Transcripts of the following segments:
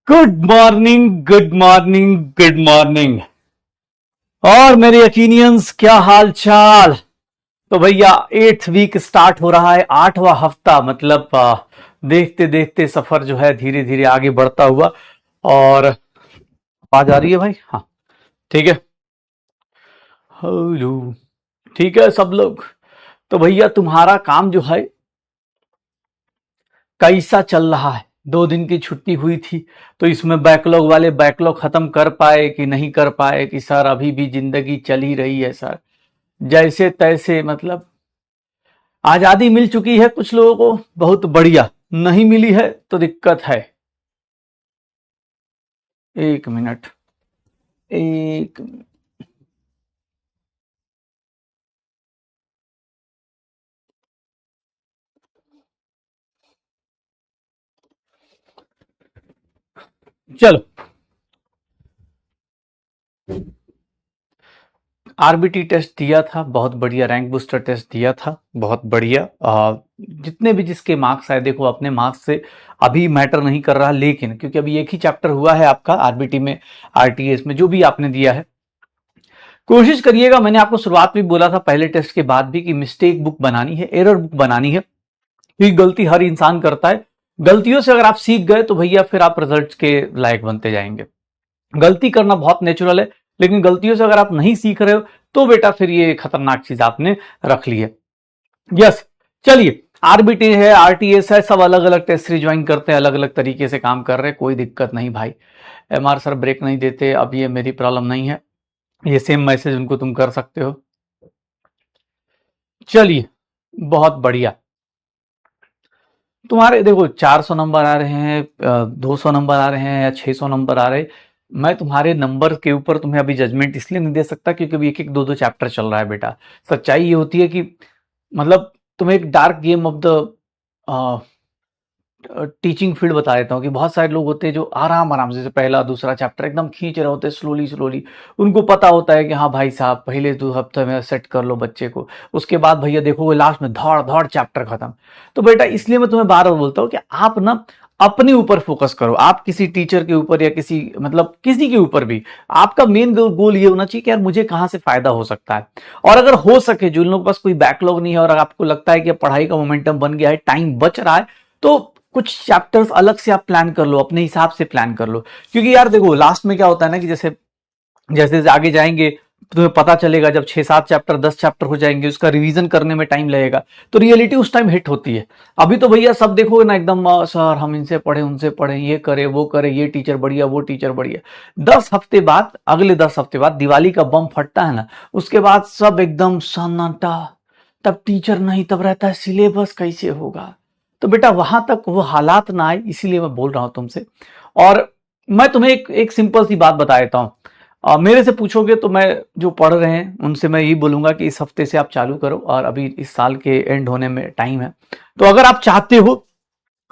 Good morning, good morning, good morning. और मेरे यकीनियंस, क्या हाल चाल? तो भैया 8th वीक स्टार्ट हो रहा है, 8वां हफ्ता। मतलब देखते देखते सफर जो है धीरे धीरे आगे बढ़ता हुआ। और आवाज आ रही है भाई? हाँ, ठीक है। हेलो। ठीक है सब लोग। तो भैया तुम्हारा काम जो है कैसा चल रहा है? 2 दिन की छुट्टी हुई थी, तो इसमें बैकलॉग वाले बैकलॉग खत्म कर पाए कि नहीं कर पाए? कि सर अभी भी जिंदगी चल ही रही है सर, जैसे तैसे। मतलब आजादी मिल चुकी है कुछ लोगों को, बहुत बढ़िया। नहीं मिली है तो दिक्कत है। एक मिनट, एक मिनट। चलो, आरबीटी टेस्ट दिया था, बहुत बढ़िया। रैंक बूस्टर टेस्ट दिया था, बहुत बढ़िया। जितने भी जिसके मार्क्स आए, देखो अपने मार्क्स से अभी मैटर नहीं कर रहा, लेकिन क्योंकि अभी एक ही चैप्टर हुआ है आपका आरबीटी में, आरटीएस में जो भी आपने दिया है, कोशिश करिएगा। मैंने आपको शुरुआत में बोला था पहले टेस्ट के बाद भी कि मिस्टेक बुक बनानी है, एरर बुक बनानी है, क्योंकि गलती हर इंसान करता है। गलतियों से अगर आप सीख गए तो भैया फिर आप रिजल्ट के लायक बनते जाएंगे। गलती करना बहुत नेचुरल है, लेकिन गलतियों से अगर आप नहीं सीख रहे हो तो बेटा फिर ये खतरनाक चीज आपने रख ली है। यस, चलिए। आरबीटी है, आरटीएस है, सब अलग अलग टेस्ट सीरीज ज्वाइन करते हैं, अलग अलग तरीके से काम कर रहे हैं, कोई दिक्कत नहीं भाई। एमआर सर ब्रेक नहीं देते, अब ये मेरी प्रॉब्लम नहीं है, ये सेम मैसेज उनको तुम कर सकते हो। चलिए, बहुत बढ़िया। तुम्हारे देखो 400 नंबर आ रहे हैं, 200 नंबर आ रहे हैं या 600 नंबर आ रहे हैं, मैं तुम्हारे नंबर के ऊपर तुम्हें अभी जजमेंट इसलिए नहीं दे सकता क्योंकि अभी एक एक दो दो चैप्टर चल रहा है बेटा। सच्चाई ये होती है कि मतलब तुम्हें एक dark game of the teaching field बता देता हूँ कि बहुत सारे लोग होते हैं जो आराम आराम से पहला दूसरा चैप्टर एकदम खींच रहे होते हैं, स्लोली स्लोली। उनको पता होता है कि हाँ भाई साहब पहले 2 हफ्ते में सेट कर लो बच्चे को, उसके बाद भैया देखोगे लास्ट में धड़ धड़ चैप्टर खत्म। तो बेटा इसलिए मैं तुम्हें बार बार बोलता हूँ कि आप ना अपने ऊपर फोकस करो। आप किसी टीचर के ऊपर या किसी मतलब किसी के ऊपर भी, आपका मेन गोल ये होना चाहिए कि यार मुझे कहाँ से फायदा हो सकता है। और अगर हो सके, जो लोगों के पास कोई बैकलॉग नहीं है और अगर आपको लगता है कि पढ़ाई का मोमेंटम बन गया है, टाइम बच रहा है, तो कुछ चैप्टर्स अलग से आप प्लान कर लो, अपने हिसाब से प्लान कर लो। क्योंकि यार देखो लास्ट में क्या होता है ना कि जैसे जैसे आगे जाएंगे तो तुम्हें पता चलेगा, जब 6-7 चैप्टर 10 चैप्टर हो जाएंगे, उसका रिवीजन करने में टाइम लगेगा, तो रियलिटी उस टाइम हिट होती है। अभी तो भैया सब देखोगे ना एकदम सर हम इनसे पढ़े उनसे पढ़े, ये करे वो करे, ये टीचर बढ़िया वो टीचर बढ़िया। 10 हफ्ते बाद, अगले 10 हफ्ते बाद दिवाली का बम फटता है ना, उसके बाद सब एकदम सन्नाटा। तब टीचर नहीं, तब रहता है सिलेबस कैसे होगा। तो बेटा वहां तक वो हालात ना आए, इसीलिए मैं बोल रहा हूं तुमसे। और मैं तुम्हें एक सिंपल सी बात बता देता हूं। मेरे से पूछोगे तो मैं जो पढ़ रहे हैं उनसे मैं यही बोलूंगा कि इस हफ्ते से आप चालू करो, और अभी इस साल के एंड होने में टाइम है। तो अगर आप चाहते हो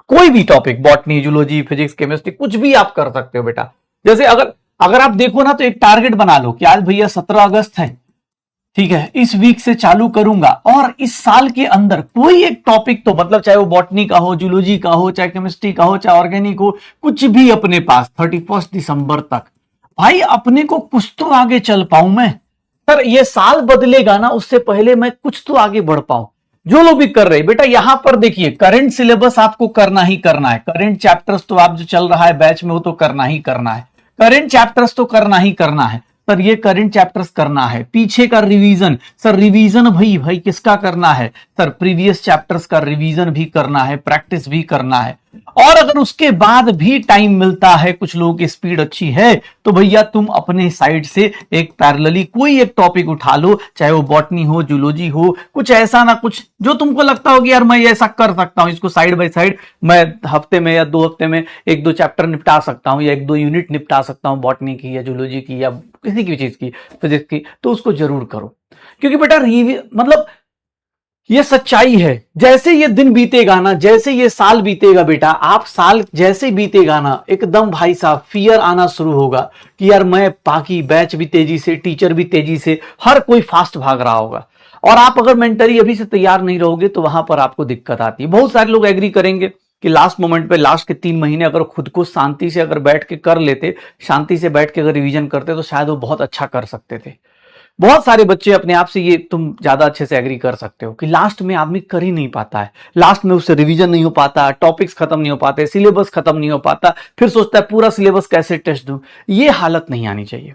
कोई भी topic, botany zoology physics chemistry, कुछ भी आप कर सकते हो बेटा। जैसे अगर अगर आप देखो ना तो एक टारगेट बना लो कि आज भैया 17 अगस्त है, ठीक है, इस वीक से चालू करूंगा, और इस साल के अंदर कोई एक टॉपिक, तो मतलब चाहे वो बॉटनी का हो, जूलॉजी का हो, चाहे केमिस्ट्री का हो, चाहे ऑर्गेनिक हो, कुछ भी अपने पास 31 दिसंबर तक, भाई अपने को कुछ तो आगे चल पाऊं मैं। सर ये साल बदलेगा ना, उससे पहले मैं कुछ तो आगे बढ़ पाऊं। जो लोग भी कर रहे हैं बेटा, यहां पर देखिए करंट सिलेबस आपको करना ही करना है, करंट चैप्टर्स तो आप जो चल रहा है बैच में वो तो करना ही करना है, करंट चैप्टर्स तो करना ही करना है। सर ये करंट चैप्टर्स करना है, पीछे का रिवीजन, सर रिवीजन भाई भाई किसका करना है? सर प्रीवियस चैप्टर्स का रिवीजन भी करना है, प्रैक्टिस भी करना है। और अगर उसके बाद भी टाइम मिलता है, कुछ लोगों की स्पीड अच्छी है, तो भैया तुम अपने साइड से एक पैरेलली कोई एक टॉपिक उठा लो, चाहे वो बॉटनी हो, जूलॉजी हो, कुछ ऐसा ना कुछ जो तुमको लगता हो कि यार मैं ऐसा कर सकता हूं, इसको साइड बाय साइड मैं हफ्ते में या 2 हफ्ते में 1-2 चैप्टर निपटा सकता हूं, या 1-2 यूनिट निपटा सकता हूं बॉटनी की या जूलॉजी की या किसी की भी चीज की, फिजिक्स की, तो उसको जरूर करो। क्योंकि बेटा मतलब ये सच्चाई है। जैसे ये दिन बीतेगा ना, जैसे ये साल बीतेगा बेटा, आप साल जैसे बीतेगा ना, एकदम भाई साहब फियर आना शुरू होगा कि यार मैं, बाकी बैच भी तेजी से, टीचर भी तेजी से, हर कोई फास्ट भाग रहा होगा। और आप अगर मेंटली अभी से तैयार नहीं रहोगे तो वहां पर आपको दिक्कत आती है। बहुत सारे लोग एग्री करेंगे कि लास्ट मोमेंट पे लास्ट के 3 महीने अगर खुद को शांति से अगर बैठ के कर लेते, शांति से बैठ के अगर रिवीजन करते तो शायद वो बहुत अच्छा कर सकते थे। बहुत सारे बच्चे अपने आप से, ये तुम ज्यादा अच्छे से एग्री कर सकते हो कि लास्ट में आदमी कर ही नहीं पाता है, लास्ट में उससे रिवीजन नहीं हो पाता, टॉपिक्स खत्म नहीं हो पाते, सिलेबस खत्म नहीं हो पाता, फिर सोचता है पूरा सिलेबस कैसे टेस्ट दूं। ये हालत नहीं आनी चाहिए,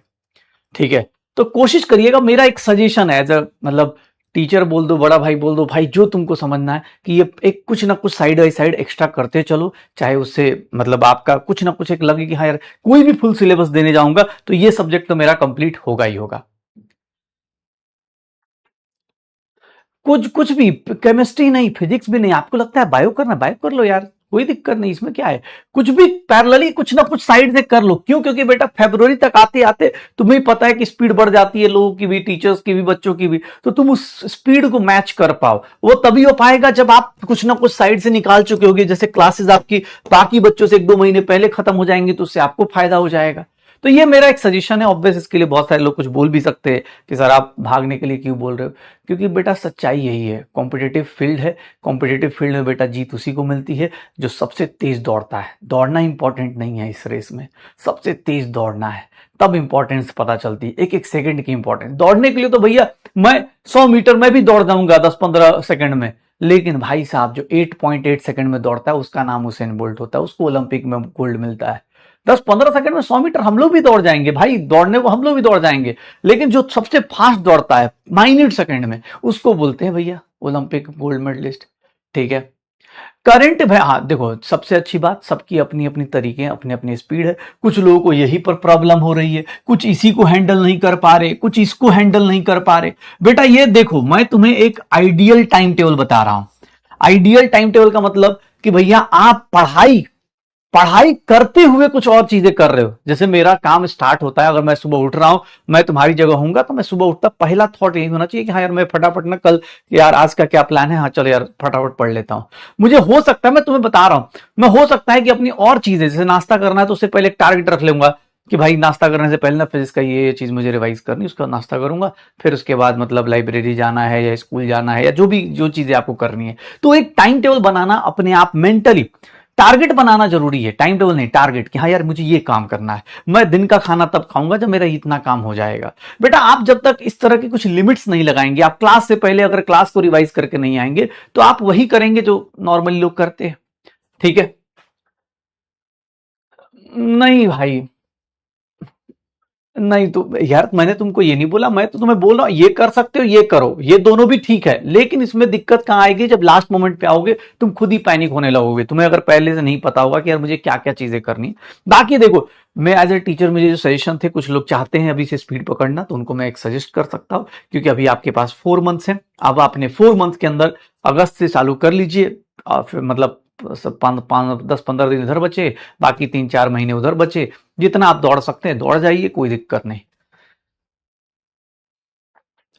ठीक है। तो कोशिश करिएगा, मेरा एक सजेशन है एज अ मतलब टीचर बोल दो, बड़ा भाई बोल दो, भाई जो तुमको समझना है कि ये एक कुछ ना कुछ साइड बाई साइड एक्स्ट्रा करते चलो, चाहे उससे मतलब आपका कुछ ना कुछ एक लगे कि हाँ यार कोई भी फुल सिलेबस देने जाऊंगा तो ये सब्जेक्ट तो मेरा कंप्लीट होगा ही होगा। कुछ कुछ भी, केमिस्ट्री नहीं, फिजिक्स भी नहीं, आपको लगता है बायो करना, बायो कर लो यार, कोई दिक्कत नहीं, इसमें क्या है। कुछ भी पैरेलली कुछ ना कुछ साइड से कर लो, क्यों? क्योंकि बेटा फरवरी तक आते आते तुम्हें पता है कि स्पीड बढ़ जाती है, लोगों की भी, टीचर्स की भी, बच्चों की भी, तो तुम उस स्पीड को मैच कर पाओ। वो तभी हो पाएगा जब आप कुछ ना कुछ साइड से निकाल चुके होगे, जैसे क्लासेस आपकी बाकी बच्चों से 1-2 महीने पहले खत्म हो जाएंगी, तो उससे आपको फायदा हो जाएगा। तो ये मेरा एक सजेशन है। ऑब्वियस इसके लिए बहुत सारे लोग कुछ बोल भी सकते हैं कि सर आप भागने के लिए क्यों बोल रहे हो, क्योंकि बेटा सच्चाई यही है, कॉम्पिटेटिव फील्ड है, कॉम्पिटेटिव फील्ड में बेटा जीत उसी को मिलती है जो सबसे तेज दौड़ता है। दौड़ना इंपॉर्टेंट नहीं है इस रेस में, सबसे तेज दौड़ना है, तब इंपॉर्टेंस पता चलती है, एक एक सेकंड की इंपॉर्टेंस। दौड़ने के लिए तो भैया मैं 100 मीटर में भी दौड़ जाऊंगा 10-15 सेकंड में, लेकिन भाई साहब जो 8.8 सेकंड में दौड़ता है उसका नाम हुसैन बोल्ट होता है, उसको ओलंपिक में गोल्ड मिलता है। 10-15 सेकंड में 100 मीटर हम लोग भी दौड़ जाएंगे भाई, दौड़ने को हम लोग भी दौड़ जाएंगे, लेकिन जो सबसे फास्ट दौड़ता है माइन्यूट सेकंड में, उसको बोलते हैं भैया ओलंपिक गोल्ड मेडलिस्ट, ठीक है। करंट भाई, हाँ देखो सबसे अच्छी बात, सबकी अपनी अपनी तरीके हैं, अपनी अपनी स्पीड है। कुछ लोगों को यही पर प्रॉब्लम हो रही है, कुछ इसी को हैंडल नहीं कर पा रहे, कुछ इसको हैंडल नहीं कर पा रहे। बेटा ये देखो, मैं तुम्हें एक आइडियल टाइम टेबल बता रहा हूं। आइडियल टाइम टेबल का मतलब कि भैया आप पढ़ाई पढ़ाई करते हुए कुछ और चीजें कर रहे हो। जैसे मेरा काम स्टार्ट होता है, अगर मैं सुबह उठ रहा हूं, मैं तुम्हारी जगह होऊंगा तो मैं सुबह उठता पहला थॉट यही होना चाहिए कि हाँ यार मैं फटाफट ना कल यार आज का क्या प्लान है, हाँ चलो यार फटाफट पढ़ लेता हूं। मुझे हो सकता है, मैं तुम्हें बता रहा हूं, मैं हो सकता है कि अपनी और चीजें जैसे नाश्ता करना है तो उससे पहले एक टारगेट रख लूंगा कि भाई नाश्ता करने से पहले ना फिजिक्स का ये चीज मुझे रिवाइज करनी, उसका नाश्ता करूंगा, फिर उसके बाद मतलब लाइब्रेरी जाना है या स्कूल जाना है या जो भी जो चीजें आपको करनी है। तो एक टाइम टेबल बनाना अपने आप मेंटली, टारगेट बनाना जरूरी है, टाइम टेबल नहीं, टारगेट कि हाँ यार मुझे ये काम करना है, मैं दिन का खाना तब खाऊंगा जब मेरा इतना काम हो जाएगा। बेटा आप जब तक इस तरह की कुछ लिमिट्स नहीं लगाएंगे, आप क्लास से पहले अगर क्लास को रिवाइज करके नहीं आएंगे तो आप वही करेंगे जो नॉर्मली लोग करते हैं, ठीक है। नहीं भाई, नहीं तो यार मैंने तुमको ये नहीं बोला, मैं तो तुम्हें बोल रहा हूं ये कर सकते हो, ये करो, ये दोनों भी ठीक है, लेकिन इसमें दिक्कत कहां आएगी, जब लास्ट मोमेंट पे आओगे तुम खुद ही पैनिक होने लगोगे, तुम्हें अगर पहले से नहीं पता होगा कि यार मुझे क्या क्या चीजें करनी है। बाकी देखो, मैं एज ए टीचर मुझे जो सजेशन थे, कुछ लोग चाहते हैं अभी से स्पीड पकड़ना, तो उनको मैं एक सजेस्ट कर सकता हूं, क्योंकि अभी आपके पास 4 मंथ्स हैं। अब आपने 4 मंथ के अंदर अगस्त से चालू कर लीजिए, और फिर मतलब 10-15 दिन इधर बचे, बाकी 3-4 महीने उधर बचे, जितना आप दौड़ सकते हैं दौड़ जाइए, कोई दिक्कत नहीं।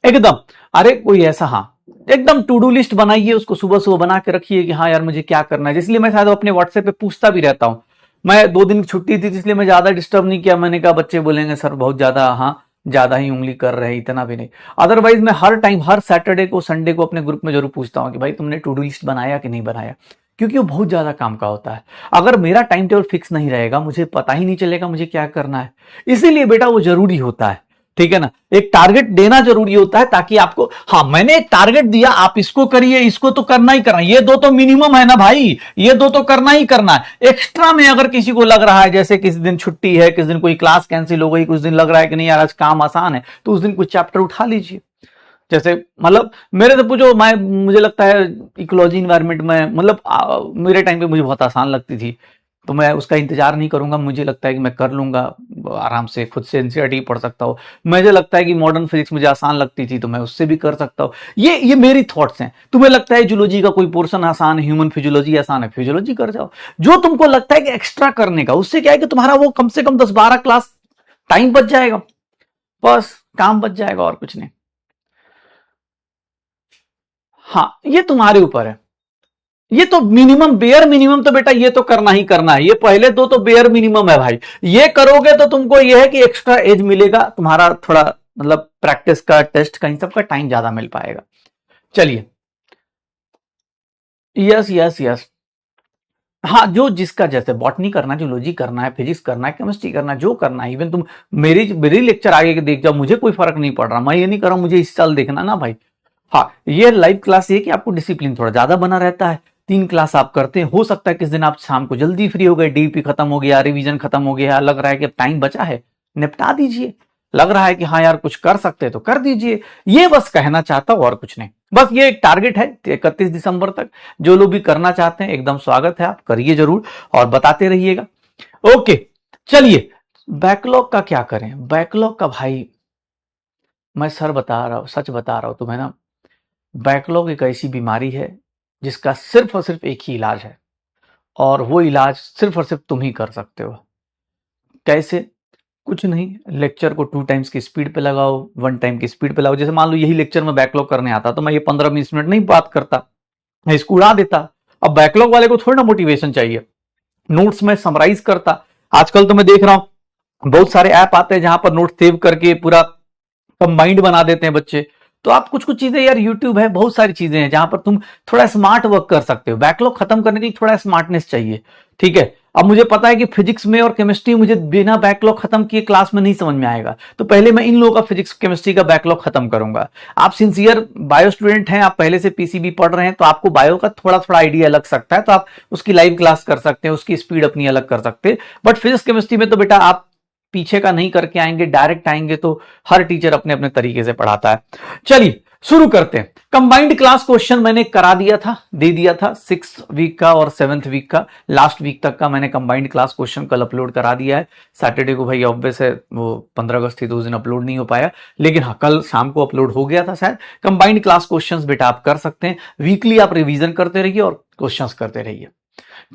एकदम, अरे कोई ऐसा, हाँ एकदम टू डू लिस्ट बनाइए, उसको सुबह सुबह बना के रखिए कि हाँ यार मुझे क्या करना है। इसलिए मैं शायद अपने व्हाट्सएप पे पूछता भी रहता हूँ। मैं 2 दिन की छुट्टी थी इसलिए मैं ज्यादा डिस्टर्ब नहीं किया, मैंने कहा बच्चे बोलेंगे सर बहुत ज्यादा, हाँ ज्यादा ही उंगली कर रहे हैं, इतना भी नहीं। अदरवाइज मैं हर टाइम, हर सैटरडे को संडे को अपने ग्रुप में जरूर पूछता हूँ कि भाई तुमने टू डू लिस्ट बनाया कि नहीं बनाया, क्योंकि वो बहुत ज्यादा काम का होता है। अगर मेरा टाइम टेबल फिक्स नहीं रहेगा, मुझे पता ही नहीं चलेगा मुझे क्या करना है। इसीलिए बेटा वो जरूरी होता है, ठीक है ना, एक टारगेट देना जरूरी होता है, ताकि आपको, हाँ मैंने एक टारगेट दिया, आप इसको करिए, इसको तो करना ही करना, ये दो तो मिनिमम है ना भाई, ये दो तो करना ही करना है। एक्स्ट्रा में अगर किसी को लग रहा है, जैसे किसी दिन छुट्टी है, किसी दिन कोई क्लास कैंसिल हो गई, कुछ दिन लग रहा है कि नहीं यार आज काम आसान है, तो उस दिन कुछ चैप्टर उठा लीजिए। जैसे मतलब मेरे से पूछो, मैं मुझे लगता है इकोलॉजी इन्वायरमेंट में मतलब मेरे टाइम पे मुझे बहुत आसान लगती थी, तो मैं उसका इंतजार नहीं करूंगा, मुझे लगता है कि मैं कर लूंगा आराम से, खुद से एनसीईआरटी पढ़ सकता हूँ। मुझे लगता है कि मॉडर्न फिजिक्स मुझे आसान लगती थी, तो मैं उससे भी कर सकता हूँ। ये मेरी थॉट्स हैं। तुम्हें लगता है जूलॉजी का कोई पोर्शन आसान है, ह्यूमन फिजियोलॉजी आसान है, फिजियोलॉजी कर जाओ। जो तुमको लगता है कि एक्स्ट्रा करने का, उससे क्या है कि तुम्हारा वो कम से कम 10-12 क्लास टाइम बच जाएगा, बस काम बच जाएगा और कुछ नहीं। हाँ ये तुम्हारे ऊपर है, ये तो मिनिमम, बेयर मिनिमम तो बेटा ये तो करना ही करना है, ये पहले दो तो बेयर मिनिमम है भाई। ये करोगे तो तुमको ये है कि एक्स्ट्रा एज मिलेगा, तुम्हारा थोड़ा मतलब प्रैक्टिस का, टेस्ट का, इन सब का टाइम ज्यादा मिल पाएगा। चलिए, यस यस यस, हाँ, जो जिसका जैसे बॉटनी करना है, जूलॉजी करना है, फिजिक्स करना है, केमिस्ट्री करना है, जो करना है, इवन तुम मेरी लेक्चर आगे के देख जाओ, मुझे कोई फर्क नहीं पड़ रहा, मैं ये नहीं कर रहा हूं मुझे इस साल देखना ना भाई। हाँ, ये लाइव क्लास ये कि आपको डिसिप्लिन थोड़ा ज्यादा बना रहता है। 3 क्लास आप करते हैं, हो सकता है किस दिन आप शाम को जल्दी फ्री हो गए, डीपी खत्म हो गया, रिवीजन खत्म हो गया, लग रहा है कि अब टाइम बचा है, निपटा दीजिए। लग रहा है कि हाँ यार कुछ कर सकते हैं तो कर दीजिए। ये बस कहना चाहता हूं और कुछ नहीं। बस ये एक टारगेट है 31 दिसंबर तक। जो लोग भी करना चाहते हैं एकदम स्वागत है, आप करिए जरूर और बताते रहिएगा। ओके, चलिए बैकलॉग का क्या करें। बैकलॉग का भाई मैं सच बता रहा हूं तुम्हें ना, बैकलॉग एक ऐसी बीमारी है जिसका सिर्फ और सिर्फ एक ही इलाज है, और वो इलाज सिर्फ और सिर्फ तुम ही कर सकते हो। कैसे? कुछ नहीं, लेक्चर को 2 टाइम्स की स्पीड पे लगाओ, 1 टाइम की स्पीड पे लगाओ। जैसे मान लो यही लेक्चर में बैकलॉग करने आता तो मैं ये 15-20 मिनट नहीं बात करता, मैं इसको उड़ा देता। अब बैकलॉग वाले को थोड़ी ना मोटिवेशन चाहिए, नोट्स में समराइज करता। आजकल तो मैं देख रहा हूं बहुत सारे ऐप आते हैं जहां पर नोट सेव करके पूरा कंबाइंड बना देते हैं बच्चे। तो आप कुछ कुछ चीजें यार, यूट्यूब है, बहुत सारी चीजें हैं जहां पर तुम थोड़ा स्मार्ट वर्क कर सकते हो। बैकलॉग खत्म करने के लिए थोड़ा स्मार्टनेस चाहिए, ठीक है। अब मुझे पता है कि फिजिक्स में और केमिस्ट्री मुझे बिना बैकलॉग खत्म किए क्लास में नहीं समझ में आएगा, तो पहले मैं इन लोगों का फिजिक्स केमिस्ट्री का बैकलॉग खत्म करूंगा। आप सिंसियर बायो स्टूडेंट हैं, आप पहले से पीसीबी पढ़ रहे हैं, तो आपको बायो का थोड़ा थोड़ा आइडिया लग सकता है, तो आप उसकी लाइव क्लास कर सकते हैं, उसकी स्पीड अपनी अलग कर सकते हैं। बट फिजिक्स केमिस्ट्री में तो बेटा आप पीछे का नहीं करके आएंगे, डायरेक्ट आएंगे, तो हर टीचर अपने अपने तरीके से पढ़ाता है। चलिए शुरू करते हैं। कंबाइंड क्लास क्वेश्चन मैंने करा दिया था, दे दिया था 6 वीक का और 7th वीक का, लास्ट वीक तक का मैंने कंबाइंड क्लास क्वेश्चन कल अपलोड करा दिया है। सैटरडे को भाई ऑब्वियस है वो 15 अगस्त थी तो उस दिन अपलोड नहीं हो पाया, लेकिन हाँ कल शाम को अपलोड हो गया था शायद। कंबाइंड क्लास क्वेश्चंस बेटा आप कर सकते हैं, वीकली आप रिवीजन करते रहिए और क्वेश्चंस करते रहिए।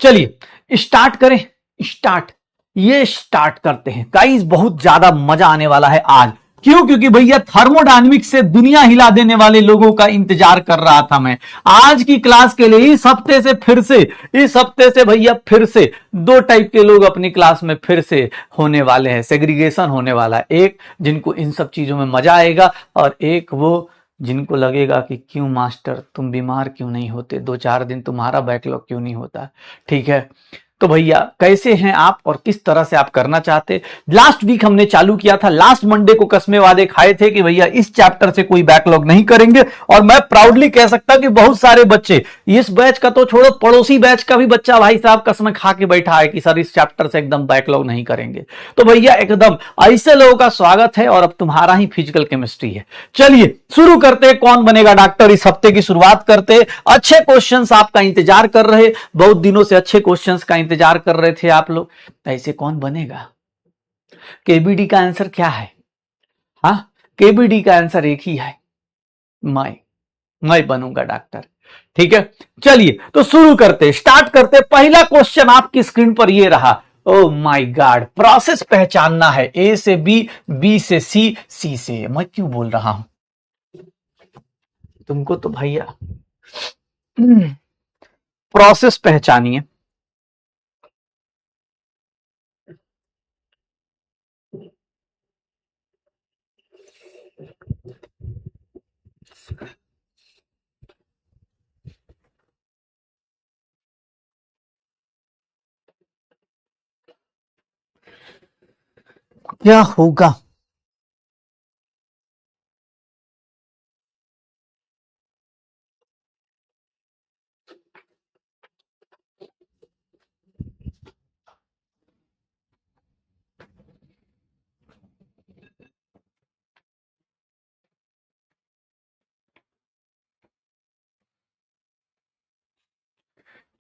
चलिए स्टार्ट करें। स्टार्ट करते हैं गाइस, बहुत ज्यादा मजा आने वाला है आज। क्यों? क्योंकि भैया थर्मोडायनेमिक्स से दुनिया हिला देने वाले लोगों का इंतजार कर रहा था मैं आज की क्लास के लिए। इस हफ्ते से भैया फिर से 2 टाइप के लोग अपनी क्लास में फिर से होने वाले हैं, सेग्रीगेशन होने वाला है। एक जिनको इन सब चीजों में मजा आएगा, और एक वो जिनको लगेगा कि क्यों मास्टर तुम बीमार क्यों नहीं होते, 2-4 दिन तुम्हारा बैकलॉग क्यों नहीं होता। ठीक है, तो भैया कैसे हैं आप और किस तरह से आप करना चाहते। लास्ट वीक हमने चालू किया था, लास्ट मंडे को कसमे वादे खाए थे कि भैया इस चैप्टर से कोई बैकलॉग नहीं करेंगे, और मैं प्राउडली कह सकता कि बहुत सारे बच्चे, इस बैच का तो छोड़ो, पड़ोसी बैच का भी बच्चा भाई साहब कसम खा के बैठा है कि सर इस चैप्टर से एकदम बैकलॉग नहीं करेंगे। तो भैया एकदम ऐसे लोगों का स्वागत है, और अब तुम्हारा ही फिजिकल केमिस्ट्री है। चलिए शुरू करते हैं, कौन बनेगा डॉक्टर, इस हफ्ते की शुरुआत करते हैं। अच्छे क्वेश्चंस आपका इंतजार कर रहे, बहुत दिनों से अच्छे क्वेश्चंस का इंतजार कर रहे थे आप लोग, ऐसे कौन बनेगा। केबीडी का आंसर क्या है? हाँ, केबीडी का आंसर एक ही है, मैं बनूंगा डॉक्टर। ठीक है, चलिए तो शुरू करते, स्टार्ट करते। पहला क्वेश्चन आपकी स्क्रीन पर ये रहा। ओ माय गॉड, प्रोसेस पहचानना है, ए से बी, बी से सी, सी से ए। मैं क्यों बोल रहा हूं तुमको, तो भैया प्रोसेस पहचानिए। क्या होगा?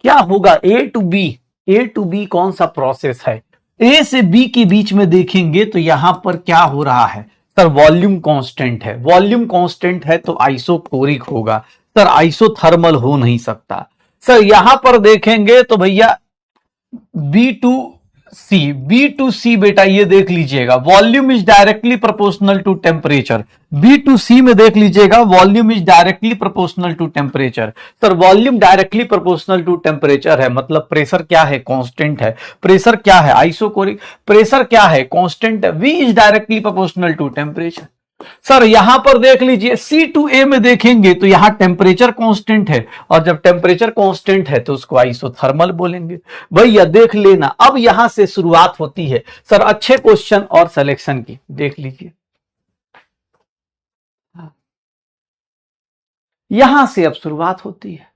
क्या होगा? ए टू बी कौन सा प्रोसेस है? ए से बी के बीच में देखेंगे तो यहां पर क्या हो रहा है सर, वॉल्यूम कांस्टेंट है। वॉल्यूम कांस्टेंट है तो आइसोकोरिक होगा सर, आइसोथर्मल हो नहीं सकता सर। यहां पर देखेंगे तो भैया बी टू सी बेटा ये देख लीजिएगा, volume is directly proportional to temperature. B to C में देख लीजिएगा, volume is directly proportional to temperature. Sir volume directly proportional to temperature है, मतलब प्रेशर क्या है? कांस्टेंट है। प्रेशर क्या है? आइसोकोरिक। प्रेशर क्या है? कांस्टेंट है। V is directly proportional to temperature. Sir यहां पर देख लीजिए C2A में देखेंगे तो यहां टेम्परेचर कांस्टेंट है, और जब टेम्परेचर कांस्टेंट है तो उसको आइसोथर्मल बोलेंगे। भैया देख लेना, अब यहां से शुरुआत होती है सर अच्छे क्वेश्चन और सिलेक्शन की, देख लीजिए यहां से अब शुरुआत होती है।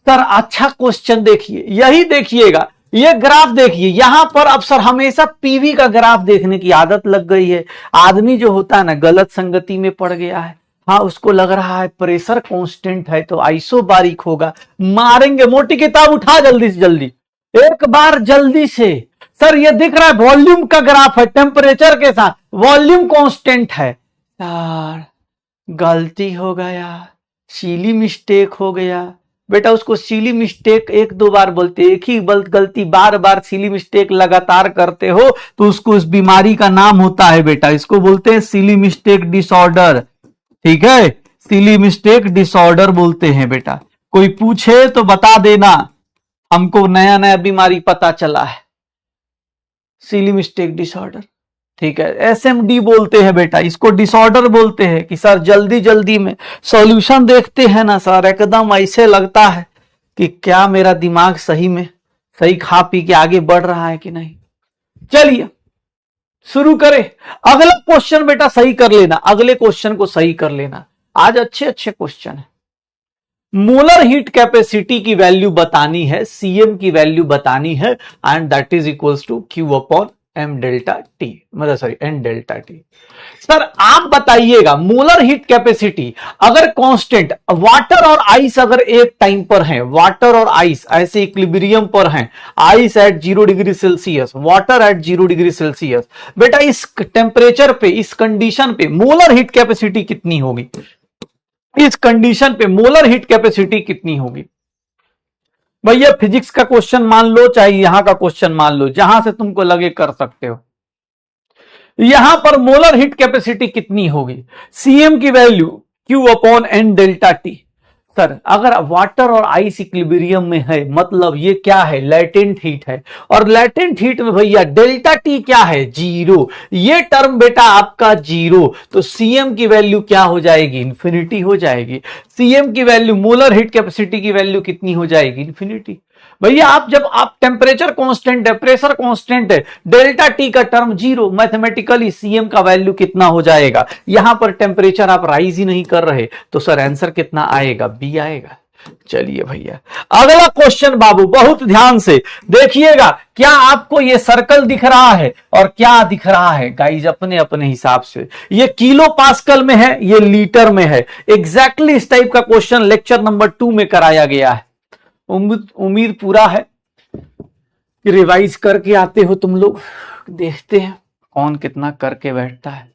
सर अच्छा क्वेश्चन देखिए, यही देखिएगा, ये ग्राफ देखिए, यहां पर अब सर हमेशा पीवी का ग्राफ देखने की आदत लग गई है। आदमी जो होता है ना गलत संगति में पड़ गया है। हाँ उसको लग रहा है प्रेशर कांस्टेंट है तो आइसो बारीक होगा, मारेंगे। मोटी किताब उठा जल्दी से जल्दी, एक बार जल्दी से। सर ये दिख रहा है वॉल्यूम का ग्राफ है, टेम्परेचर के साथ वॉल्यूम कांस्टेंट है। यार गलती हो गया, सीली मिस्टेक हो गया। बेटा उसको सीली मिस्टेक एक दो बार बोलते, एक ही गलती बार बार सीली मिस्टेक लगातार करते हो तो उसको उस बीमारी का नाम होता है बेटा, इसको बोलते हैं सीली मिस्टेक डिसऑर्डर। ठीक है, सीली मिस्टेक डिसऑर्डर बोलते हैं बेटा। कोई पूछे तो बता देना, हमको नया नया बीमारी पता चला है, सीली मिस्टेक डिसऑर्डर। ठीक है, एसएमडी बोलते हैं बेटा, इसको डिसऑर्डर बोलते हैं कि सर जल्दी जल्दी में सॉल्यूशन देखते हैं ना सर, एकदम ऐसे लगता है कि क्या मेरा दिमाग सही में सही खा पी के आगे बढ़ रहा है कि नहीं। चलिए शुरू करें। अगला क्वेश्चन बेटा सही कर लेना, अगले क्वेश्चन को सही कर लेना, आज अच्छे अच्छे क्वेश्चन है। मोलर हीट कैपेसिटी की वैल्यू बतानी है, सीएम की वैल्यू बतानी है, and that is equals to Q upon M delta T, मतलब sorry N delta T. Sir आप बताइएगा मोलर हीट कैपेसिटी अगर कांस्टेंट, वाटर और आइस अगर एक टाइम पर हैं, वाटर और आइस ऐसे इक्विलिब्रियम पर हैं, ice eight 0 degree Celsius, water at 0 degree Celsius, बेटा इस टेम्परेचर पे, इस कंडीशन पे मोलर हीट कैपेसिटी कितनी होगी? इस कंडीशन पे मोलर हीट कैपेसिटी कितनी होगी? भैया फिजिक्स का क्वेश्चन मान लो चाहे यहां का क्वेश्चन मान लो, जहां से तुमको लगे कर सकते हो। यहां पर मोलर हीट कैपेसिटी कितनी होगी? सीएम की value Q upon N delta T. Sir अगर वाटर और आइस इक्विलिब्रियम में है मतलब ये क्या है? लेटेंट हीट है, और लेटेंट हीट में भैया डेल्टा टी क्या है? 0। ये टर्म बेटा आपका 0, तो सीएम की वैल्यू क्या हो जाएगी? इंफिनिटी हो जाएगी। सीएम की वैल्यू, मोलर हीट कैपेसिटी की वैल्यू कितनी हो जाएगी? इंफिनिटी। भैया जब आप टेम्परेचर कांस्टेंट है, प्रेशर कांस्टेंट है, डेल्टा टी का टर्म 0, मैथमेटिकली सीएम का वैल्यू कितना हो जाएगा? यहां पर टेम्परेचर आप राइज ही नहीं कर रहे, तो सर आंसर कितना आएगा? बी आएगा। चलिए भैया अगला क्वेश्चन बाबू बहुत ध्यान से देखिएगा। क्या आपको ये सर्कल दिख रहा है और क्या दिख रहा है गाइज? अपने अपने हिसाब से, ये किलो पास्कल में है, ये लीटर में है। एग्जैक्टली इस टाइप का क्वेश्चन लेक्चर नंबर 2 में कराया गया है। उम्मीद पूरा है कि रिवाइज करके आते हो तुम लोग। देखते हैं कौन कितना करके बैठता है।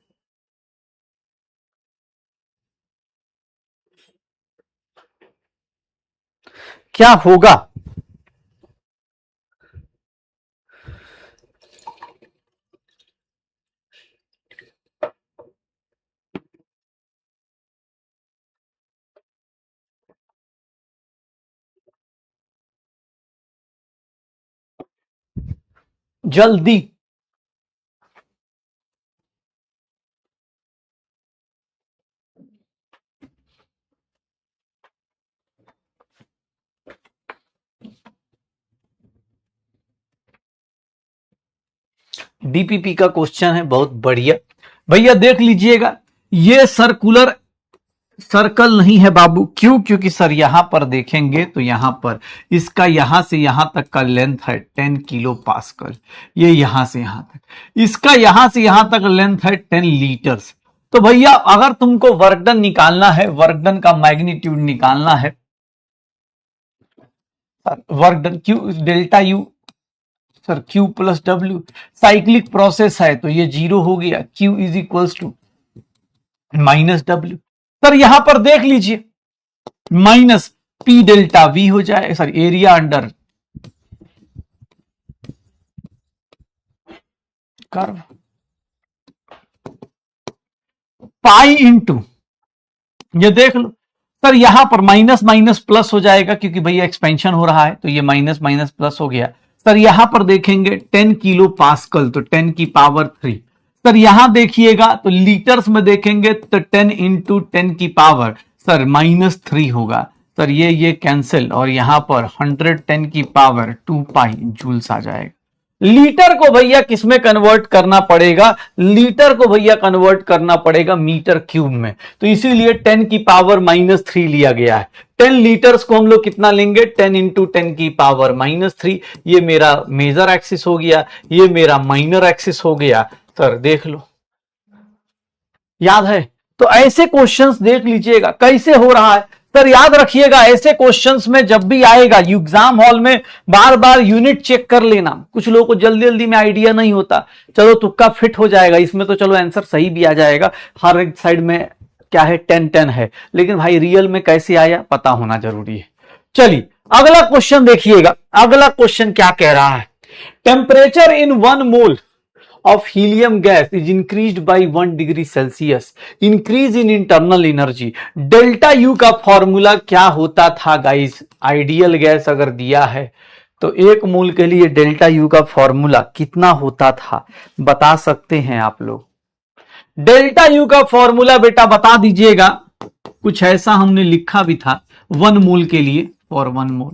क्या होगा? जल्दी डीपीपी का क्वेश्चन है, बहुत बढ़िया। भैया देख लीजिएगा, ये सर्कुलर सर्कल नहीं है बाबू। क्यों? क्योंकि सर यहां पर देखेंगे तो यहां पर इसका यहां से यहां तक का लेंथ है 10 किलो पास्कल, ये यहां से यहां तक, इसका यहां से यहां तक लेंथ है 10 लीटर्स। तो भैया अगर तुमको वर्क डन निकालना है, वर्क डन का मैग्नीट्यूड निकालना है, work done Q delta U, sir Q plus W, cyclic process है तो ये 0 हो गया। Q is equals to minus W. Sir यहां पर देख लीजिए माइनस पी डेल्टा वी हो जाए, sorry area under curve pi into, ये देख लो सर यहां पर माइनस माइनस प्लस हो जाएगा क्योंकि भैया एक्सपेंशन हो रहा है, तो ये माइनस माइनस प्लस हो गया। सर यहां पर देखेंगे 10 किलो पास्कल, तो 10 की पावर 3। सर यहां देखिएगा तो लीटर्स में देखेंगे तो 10 इंटू 10 की पावर सर -3 होगा सर, ये कैंसिल और यहां पर 110 की पावर 2 पाई जूल्स आ जाएगा। लीटर को भैया किसमें कन्वर्ट करना पड़ेगा, लीटर को भैया कन्वर्ट करना पड़ेगा मीटर क्यूब में, तो इसीलिए 10 की पावर -3 लिया गया है। 10 लीटर्स को हम लोग कितना लेंगे, 10 इंटू 10 की पावर -3। ये मेरा मेजर एक्सिस हो गया, ये मेरा माइनर एक्सिस हो गया। सर देख लो, याद है? तो ऐसे क्वेश्चंस देख लीजिएगा कैसे हो रहा है। सर याद रखिएगा, ऐसे क्वेश्चंस में जब भी आएगा एग्जाम हॉल में बार बार यूनिट चेक कर लेना। कुछ लोगों को जल्दी जल्दी में आइडिया नहीं होता, चलो तुक्का फिट हो जाएगा इसमें, तो चलो आंसर सही भी आ जाएगा। हर एक साइड में क्या है, 10-10 है, लेकिन भाई रियल में कैसे आया पता होना जरूरी है। चलिए अगला क्वेश्चन देखिएगा, अगला क्वेश्चन क्या कह रहा है। Temperature in 1 mole of helium gas is increased by 1 degree Celsius, increase in internal energy. Delta U का फॉर्मूला क्या होता था गाइस? आइडियल गैस अगर दिया है तो 1 मोल के लिए डेल्टा यू का फॉर्मूला कितना होता था, बता सकते हैं आप लोग? डेल्टा यू का फॉर्मूला बेटा बता दीजिएगा। कुछ ऐसा हमने लिखा भी था 1 मोल के लिए, और 1 मोल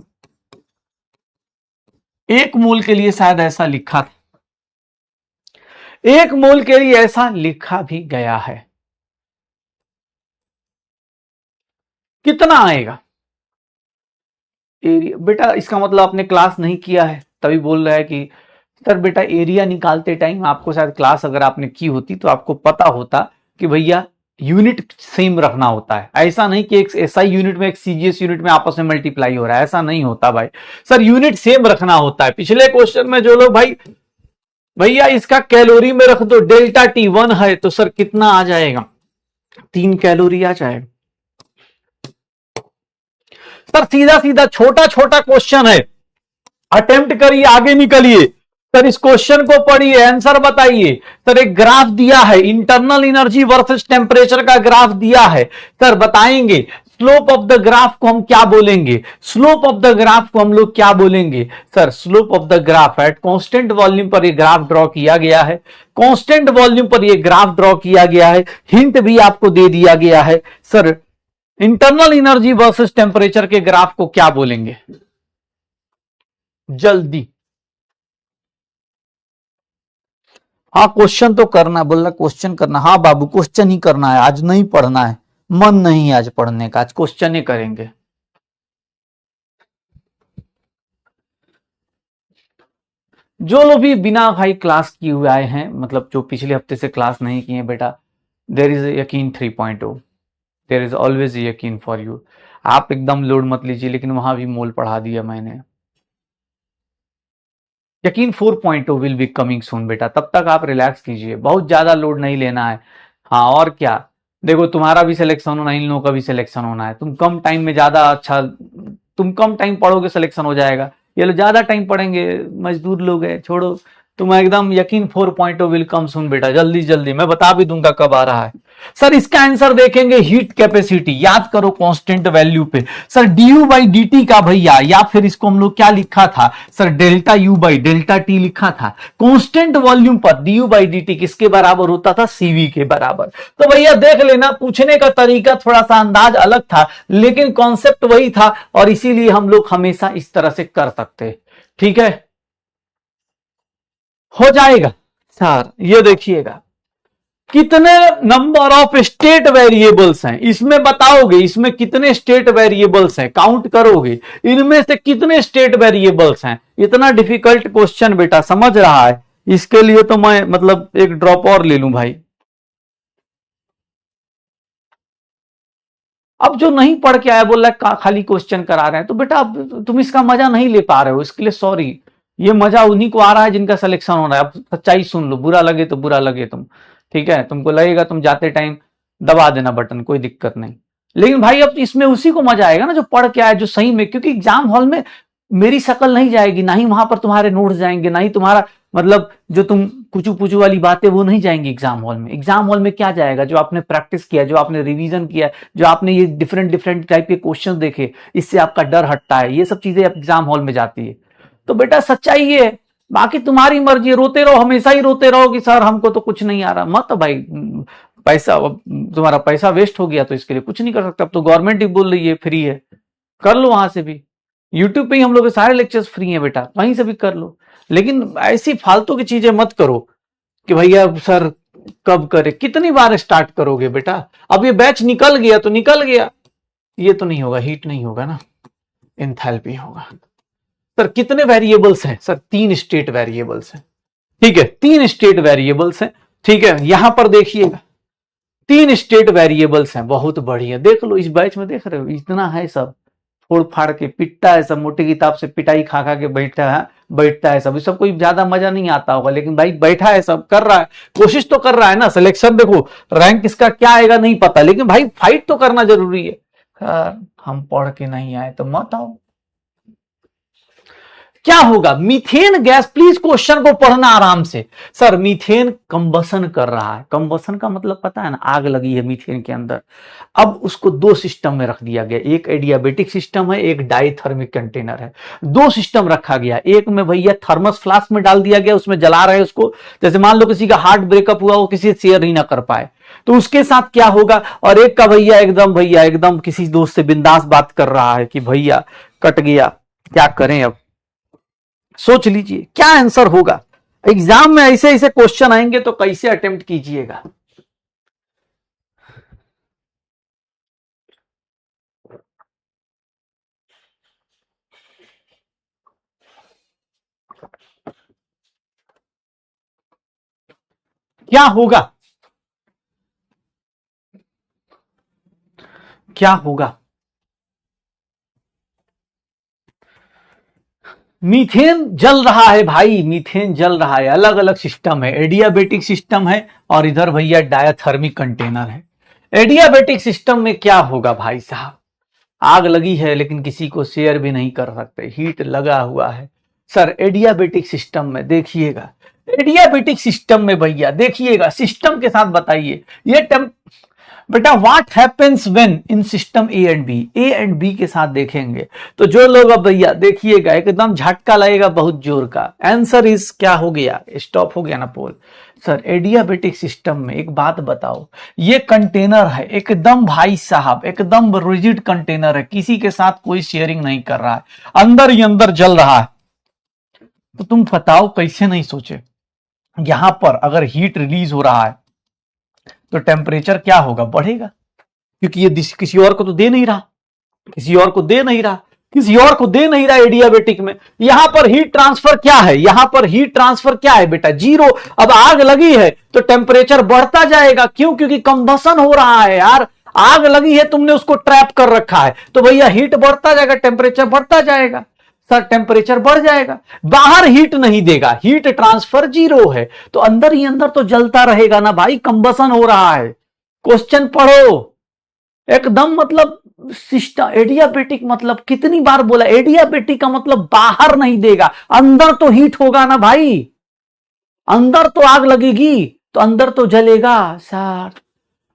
1 मोल के लिए शायद ऐसा लिखा था, 1 मोल के लिए ऐसा लिखा भी गया है। कितना आएगा एरिया? बेटा इसका मतलब आपने क्लास नहीं किया है तभी बोल रहा है कि सर बेटा एरिया निकालते टाइम आपको शायद क्लास अगर आपने की होती तो आपको पता होता कि भैया यूनिट सेम रखना होता है। ऐसा नहीं कि एक एसआई यूनिट में एक सीजीएस यूनिट में आपस में मल्टीप्लाई हो रहा है, ऐसा नहीं होता भाई। सर यूनिट सेम रखना होता है। पिछले क्वेश्चन में जो लोग भाई भैया इसका कैलोरी में रख दो, डेल्टा टी 1 है तो सर कितना आ जाएगा, 3 कैलोरी आ जाएगा। सर सीधा सीधा छोटा छोटा क्वेश्चन है, अटेम्प्ट करिए, आगे निकलिए। सर इस क्वेश्चन को पढ़िए, आंसर बताइए। सर एक ग्राफ दिया है, इंटरनल एनर्जी वर्सेस टेम्परेचर का ग्राफ दिया है। सर बताएंगे स्लोप ऑफ द ग्राफ को हम क्या बोलेंगे, स्लोप ऑफ द ग्राफ को हम लोग क्या बोलेंगे? Sir slope of the graph at constant volume पर ये ग्राफ ड्रॉ किया गया है, कांस्टेंट वॉल्यूम पर ये ग्राफ ड्रॉ किया गया है। हिंट भी आपको दे दिया गया है। Sir internal energy versus temperature के ग्राफ को क्या बोलेंगे? जल्दी। हाँ क्वेश्चन तो करना, बोल रहा क्वेश्चन करना। हाँ बाबू क्वेश्चन ही करना है, आज नहीं पढ़ना है, मन नहीं है आज पढ़ने का, आज क्वेश्चन ही करेंगे। जो लोग भी बिना भाई क्लास किए हुए आए हैं, मतलब जो पिछले हफ्ते से क्लास नहीं किए बेटा, देयर इज यकीन 3.0, देयर इज ऑलवेज यकीन फॉर यू। आप एकदम लोड मत लीजिए, लेकिन वहां भी मोल पढ़ा दिया मैंने। यकीन 4.0 विल बी कमिंग सून बेटा, तब तक आप रिलैक्स कीजिए, बहुत ज्यादा लोड नहीं लेना है। हाँ और क्या, देखो तुम्हारा भी सिलेक्शन होना है, इन लोगों का भी सिलेक्शन होना है। तुम कम टाइम में ज्यादा अच्छा, तुम कम टाइम पढ़ोगे सिलेक्शन हो जाएगा, ये लोग ज्यादा टाइम पढ़ेंगे, मजदूर लोग है, छोड़ो। तुम एकदम यकीन 4.0 विल कम सून बेटा, जल्दी जल्दी मैं बता भी दूंगा कब आ रहा है। सर इसका आंसर देखेंगे हीट कैपेसिटी, याद करो कांस्टेंट वैल्यू पे। Sir du by D T का भैया, या फिर इसको हम लोग क्या लिखा था sir, delta you by delta T लिखा था। कांस्टेंट वॉल्यूम पर du बाई डी टी किसके बराबर होता था? सीवी के बराबर। तो भैया देख लेना, पूछने का तरीका थोड़ा सा अंदाज अलग था, लेकिन कॉन्सेप्ट वही था, और इसीलिए हम लोग हमेशा इस तरह से कर सकते। ठीक है, हो जाएगा। सर ये देखिएगा कितने नंबर ऑफ स्टेट वेरिएबल्स हैं, इसमें बताओगे इसमें कितने स्टेट वेरिएबल्स हैं, काउंट करोगे इनमें से कितने स्टेट वेरिएबल्स हैं। इतना डिफिकल्ट क्वेश्चन बेटा, समझ रहा है? इसके लिए तो मैं मतलब एक ड्रॉप और ले लूं भाई। अब जो नहीं पढ़ के आया बोल रहा है खाली क्वेश्चन करा रहे हैं, तो बेटा अब तुम इसका मजा नहीं ले पा रहे हो, इसके लिए सॉरी। ये मजा उन्हीं को आ रहा है जिनका सिलेक्शन हो रहा है। अब सच्चाई सुन लो, बुरा लगे तो बुरा लगे तुम, ठीक है? तुमको लगेगा तुम जाते टाइम दबा देना बटन, कोई दिक्कत नहीं। लेकिन भाई अब इसमें उसी को मजा आएगा ना जो पढ़ के आए, जो सही में, क्योंकि एग्जाम हॉल में मेरी शक्ल नहीं जाएगी, ना ही वहां पर तुम्हारे नोट्स जाएंगे, ना ही तुम्हारा मतलब जो तुम कुचू पुचू वाली बातें वो नहीं जाएंगी एग्जाम हॉल में। एग्जाम हॉल में क्या जाएगा? जो आपने प्रैक्टिस किया, जो आपने रिवीजन किया, जो आपने ये डिफरेंट डिफरेंट टाइप के क्वेश्चन देखे, इससे आपका डर हटता है, ये सब चीजें एग्जाम हॉल में जाती है। तो बेटा सच्चाई ये है, बाकी तुम्हारी मर्जी, रोते रहो, हमेशा ही रोते रहो कि सर हमको तो कुछ नहीं आ रहा, मत भाई। पैसा, तुम्हारा पैसा वेस्ट हो गया तो इसके लिए कुछ नहीं कर सकता। अब तो गवर्नमेंट ही बोल रही है फ्री है, कर लो वहां से भी। यूट्यूब पे ही हम लोग के सारे लेक्चर्स फ्री हैं बेटा, कहीं से भी कर लो। लेकिन ऐसी फालतू की चीजें मत करो कि भैया सर कब करे, कितनी बार स्टार्ट करोगे बेटा। अब ये बैच निकल गया तो निकल गया, ये तो नहीं होगा, हीट नहीं होगा ना, एंथैल्पी होगा। सर कितने वेरिएबल्स हैं? सर 3 स्टेट वेरिएबल्स हैं। ठीक है, 3 स्टेट वेरिएबल्स हैं। ठीक है, यहां पर देखिएगा 3 स्टेट वेरिएबल्स हैं, बहुत बढ़िया। देख लो इस बैच में, देख रहे हो इतना है, सब फोड़ फाड़ के पिटता है, सब मोटी किताब से पिटाई खा खा के बैठता है सब। सब कोई ज्यादा मजा नहीं आता होगा, लेकिन भाई बैठा है, सब कर रहा है, कोशिश तो कर रहा है ना। सिलेक्शन देखो, रैंक इसका क्या आएगा नहीं पता, लेकिन भाई फाइट तो करना जरूरी है। हम पढ़ के नहीं आए तो मत आओ। क्या होगा? मीथेन गैस, प्लीज क्वेश्चन को पढ़ना आराम से। सर मीथेन कंबसन कर रहा है, कंबसन का मतलब पता है ना, आग लगी है मीथेन के अंदर। अब उसको 2 सिस्टम में रख दिया गया, एक एडियाबेटिक सिस्टम है, एक डाइथर्मिक कंटेनर है। 2 सिस्टम रखा गया, एक में भैया थर्मस फ्लास्क में डाल दिया गया, उसमें जला रहे उसको। जैसे मान लो किसी का हार्ट ब्रेकअप हुआ, वो किसी शेयर ही ना कर पाए, तो उसके साथ क्या होगा। और एक का भैया एकदम किसी दोस्त से बिंदास बात कर रहा है कि भैया कट गया, क्या करें अब। सोच लीजिए क्या आंसर होगा। एग्जाम में ऐसे ऐसे क्वेश्चन आएंगे तो कैसे अटेम्प्ट कीजिएगा। क्या होगा, क्या होगा? मीथेन जल रहा है भाई, मीथेन जल रहा है। अलग अलग सिस्टम है, एडियाबेटिक सिस्टम है और इधर भैया डायथर्मिक कंटेनर है। एडियाबेटिक सिस्टम में क्या होगा भाई साहब, आग लगी है लेकिन किसी को शेयर भी नहीं कर सकते, हीट लगा हुआ है। सर एडियाबेटिक सिस्टम में देखिएगा, एडियाबेटिक सिस्टम में भैया देखिएगा, सिस्टम के साथ बताइए ये बेटा what happens when in system A and B, A and B के साथ देखेंगे तो जो लोग, अब भैया देखिएगा एकदम झटका लगेगा बहुत जोर का। आंसर इज क्या हो गया, स्टॉप हो गया ना पोल। सर एडियाबेटिक सिस्टम में एक बात बताओ, ये कंटेनर है एकदम भाई साहब, एकदम रिजिड कंटेनर है, किसी के साथ कोई शेयरिंग नहीं कर रहा है, अंदर ही अंदर जल रहा है। तो तुम बताओ कैसे नहीं सोचे, यहां पर अगर हीट रिलीज हो रहा है तो टेम्परेचर क्या होगा, बढ़ेगा, क्योंकि ये किसी और को तो दे नहीं रहा, किसी और को दे नहीं रहा, किसी और को दे नहीं रहा एडियाबेटिक में। यहां पर हीट ट्रांसफर क्या है, यहां पर हीट ट्रांसफर क्या है बेटा, 0। अब आग लगी है तो टेम्परेचर बढ़ता जाएगा, क्यों? क्योंकि कंबसन हो रहा है यार, आग लगी है, तुमने उसको ट्रैप कर रखा है, तो भैया हीट बढ़ता जाएगा, टेम्परेचर बढ़ता जाएगा। सर टेम्परेचर बढ़ जाएगा, बाहर हीट नहीं देगा, हीट ट्रांसफर 0 है, तो अंदर ही अंदर तो जलता रहेगा ना भाई, कंबसन हो रहा है। क्वेश्चन पढ़ो एकदम, मतलब सिस्टम एडियाबेटिक मतलब कितनी बार बोला, एडियाबेटिक का मतलब बाहर नहीं देगा, अंदर तो हीट होगा ना भाई, अंदर तो आग लगेगी तो अंदर तो जलेगा सर।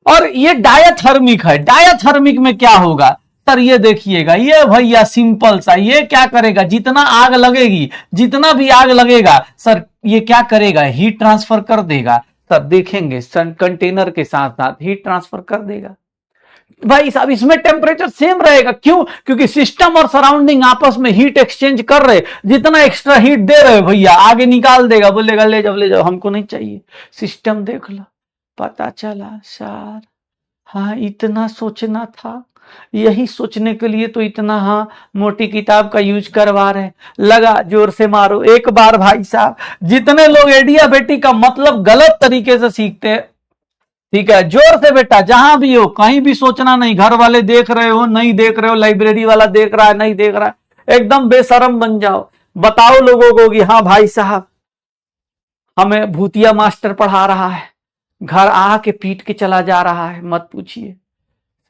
और ये डायथर्मिक है, डायथर्मिक में क्या होगा सर, ये देखिएगा, ये भैया सिंपल सा, ये क्या करेगा, जितना आग लगेगी, जितना भी आग लगेगा सर, ये क्या करेगा, हीट ट्रांसफर कर देगा। सर देखेंगे सर, कंटेनर के साथ साथ हीट ट्रांसफर कर देगा भाई साहब, इसमें टेम्परेचर सेम रहेगा, क्यों? क्योंकि सिस्टम और सराउंडिंग आपस में हीट एक्सचेंज कर रहे, जितना एक्स्ट्रा हीट दे रहे भैया आगे निकाल देगा, बोलेगा ले जाओ हमको नहीं चाहिए। सिस्टम देख लो, पता चला सर। हाँ इतना सोचना था, यही सोचने के लिए तो इतना हाँ मोटी किताब का यूज करवा रहे। लगा जोर से मारो एक बार भाई साहब। जितने लोग एडियाबेटिक का मतलब गलत तरीके से सीखते हैं, ठीक है, जोर से बेटा, जहां भी हो कहीं भी सोचना नहीं, घर वाले देख रहे हो नहीं देख रहे हो, लाइब्रेरी वाला देख रहा है नहीं देख रहा है, एकदम बेशरम बन जाओ, बताओ लोगों को कि हाँ भाई साहब हमें भूतिया मास्टर पढ़ा रहा है, घर आके पीट के चला जा रहा है, मत पूछिए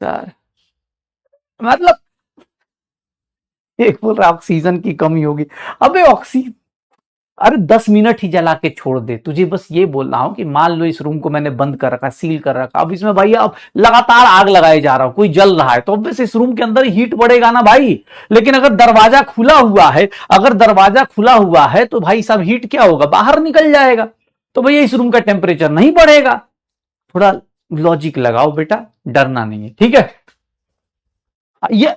सर। मतलब एक बोल रहा ऑक्सीजन की कमी होगी, अबे ऑक्सीजन अरे 10 मिनट ही जला के छोड़ दे, तुझे बस ये बोल रहा हूं कि मान लो इस रूम को मैंने बंद कर रखा, सील कर रखा, अब इसमें भाई अब लगातार आग लगाए जा रहा हूं, कोई जल रहा है, तो अब इस रूम के अंदर हीट बढ़ेगा ना भाई। लेकिन अगर दरवाजा खुला हुआ है, अगर दरवाजा खुला हुआ है तो भाई साहब हीट क्या होगा, बाहर निकल जाएगा, तो भैया इस रूम का टेम्परेचर नहीं बढ़ेगा। थोड़ा लॉजिक लगाओ बेटा, डरना नहीं है, ठीक है। ये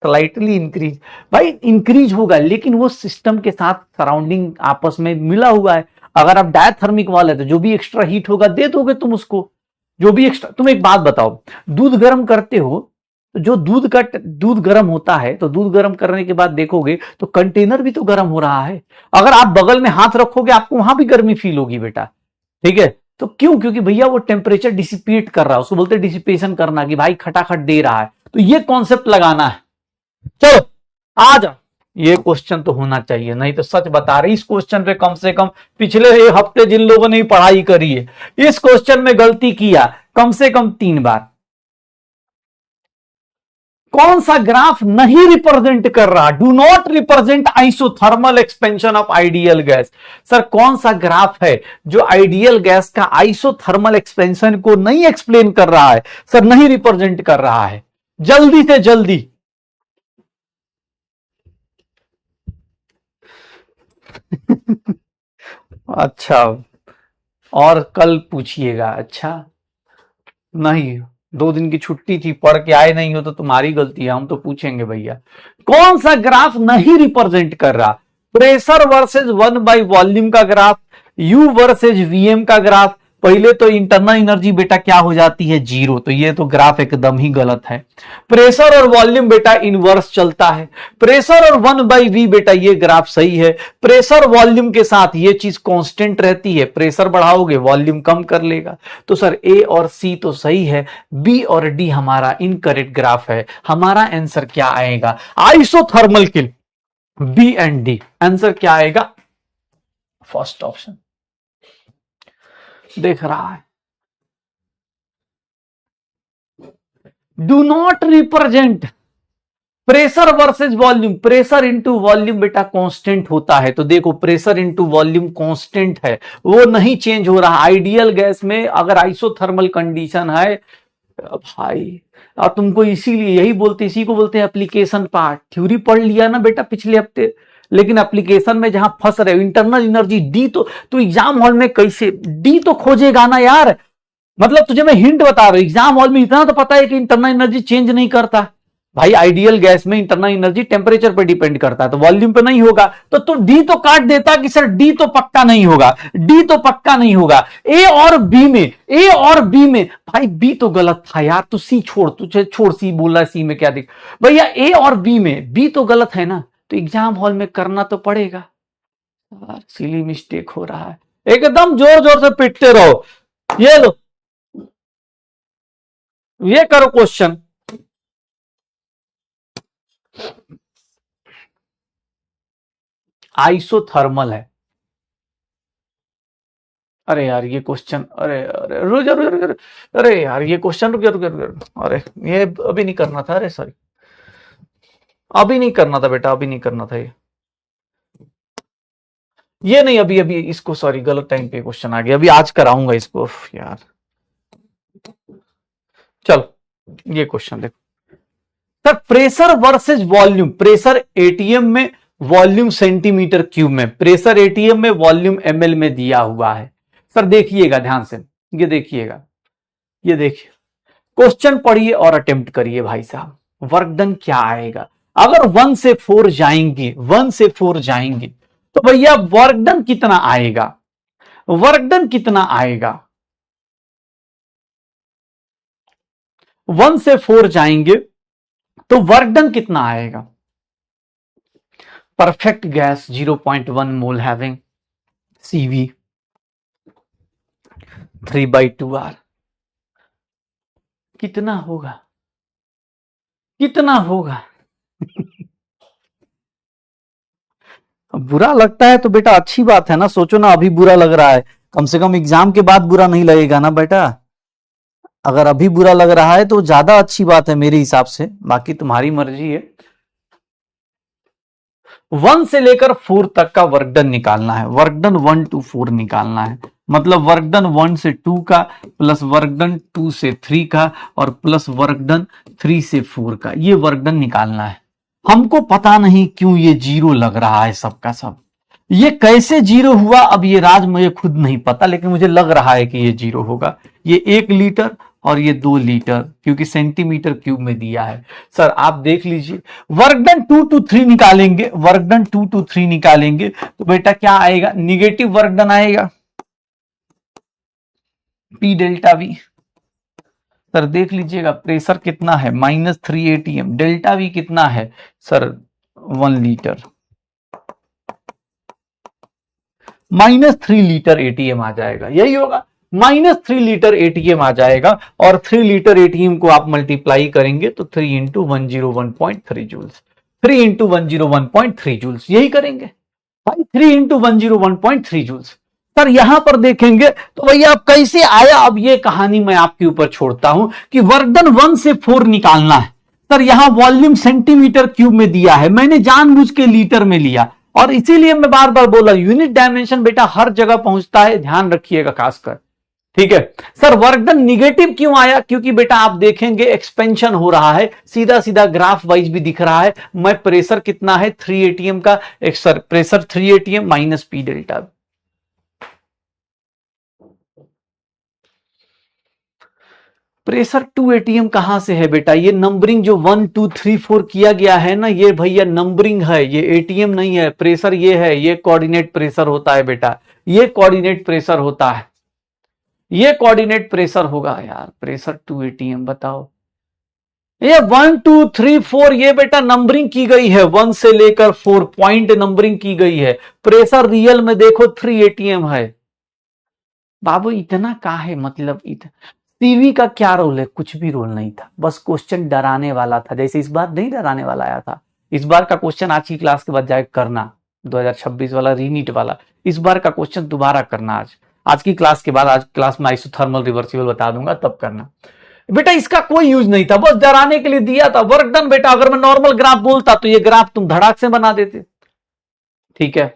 स्लाइटली इंक्रीज, भाई इंक्रीज होगा लेकिन वो सिस्टम के साथ सराउंडिंग आपस में मिला हुआ है। अगर आप डायथर्मिक वाल है तो जो भी एक्स्ट्रा हीट होगा दे दोगे तुम उसको, जो भी एक्स्ट्रा। तुम एक बात बताओ, दूध गर्म करते हो तो जो दूध गर्म होता है, तो दूध गर्म करने के बाद देखोगे तो कंटेनर भी तो गर्म हो रहा है। अगर आप बगल में हाथ रखोगे आपको वहां भी गर्मी फील होगी बेटा, ठीक है। तो क्यों, क्योंकि भैया वो टेम्परेचर डिसिपेट कर रहा है, उसको बोलते हैं डिसिपेशन करना, कि भाई खटाखट दे रहा है। तो ये कॉन्सेप्ट लगाना है। चलो आ जाओ, ये क्वेश्चन तो होना चाहिए, नहीं तो सच बता रही, इस क्वेश्चन पे कम से कम पिछले एक हफ्ते जिन लोगों ने पढ़ाई करी है, इस क्वेश्चन में गलती किया कम से कम 3 बार। कौन सा ग्राफ नहीं रिप्रेजेंट कर रहा, do not represent isothermal expansion of ideal gas. Sir कौन सा ग्राफ है जो आइडियल गैस का आइसोथर्मल एक्सपेंशन को नहीं एक्सप्लेन कर रहा है, सर नहीं रिप्रेजेंट कर रहा है, जल्दी से जल्दी। अच्छा, और कल पूछिएगा। अच्छा नहीं, 2 दिन की छुट्टी थी, पढ़ के आए नहीं हो तो तुम्हारी गलती है, हम तो पूछेंगे भैया। कौन सा ग्राफ नहीं रिप्रेजेंट कर रहा, प्रेशर वर्सेज 1/वॉल्यूम का ग्राफ, यू वर्सेज वीएम का ग्राफ। पहले तो इंटरनल एनर्जी बेटा क्या हो जाती है, 0, तो ये तो ग्राफ एकदम ही गलत है। प्रेशर और वॉल्यूम बेटा इनवर्स चलता है, प्रेशर और 1/v बेटा ये ग्राफ सही है। प्रेशर वॉल्यूम के साथ ये चीज कांस्टेंट रहती है, प्रेशर बढ़ाओगे वॉल्यूम कम कर लेगा। तो सर ए और सी तो सही है, बी और डी हमारा इनकरेक्ट ग्राफ है। हमारा आंसर क्या आएगा, आइसोथर्मल के बी एंड डी, आंसर क्या आएगा, फर्स्ट ऑप्शन। देख रहा है, do not represent pressure versus volume, pressure into volume बेटा कांस्टेंट होता है, तो देखो प्रेशर इंटू वॉल्यूम कांस्टेंट है, वो नहीं चेंज हो रहा। आइडियल गैस में अगर आइसोथर्मल कंडीशन है भाई, और तुमको इसीलिए यही बोलते, इसी को बोलते हैं एप्लीकेशन पार्ट। थ्योरी पढ़ लिया ना बेटा पिछले हफ्ते, लेकिन एप्लीकेशन में जहां फंस रहे हो, इंटरनल एनर्जी डी, तो एग्जाम हॉल में कैसे डी तो खोजेगा ना यार। मतलब तुझे मैं हिंट बता रहा हूं, एग्जाम हॉल में इतना तो पता है कि इंटरनल एनर्जी चेंज नहीं करता भाई। आइडियल गैस में इंटरनल एनर्जी टेम्परेचर पर डिपेंड करता है, तो वॉल्यूम पे नहीं होगा, तो डी तो काट देता कि सर डी तो पक्का नहीं होगा, डी तो पक्का नहीं होगा। ए और बी में, ए और बी में भाई बी तो गलत था यार, तू सी छोड़, तुझे छोड़, सी बोला, सी में क्या दिख भैया, ए और बी में बी तो गलत है ना, तो एग्जाम हॉल में करना तो पड़ेगा। सिली मिस्टेक हो रहा है, एकदम जोर जोर से पिटते रहो। ये लो, ये करो क्वेश्चन। आइसोथर्मल है, अरे यार ये क्वेश्चन, अरे अरे रुक जा रुक जा रुक जा, अरे यार ये क्वेश्चन, रुक जा रुक जा रुक जा, अरे ये अभी नहीं करना था, अरे सॉरी, अभी नहीं करना था बेटा, अभी नहीं करना था ये नहीं, अभी अभी इसको, सॉरी गलत टाइम पे क्वेश्चन आ गया, अभी आज कराऊंगा इसको यार। चलो ये क्वेश्चन देखो sir, pressure versus volume, pressure ATM में, वॉल्यूम सेंटीमीटर क्यूब में, प्रेशर एटीएम में, वॉल्यूम एमएल में दिया हुआ है। सर देखिएगा ध्यान से, ये देखिएगा, ये देखिए क्वेश्चन पढ़िए और अटेम्प्ट करिए भाई साहब, वर्क डन क्या आएगा। अगर 1 से 4 जाएंगे, 1 से 4 जाएंगे तो भैया वर्क डन कितना आएगा, वर्क डन कितना आएगा, 1 से 4 जाएंगे तो वर्क डन कितना आएगा। परफेक्ट गैस 0.1 मोल हैविंग CV 3/2R, कितना होगा, कितना होगा बुरा लगता है तो बेटा अच्छी बात है ना, सोचो ना अभी बुरा लग रहा है, कम से कम एग्जाम के बाद बुरा नहीं लगेगा ना बेटा। अगर अभी बुरा लग रहा है तो ज्यादा अच्छी बात है मेरे हिसाब से, बाकी तुम्हारी मर्जी है। 1 से लेकर 4 तक का वर्क डन निकालना है, वर्क डन 1 to 4 निकालना है, मतलब वर्क डन 1 से 2 का प्लस वर्क डन 2 से 3 का और प्लस वर्क डन 3 से 4 का, ये वर्क डन निकालना है। हमको पता नहीं क्यों ये जीरो लग रहा है सबका सब, ये कैसे जीरो हुआ अब ये राज मुझे खुद नहीं पता, लेकिन मुझे लग रहा है कि ये जीरो होगा। ये 1 लीटर और ये 2 लीटर, क्योंकि सेंटीमीटर क्यूब में दिया है। सर आप देख लीजिए, वर्क डन 2 to 3 निकालेंगे, वर्क डन 2 to 3 निकालेंगे तो बेटा क्या आएगा, निगेटिव वर्क डन आएगा, पी डेल्टा वी। सर देख लीजिएगा प्रेशर कितना है, -3 ATM, डेल्टा वी कितना है सर 1 लीटर, -3 लीटर एटीएम आ जाएगा, यही होगा, -3 लीटर एटीएम आ जाएगा। और 3 लीटर एटीएम को आप मल्टीप्लाई करेंगे तो 3 इंटू 101.3 जूल्स, 3 इंटू 101.3 जूल्स, यही करेंगे भाई, 3 इंटू 101.3 जूल्स। सर यहां पर देखेंगे तो भैया अब कैसे आया, अब ये कहानी मैं आपके ऊपर छोड़ता हूं कि वर्क डन 1 से 4 निकालना है। सर यहां वॉल्यूम सेंटीमीटर क्यूब में दिया है, मैंने जानबूझ के लीटर में लिया, और इसीलिए मैं बार बार बोला यूनिट डायमेंशन बेटा हर जगह पहुंचता है, ध्यान रखिएगा खासकर, ठीक है। सर वर्क डन निगेटिव क्यों आया, क्योंकि बेटा आप देखेंगे एक्सपेंशन हो रहा है, सीधा सीधा ग्राफ वाइज भी दिख रहा है। मैं प्रेशर कितना है 3 ATM का, एक sir pressure 3 ATM minus P delta, pressure 2 ATM कहां से है बेटा, ये नंबरिंग जो 1 2 3 4 किया गया है ना, ये भैया नंबरिंग है, ये ATM नहीं है, प्रेशर ये है, ये कोऑर्डिनेट प्रेशर होता है बेटा, ये कोऑर्डिनेट प्रेशर होता है, ये कोऑर्डिनेट प्रेशर होगा यार, प्रेशर 2 ATM बताओ, ये 1 2 3 4 ये बेटा नंबरिंग की गई है, 1 से लेकर 4 पॉइंट नंबरिंग की गई है, प्रेशर रियल में देखो 3 ATM है। बाबू इतना का है, मतलब इतना सीवी का क्या रोल है, कुछ भी रोल नहीं था, बस क्वेश्चन डराने वाला था, जैसे इस बार नहीं डराने वाला आया था। इस बार का क्वेश्चन आज की क्लास के बाद जाके करना, 2026 वाला रीनीट वाला, इस बार का क्वेश्चन दोबारा करना, आज की क्लास के बाद, आज क्लास में आइसोथर्मल रिवर्सिबल बता दूंगा तब करना बेटा, इसका कोई यूज नहीं था, बस डराने के लिए दिया था। वर्क डन बेटा अगर मैं नॉर्मल ग्राफ बोलता तो ये ग्राफ तुम धड़ाक से बना देते, ठीक है।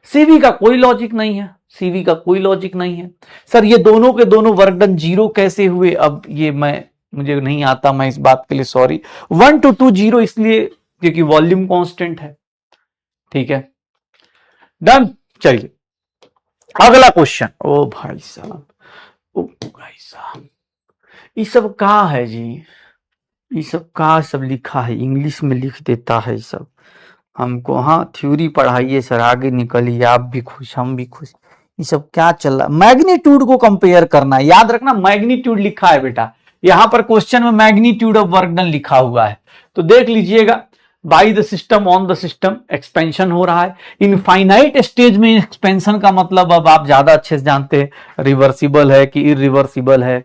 सीवी का कोई लॉजिक नहीं है, सीवी का कोई लॉजिक नहीं है। सर ये दोनों के दोनों वर्क डन जीरो कैसे हुए, अब ये मुझे नहीं आता, मैं इस बात के लिए सॉरी। 1 to 2 जीरो इसलिए क्योंकि वॉल्यूम कांस्टेंट है, ठीक है, डन। चलिए अगला क्वेश्चन। ओ भाई साहब, ओ भाई साहब, ये सब कहा है जी, ये सब कहा सब लिखा है, इंग्लिश में लिख देता है ये सब हमको। हाँ थ्योरी पढ़ाइए सर, आगे निकलिए, आप भी खुश हम भी खुश। ये सब क्या चल रहा है, मैग्नीट्यूड को कंपेयर करना है, याद रखना मैग्नीट्यूड लिखा है बेटा, यहां पर क्वेश्चन में मैग्नीट्यूड ऑफ वर्क डन लिखा हुआ है, तो देख लीजिएगा। By the system on the system expansion हो रहा है, इनफाइनाइट स्टेज में एक्सपेंशन का मतलब अब आप ज्यादा अच्छे से जानते हैं, रिवर्सिबल है कि इरिवर्सिबल है।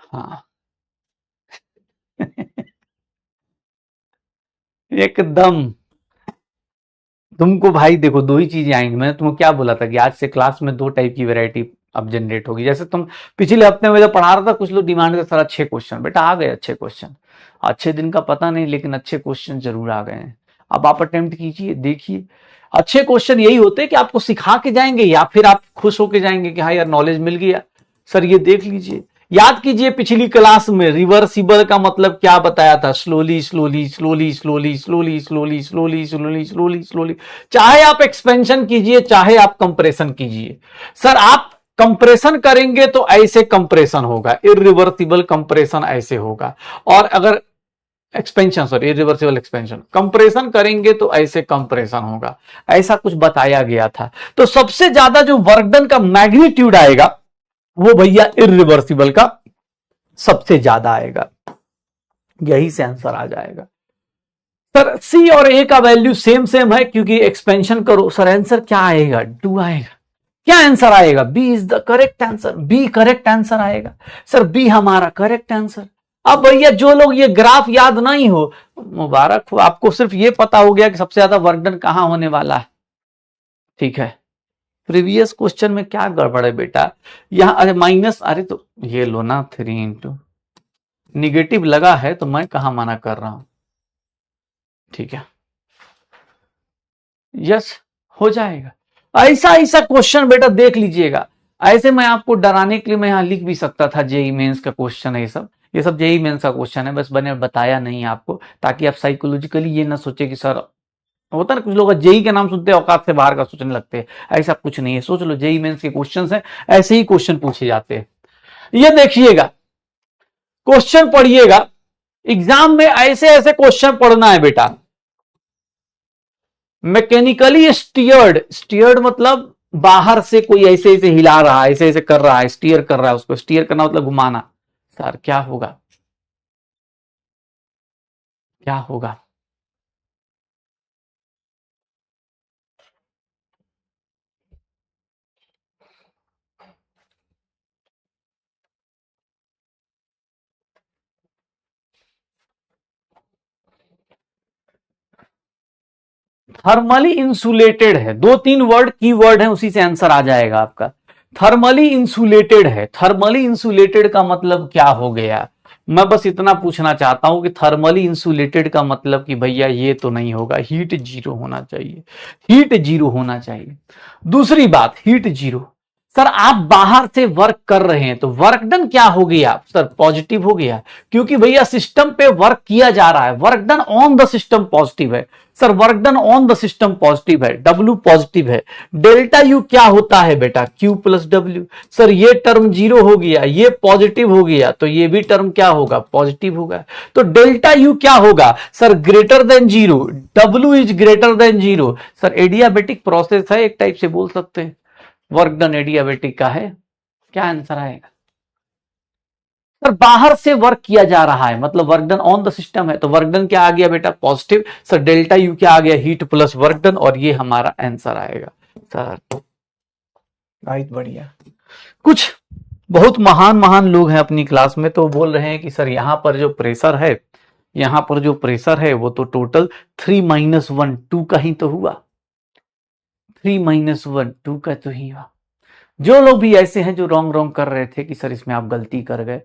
हाँ एकदम, तुमको भाई देखो दो ही चीजें आएंगी, मैंने तुमको क्या बोला था कि आज से क्लास में 2 टाइप की वैरायटी अब जनरेट होगी। जैसे तुम पिछले हफ्ते में जब पढ़ा रहा था, कुछ लोग डिमांड कर सर अच्छे क्वेश्चन, बेटा आ गए अच्छे क्वेश्चन, अच्छे दिन का पता नहीं लेकिन अच्छे क्वेश्चन जरूर आ गए हैं। अब आप अटेम्प्ट कीजिए, देखिए अच्छे क्वेश्चन यही होते हैं कि आपको सिखा के जाएंगे या फिर आप खुश होके जाएंगे कि हाँ यार नॉलेज मिल गया। सर ये देख लीजिए, याद कीजिए पिछली क्लास में रिवर्सिबल का मतलब क्या बताया था, slowly slowly slowly slowly slowly slowly slowly slowly slowly slowly, चाहे आप एक्सपेंशन कीजिए चाहे आप कंप्रेशन कीजिए। सर आप कंप्रेशन करेंगे तो ऐसे कंप्रेशन होगा, इरिवर्सिबल कंप्रेशन ऐसे होगा, और अगर expansion sorry irreversible expansion compression करेंगे तो ऐसे कंप्रेशन होगा, ऐसा कुछ बताया गया था। तो सबसे ज्यादा जो वर्क डन का मैग्नीट्यूड आएगा वो भैया इरिवर्सिबल का सबसे ज्यादा आएगा, यही से आंसर आ जाएगा। सर सी और ए का वैल्यू सेम सेम है क्योंकि एक्सपेंशन करो। सर आंसर क्या आएगा, 2 आएगा। क्या आंसर आएगा, B is the correct answer, B correct answer आएगा। सर बी हमारा करेक्ट आंसर। अब भैया जो लोग ये ग्राफ याद नहीं हो, मुबारक हो, आपको सिर्फ ये पता हो गया कि सबसे ज्यादा वर्क डन कहां होने वाला है, ठीक है। प्रीवियस क्वेश्चन में क्या गड़बड़ है बेटा, यहां अरे माइनस, अरे तो ये लो ना 3 इंटू निगेटिव लगा है तो मैं कहां मना कर रहा हूं, ठीक है। यस, हो जाएगा। ऐसा ऐसा क्वेश्चन बेटा देख लीजिएगा। ऐसे मैं आपको डराने के लिए मैं यहां लिख भी सकता था, जेई मेंस का क्वेश्चन है ये सब जेई मेंस का क्वेश्चन है, बस मैंने बताया नहीं आपको, ताकि आप साइकोलॉजिकली ये ना सोचे कि सर, होता ना कुछ लोग जेई के नाम सुनते हैं औकात से बाहर का सोचने लगते हैं, ऐसा कुछ नहीं है। सोच लो जेई मेंस के क्वेश्चन है, ऐसे ही क्वेश्चन पूछे जाते हैं। ये देखिएगा, क्वेश्चन पढ़िएगा, एग्जाम में ऐसे ऐसे क्वेश्चन पढ़ना है बेटा। मैकेनिकली स्टीयर्ड, स्टीयर्ड मतलब बाहर से कोई ऐसे ऐसे हिला रहा है, ऐसे ऐसे कर रहा है, स्टीयर कर रहा है, उसको स्टीयर करना मतलब घुमाना। सर क्या होगा, क्या होगा? थर्मली इंसुलेटेड है, दो तीन वर्ड की वर्ड है, उसी से आंसर आ जाएगा आपका। थर्मली इंसुलेटेड है, थर्मली इंसुलेटेड का मतलब क्या हो गया? मैं बस इतना पूछना चाहता हूं कि थर्मली इंसुलेटेड का मतलब कि भैया ये तो नहीं होगा, हीट जीरो होना चाहिए, हीट जीरो होना चाहिए। दूसरी बात, हीट जीरो। सर आप बाहर से वर्क कर रहे हैं तो वर्क डन क्या हो गया? सर पॉजिटिव हो गया, क्योंकि भैया सिस्टम पे वर्क किया जा रहा है, work done on the system positive है। Sir work done on the system positive है, डब्ल्यू पॉजिटिव है। डेल्टा यू क्या होता है बेटा? Q plus W. सर ये टर्म जीरो हो गया, ये पॉजिटिव हो गया, तो ये भी टर्म क्या होगा? पॉजिटिव होगा। तो डेल्टा यू क्या होगा? Sir greater than zero, W is greater than zero. Sir adiabatic process है, एक टाइप से बोल सकते हैं, वर्क डन एडियाबेटिक का है। क्या आंसर आएगा? सर बाहर से वर्क किया जा रहा है, मतलब work done on the system है, तो वर्क डन क्या आ गया बेटा? पॉजिटिव। सर डेल्टा यू क्या आ गया? हीट प्लस वर्क डन, और ये हमारा आंसर आएगा। सर बहुत बढ़िया। कुछ बहुत महान महान लोग हैं अपनी क्लास में, तो बोल रहे हैं कि सर यहां पर जो प्रेशर है, यहां पर जो प्रेशर है वो तो टोटल 3 - 1 2 का ही तो हुआ, 3 - 1 2 का तो ही हुआ। जो लोग भी ऐसे हैं जो रॉन्ग रॉन्ग कर रहे थे कि सर इसमें आप गलती कर गए,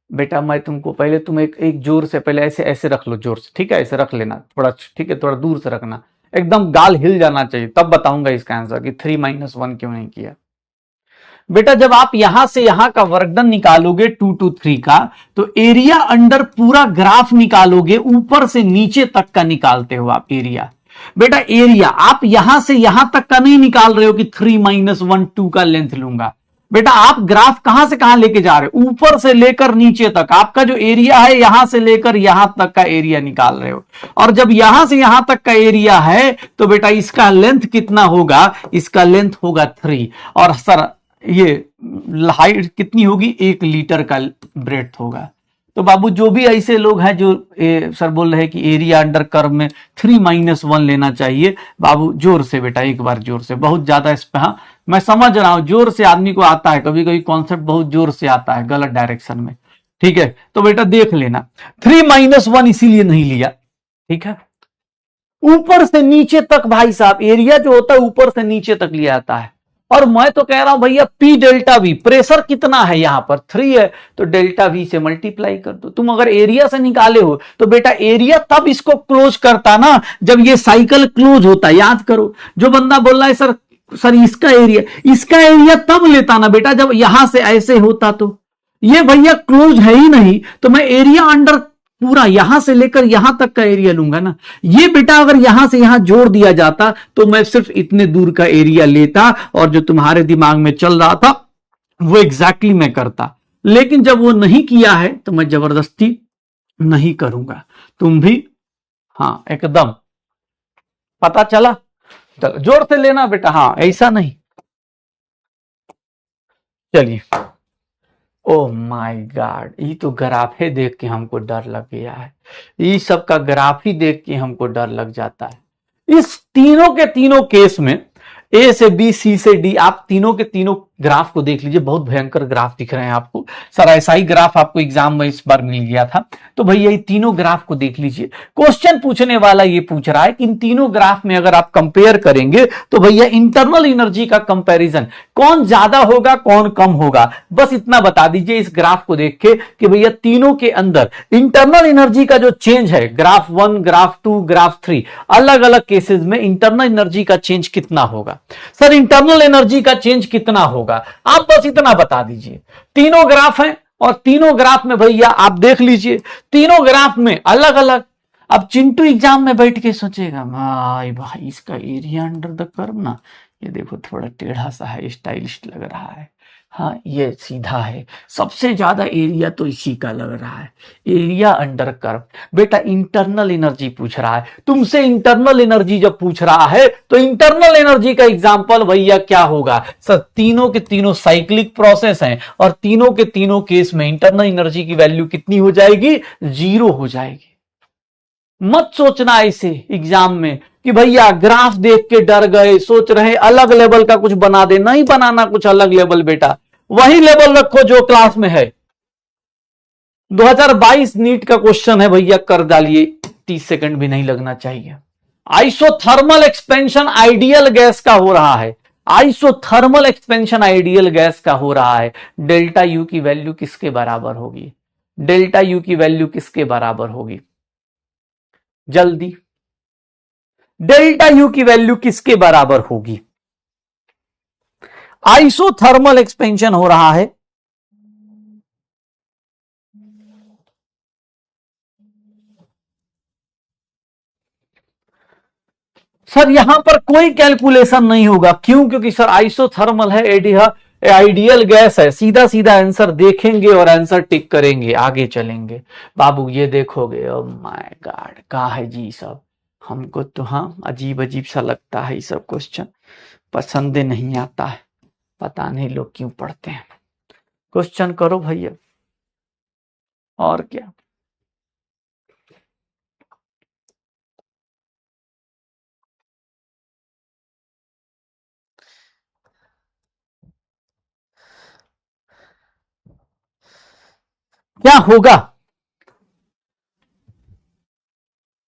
बेटा मैं तुमको पहले, तुम एक जोर से पहले ऐसे ऐसे रख लो, जोर से, ठीक है, ऐसे रख लेना थोड़ा, ठीक है, थोड़ा दूर से रखना, एकदम गाल हिल जाना चाहिए, तब बताऊंगा इसका आंसर कि 3 - 1 क्यों नहीं किया। बेटा जब आप यहां से यहां का वर्क डन निकालोगे 2 to 3 का, तो एरिया अंडर पूरा ग्राफ निकालोगे, ऊपर से नीचे तक का निकालते हो आप एरिया। बेटा एरिया आप यहां से यहां तक का नहीं निकाल रहे हो कि 3 - 1 2 का लेंथ लूंगा। बेटा आप ग्राफ कहां से कहां लेके जा रहे हो? ऊपर से लेकर नीचे तक, आपका जो एरिया है यहां से लेकर यहां तक का एरिया निकाल रहे हो। और जब यहां से यहां तक का एरिया है तो बेटा इसका लेंथ कितना होगा? इसका लेंथ होगा 3। और सर ये हाइट कितनी होगी? 1 लीटर का ब्रेथ होगा। तो बाबू जो भी ऐसे लोग हैं जो सर बोल रहे हैं कि एरिया अंडर कर्व में 3 - 1 लेना चाहिए, बाबू जोर से बेटा, एक बार जोर से, बहुत ज्यादा इस पे, हाँ मैं समझ रहा हूं, जोर से आदमी को आता है, कभी कभी कॉन्सेप्ट बहुत जोर से आता है गलत डायरेक्शन में, ठीक है। तो बेटा देख लेना, 3 - 1 इसीलिए नहीं लिया, ठीक है। ऊपर से नीचे तक भाई साहब एरिया जो होता है ऊपर से नीचे तक लिया जाता है। और मैं तो कह रहा हूं भैया पी डेल्टा वी, प्रेशर कितना है यहां पर? 3 है, तो डेल्टा वी से मल्टीप्लाई कर दो। तुम अगर एरिया से निकाले हो तो बेटा एरिया तब इसको क्लोज करता ना जब ये साइकिल क्लोज होता, याद करो। जो बंदा बोल रहा है सर सर इसका एरिया तब लेता ना बेटा जब यहां से ऐसे होता, तो ये भैया क्लोज है ही नहीं, तो मैं एरिया अंडर पूरा यहां से लेकर यहां तक का एरिया लूंगा ना। ये बेटा अगर यहां से यहां जोड़ दिया जाता तो मैं सिर्फ इतने दूर का एरिया लेता, और जो तुम्हारे दिमाग में चल रहा था वो एग्जैक्टली मैं करता। लेकिन जब वो नहीं किया है तो मैं जबरदस्ती नहीं करूंगा। तुम भी हाँ एकदम पता चला। चलो जोर से लेना बेटा, हाँ ऐसा नहीं। चलिए, ओ माय गॉड, ये तो ग्राफ ही देख के हमको डर लग गया है। ये सब का ग्राफ ही देख के हमको डर लग जाता है। इस तीनों के तीनों केस में, ए से बी सी से डी, आप तीनों के तीनों ग्राफ को देख लीजिए, बहुत भयंकर ग्राफ दिख रहे हैं आपको। सर ऐसा ही ग्राफ आपको एग्जाम में इस बार मिल गया था। तो भैया ये तीनों ग्राफ को देख लीजिए। क्वेश्चन पूछने वाला ये पूछ रहा है कि इन तीनों ग्राफ में अगर आप कंपेयर करेंगे तो भैया इंटरनल एनर्जी का कंपैरिजन कौन ज्यादा होगा कौन कम होगा, बस इतना बता दीजिए इस ग्राफ को देख के कि भैया तीनों के अंदर इंटरनल एनर्जी का जो चेंज है, ग्राफ 1, ग्राफ 2, ग्राफ 3, अलग अलग केसेस में इंटरनल एनर्जी का चेंज कितना होगा। सर इंटरनल एनर्जी का चेंज कितना होगा, आप बस इतना बता दीजिए। तीनों ग्राफ हैं और तीनों ग्राफ में भैया आप देख लीजिए, तीनों ग्राफ में अलग अलग। अब चिंटू एग्जाम में बैठ के सोचेगा भाई भाई इसका एरिया अंडर द कर्व ना, ये देखो थोड़ा टेढ़ा सा है, स्टाइलिश लग रहा है, हाँ ये सीधा है, सबसे ज्यादा एरिया तो इसी का लग रहा है, एरिया अंडर कर्व। बेटा इंटरनल एनर्जी पूछ रहा है तुमसे, इंटरनल एनर्जी जब पूछ रहा है तो इंटरनल एनर्जी का एग्जांपल भैया क्या होगा। सर तीनों के तीनों साइक्लिक प्रोसेस हैं और तीनों के तीनों केस में इंटरनल एनर्जी की वैल्यू कितनी हो जाएगी, 0 हो जाएगी। मत सोचना ऐसे एग्जाम में कि भैया ग्राफ देख के डर गए, सोच रहे अलग लेवल का कुछ बना दे, नहीं बनाना कुछ अलग लेवल बेटा, वही लेवल रखो जो क्लास में है। 2022 नीट का क्वेश्चन है भैया, कर डालिए, 30 सेकंड भी नहीं लगना चाहिए। आइसोथर्मल एक्सपेंशन आइडियल गैस का हो रहा है, आइसोथर्मल एक्सपेंशन आइडियल गैस का हो रहा है। डेल्टा यू की वैल्यू किसके बराबर होगी, डेल्टा यू की वैल्यू किसके बराबर होगी, जल्दी, डेल्टा यू की वैल्यू किसके बराबर होगी। आइसोथर्मल एक्सपेंशन हो रहा है, सर यहां पर कोई कैलकुलेशन नहीं होगा, क्यों, क्योंकि सर आइसोथर्मल है, आइडियल गैस है, सीधा सीधा आंसर देखेंगे और आंसर टिक करेंगे, आगे चलेंगे। बाबू ये देखोगे, ओ माय गॉड क्या है जी सब, हमको तो हाँ अजीब अजीब सा लगता है, ये सब क्वेश्चन पसंद नहीं आता है, पता नहीं लोग क्यों पढ़ते हैं। क्वेश्चन करो भैया, और क्या। क्या होगा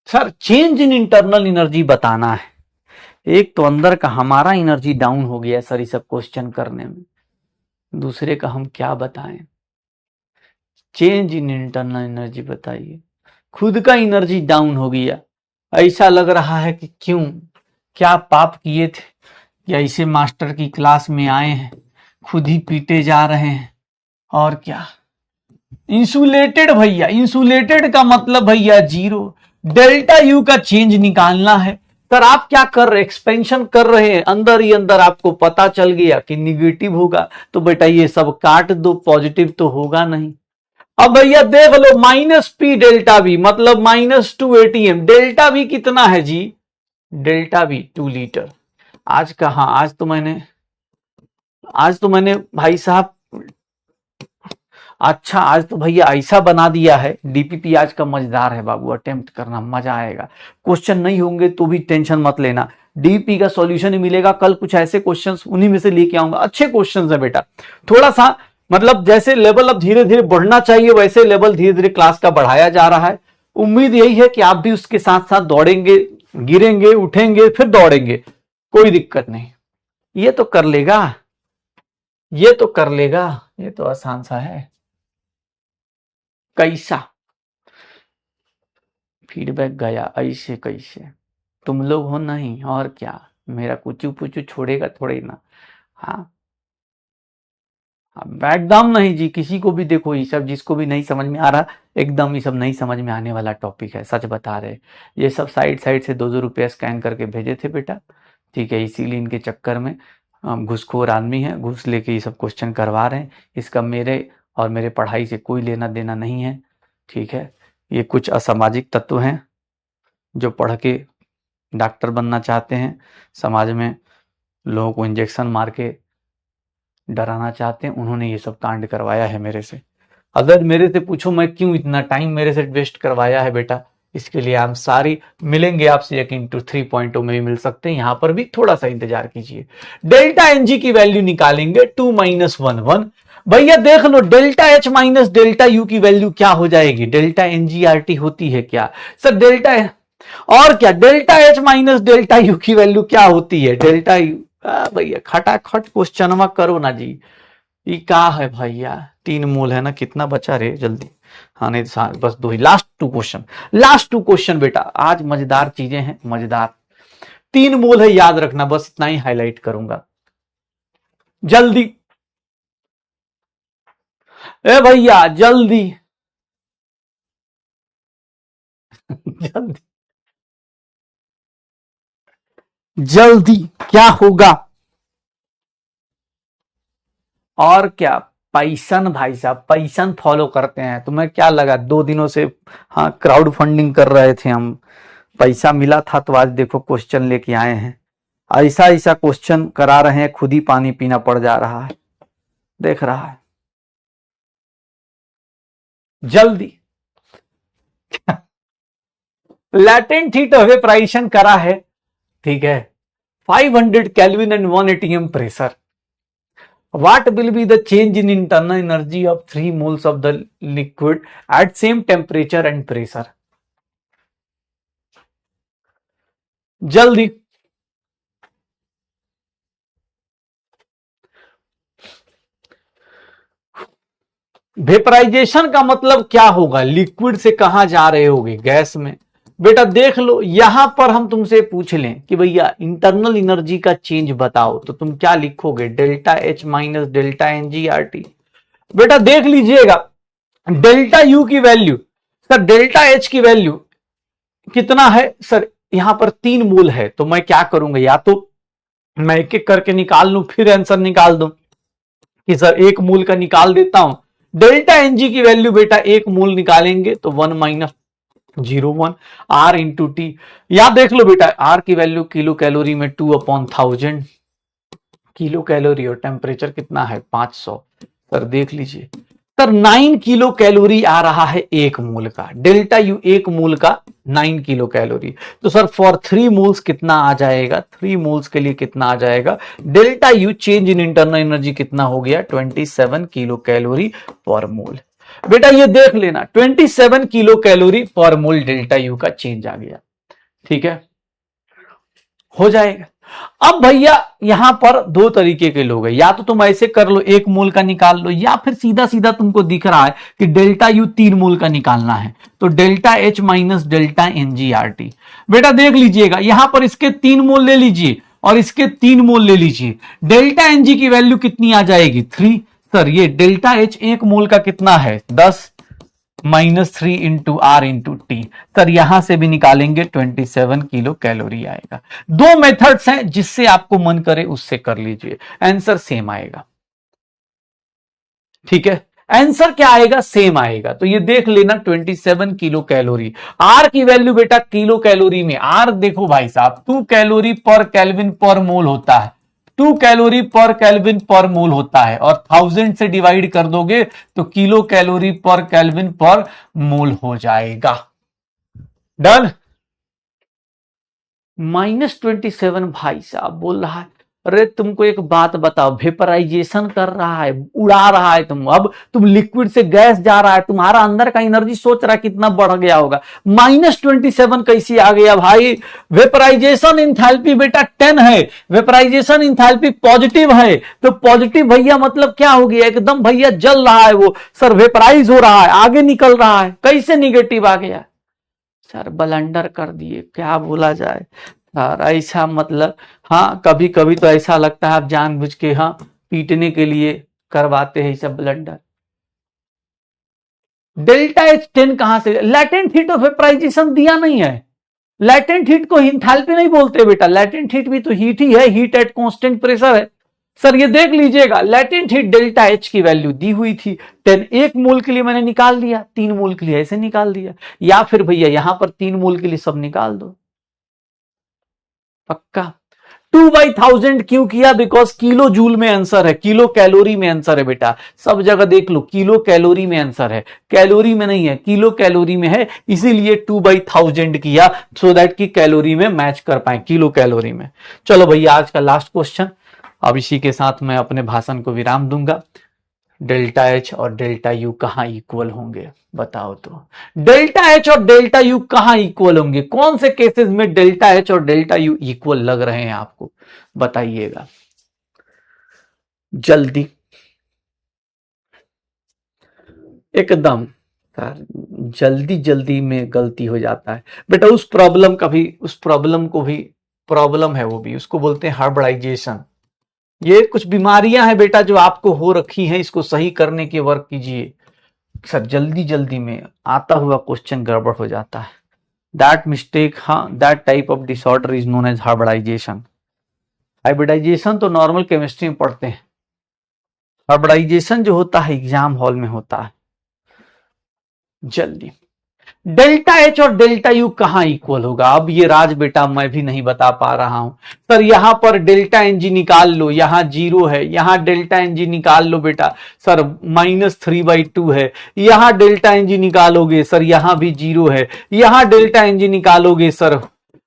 sir, change in internal energy बताना है। एक तो अंदर का हमारा एनर्जी डाउन हो गया सर ये सब क्वेश्चन करने में, दूसरे का हम क्या बताएं। चेंज इन इंटरनल एनर्जी बताइए, खुद का एनर्जी डाउन हो गया, ऐसा लग रहा है कि क्यों, क्या पाप किए थे कि ऐसे मास्टर की क्लास में आए हैं, खुद ही पीटे जा रहे हैं, और क्या। इंसुलेटेड भैया, इंसुलेटेड का मतलब भैया 0, डेल्टा यू का चेंज निकालना है। सर आप क्या कर रहे, एक्सपेंशन कर रहे हैं, अंदर ही अंदर आपको पता चल गया कि निगेटिव होगा, तो बेटा ये सब काट दो, पॉजिटिव तो होगा नहीं। अब भैया देख लो, -P डेल्टा वी मतलब -2 ATM, डेल्टा वी कितना है जी, डेल्टा वी 2 लीटर। आज कहा, आज तो मैंने भाई साहब, अच्छा आज तो भैया ऐसा बना दिया है, डीपीपी आज का मजेदार है बाबू, अटेम्प्ट करना मजा आएगा। क्वेश्चन नहीं होंगे तो भी टेंशन मत लेना, डीपी का सॉल्यूशन ही मिलेगा, कल कुछ ऐसे क्वेश्चंस उन्हीं में से लेके आऊंगा, अच्छे क्वेश्चंस है बेटा। थोड़ा सा मतलब जैसे लेवल अब धीरे धीरे बढ़ना चाहिए, वैसे लेवल धीरे धीरे क्लास का बढ़ाया जा रहा है। उम्मीद यही है कि आप भी उसके साथ साथ दौड़ेंगे, गिरेंगे, उठेंगे, फिर दौड़ेंगे, कोई दिक्कत नहीं, ये तो कर लेगा, ये तो कर लेगा, ये तो आसान सा है। कैसा फीडबैक गया, ऐसे कैसे, तुम लोग हो नहीं और क्या, मेरा कुचू पुचू छोड़ेगा थोड़े ना। हाँ एकदम नहीं जी, किसी को भी देखो, ये सब जिसको भी नहीं समझ में आ रहा, एकदम ये सब नहीं समझ में आने वाला टॉपिक है, सच बता रहे। ये सब साइड साइड से 2-2 रुपया स्कैन करके भेजे थे बेटा, ठीक है, इसीलिए इनके चक्कर में घुसखोर आदमी है, घुस लेके ये सब क्वेश्चन करवा रहे हैं। इसका मेरे और मेरे पढ़ाई से कोई लेना देना नहीं है, ठीक है। ये कुछ असामाजिक तत्व हैं जो पढ़ के डॉक्टर बनना चाहते हैं, समाज में लोगों को इंजेक्शन मार के डराना चाहते हैं, उन्होंने ये सब कांड करवाया है मेरे से। अगर मेरे से पूछो मैं क्यों इतना टाइम मेरे से वेस्ट करवाया है बेटा, इसके लिए हम सारी मिलेंगे आपसे, एक इंटू 3.0 में भी मिल सकते हैं, यहां पर भी थोड़ा सा इंतजार कीजिए। डेल्टा एनजी की वैल्यू निकालेंगे 2 - 1 1। भैया देख लो delta H minus delta U की वैल्यू क्या हो जाएगी, डेल्टा एनजीआरटी होती है क्या सर, डेल्टा और क्या delta H minus delta U की वैल्यू क्या होती है, डेल्टा यू। भैया खटाखट क्वेश्चन करो ना जी, ये क्या है भैया, 3 मोल है ना, कितना बचा रे जल्दी। हाँ नहीं बस 2 ही, लास्ट टू क्वेश्चन बेटा, आज मजेदार चीजें हैं, मजेदार। 3 मोल है याद रखना, बस इतना ही हाईलाइट करूंगा जल्दी। ए भैया जल्दी जल्दी जल्दी, क्या होगा और क्या, पैसन भाई साहब, पैसन फॉलो करते हैं, तुम्हें क्या लगा 2 दिनों से हाँ क्राउड फंडिंग कर रहे थे हम, पैसा मिला था तो आज देखो क्वेश्चन लेके आए हैं, ऐसा ऐसा क्वेश्चन करा रहे हैं, खुद ही पानी पीना पड़ जा रहा है, देख रहा है जल्दी। लैटेंट हीट वेपराइजेशन करा है, ठीक है, 500 kelvin and 1 atm pressure. What will be the change in internal energy of 3 moles of the liquid at same temperature and pressure? जल्दी वेपराइजेशन का मतलब क्या होगा, लिक्विड से कहां जा रहे होगे, गैस में। बेटा देख लो यहां पर हम तुमसे पूछ लें कि भैया इंटरनल एनर्जी का चेंज बताओ, तो तुम क्या लिखोगे, डेल्टा एच माइनस डेल्टा एनजीआरटी। बेटा देख लीजिएगा डेल्टा यू की वैल्यू, सर डेल्टा एच की वैल्यू कितना है सर, यहां पर 3 मोल है, तो मैं क्या करूंगा, या तो मैं एक एक करके निकाल लूं फिर आंसर निकाल दूं, कि सर 1 मोल का निकाल देता हूं। डेल्टा एनजी की वैल्यू बेटा 1 मोल निकालेंगे तो 1 - 01 आर इंटू टी, या देख लो बेटा आर की वैल्यू किलो कैलोरी में 2/1000 किलो कैलोरी, और टेम्परेचर कितना है 500। सर देख लीजिए सर 9 किलो कैलोरी आ रहा है 1 मोल का, डेल्टा यू 1 मोल का 9 किलो कैलोरी, तो सर फॉर 3 मोल्स कितना आ जाएगा, 3 मोल्स के लिए कितना आ जाएगा, delta U change in internal energy कितना हो गया 27 किलो कैलोरी पर मोल। बेटा ये देख लेना 27 किलो कैलोरी पर मोल डेल्टा यू का चेंज आ गया, ठीक है, हो जाएगा। अब भैया यहां पर 2 तरीके के लोग हैं, या तो तुम ऐसे कर लो 1 मोल का निकाल लो, या फिर सीधा सीधा तुमको दिख रहा है कि डेल्टा यू 3 मोल का निकालना है, तो डेल्टा एच माइनस डेल्टा एनजीआरटी। बेटा देख लीजिएगा यहां पर इसके 3 मोल ले लीजिए और इसके 3 मोल ले लीजिए, डेल्टा एनजी की वैल्यू कितनी आ जाएगी 3। सर ये डेल्टा एच 1 मोल का कितना है 10 -3 into R into T, sir यहां से भी निकालेंगे 27 किलो कैलोरी आएगा। 2 मेथड्स हैं, जिससे आपको मन करे उससे कर लीजिए, आंसर सेम आएगा, ठीक है, आंसर क्या आएगा सेम आएगा। तो ये देख लेना 27 किलो कैलोरी, आर की वैल्यू बेटा किलो कैलोरी में, आर देखो भाई साहब 2 कैलोरी पर केल्विन पर मोल होता है, 2 कैलोरी पर केल्विन पर मोल होता है, और 1000 से डिवाइड कर दोगे तो किलो कैलोरी पर केल्विन पर मोल हो जाएगा। डन। -27 भाई साहब बोल रहा है, अरे तुमको एक बात बताओ, वेपराइजेशन कर रहा है, उड़ा रहा है तुम, अब तुम लिक्विड से गैस जा रहा है, तुम्हारा अंदर का एनर्जी सोच रहा है कितना बढ़ गया होगा, -27 कैसे आ गया भाई। वेपराइजेशन इंथैल्पी बेटा 10 है, वेपराइजेशन इंथैल्पी पॉजिटिव है, तो पॉजिटिव भैया मतलब क्या हो गया, एकदम भैया जल रहा है वो, सर वेपराइज हो रहा है, आगे निकल रहा है, कैसे निगेटिव आ गया सर, ब्लंडर कर दिए, क्या बोला जाए सर, ऐसा मतलब हाँ कभी कभी तो ऐसा लगता है आप जानबूझ के हाँ पीटने के लिए करवाते हैं सब ब्लंडर। डेल्टा एच 10 कहां से, लैटेंट हीट ऑफ वेपराइजेशन दिया नहीं है, लैटेंट हीट को इंथैल्पी नहीं बोलते बेटा, लैटेंट हीट भी तो हीट ही है, हीट एट कांस्टेंट प्रेशर है। सर ये देख लीजिएगा लैटेंट हीट डेल्टा एच की वैल्यू दी हुई थी 10, 1 मोल के लिए मैंने निकाल दिया, 3 मोल के लिए ऐसे निकाल दिया, या फिर भैया यहां पर 3 मोल के लिए सब निकाल दो, पक्का। 2/1000 क्यों किया? बिकॉज किलो जूल में आंसर है, किलो कैलोरी में आंसर है बेटा। सब जगह देख लो, किलो कैलोरी में आंसर है, कैलोरी में नहीं है, किलो कैलोरी में है, इसीलिए 2/1000 किया, सो दैट कि कैलोरी में मैच कर पाए, किलो कैलोरी में। चलो भैया आज का लास्ट क्वेश्चन, अब इसी के साथ मैं अपने भाषण को विराम दूंगा। डेल्टा एच और डेल्टा यू कहां इक्वल होंगे? बताओ तो, डेल्टा एच और डेल्टा यू कहां इक्वल होंगे? कौन से केसेस में डेल्टा एच और डेल्टा यू इक्वल लग रहे हैं आपको? बताइएगा जल्दी, एकदम। सर जल्दी जल्दी में गलती हो जाता है बेटा। उस प्रॉब्लम को भी प्रॉब्लम है, वो भी उसको बोलते हैं हार्बराइजेशन। ये कुछ बीमारियां हैं बेटा जो आपको हो रखी हैं, इसको सही करने के वर्क कीजिए। सर जल्दी जल्दी में आता हुआ क्वेश्चन गड़बड़ हो जाता है। दैट मिस्टेक, हाँ, that type of disorder is known as hybridization. Hybridization तो नॉर्मल केमिस्ट्री में पढ़ते हैं, हाइब्रिडाइजेशन जो होता है एग्जाम हॉल में होता है। जल्दी, डेल्टा एच और डेल्टा यू कहां इक्वल होगा? अब ये राज बेटा मैं भी नहीं बता पा रहा हूं। सर यहां पर डेल्टा एन जी निकाल लो, यहां 0 है, यहां डेल्टा एन जी निकाल लो बेटा। सर -3/2 है, यहां डेल्टा एन जी निकालोगे सर, यहां भी 0 है, यहां डेल्टा एन जी निकालोगे सर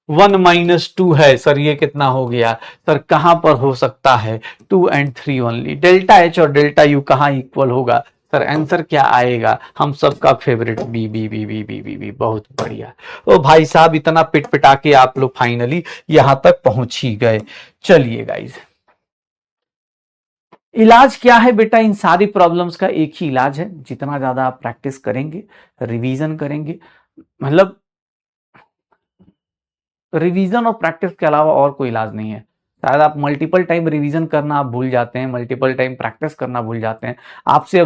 1 - 2 है। सर ये कितना हो गया? सर कहां पर हो सकता है? 2 और 3 ओनली। डेल्टा एच और डेल्टा यू कहां इक्वल होगा? सर आंसर क्या आएगा? हम सबका favourite B B B B B B B. बहुत बढ़िया। ओ भाई साहब, इतना पिट पिटा के आप लोग फाइनली यहां तक पहुंच ही गए। चलिए गाइज, इलाज क्या है बेटा? इन सारी प्रॉब्लम्स का एक ही इलाज है, जितना ज्यादा आप प्रैक्टिस करेंगे, रिवीजन करेंगे, मतलब रिवीजन और प्रैक्टिस के अलावा और कोई इलाज नहीं है। शायद आप मल्टीपल टाइम रिवीजन करना आप भूल जाते हैं, मल्टीपल टाइम प्रैक्टिस करना भूल जाते हैं। आपसे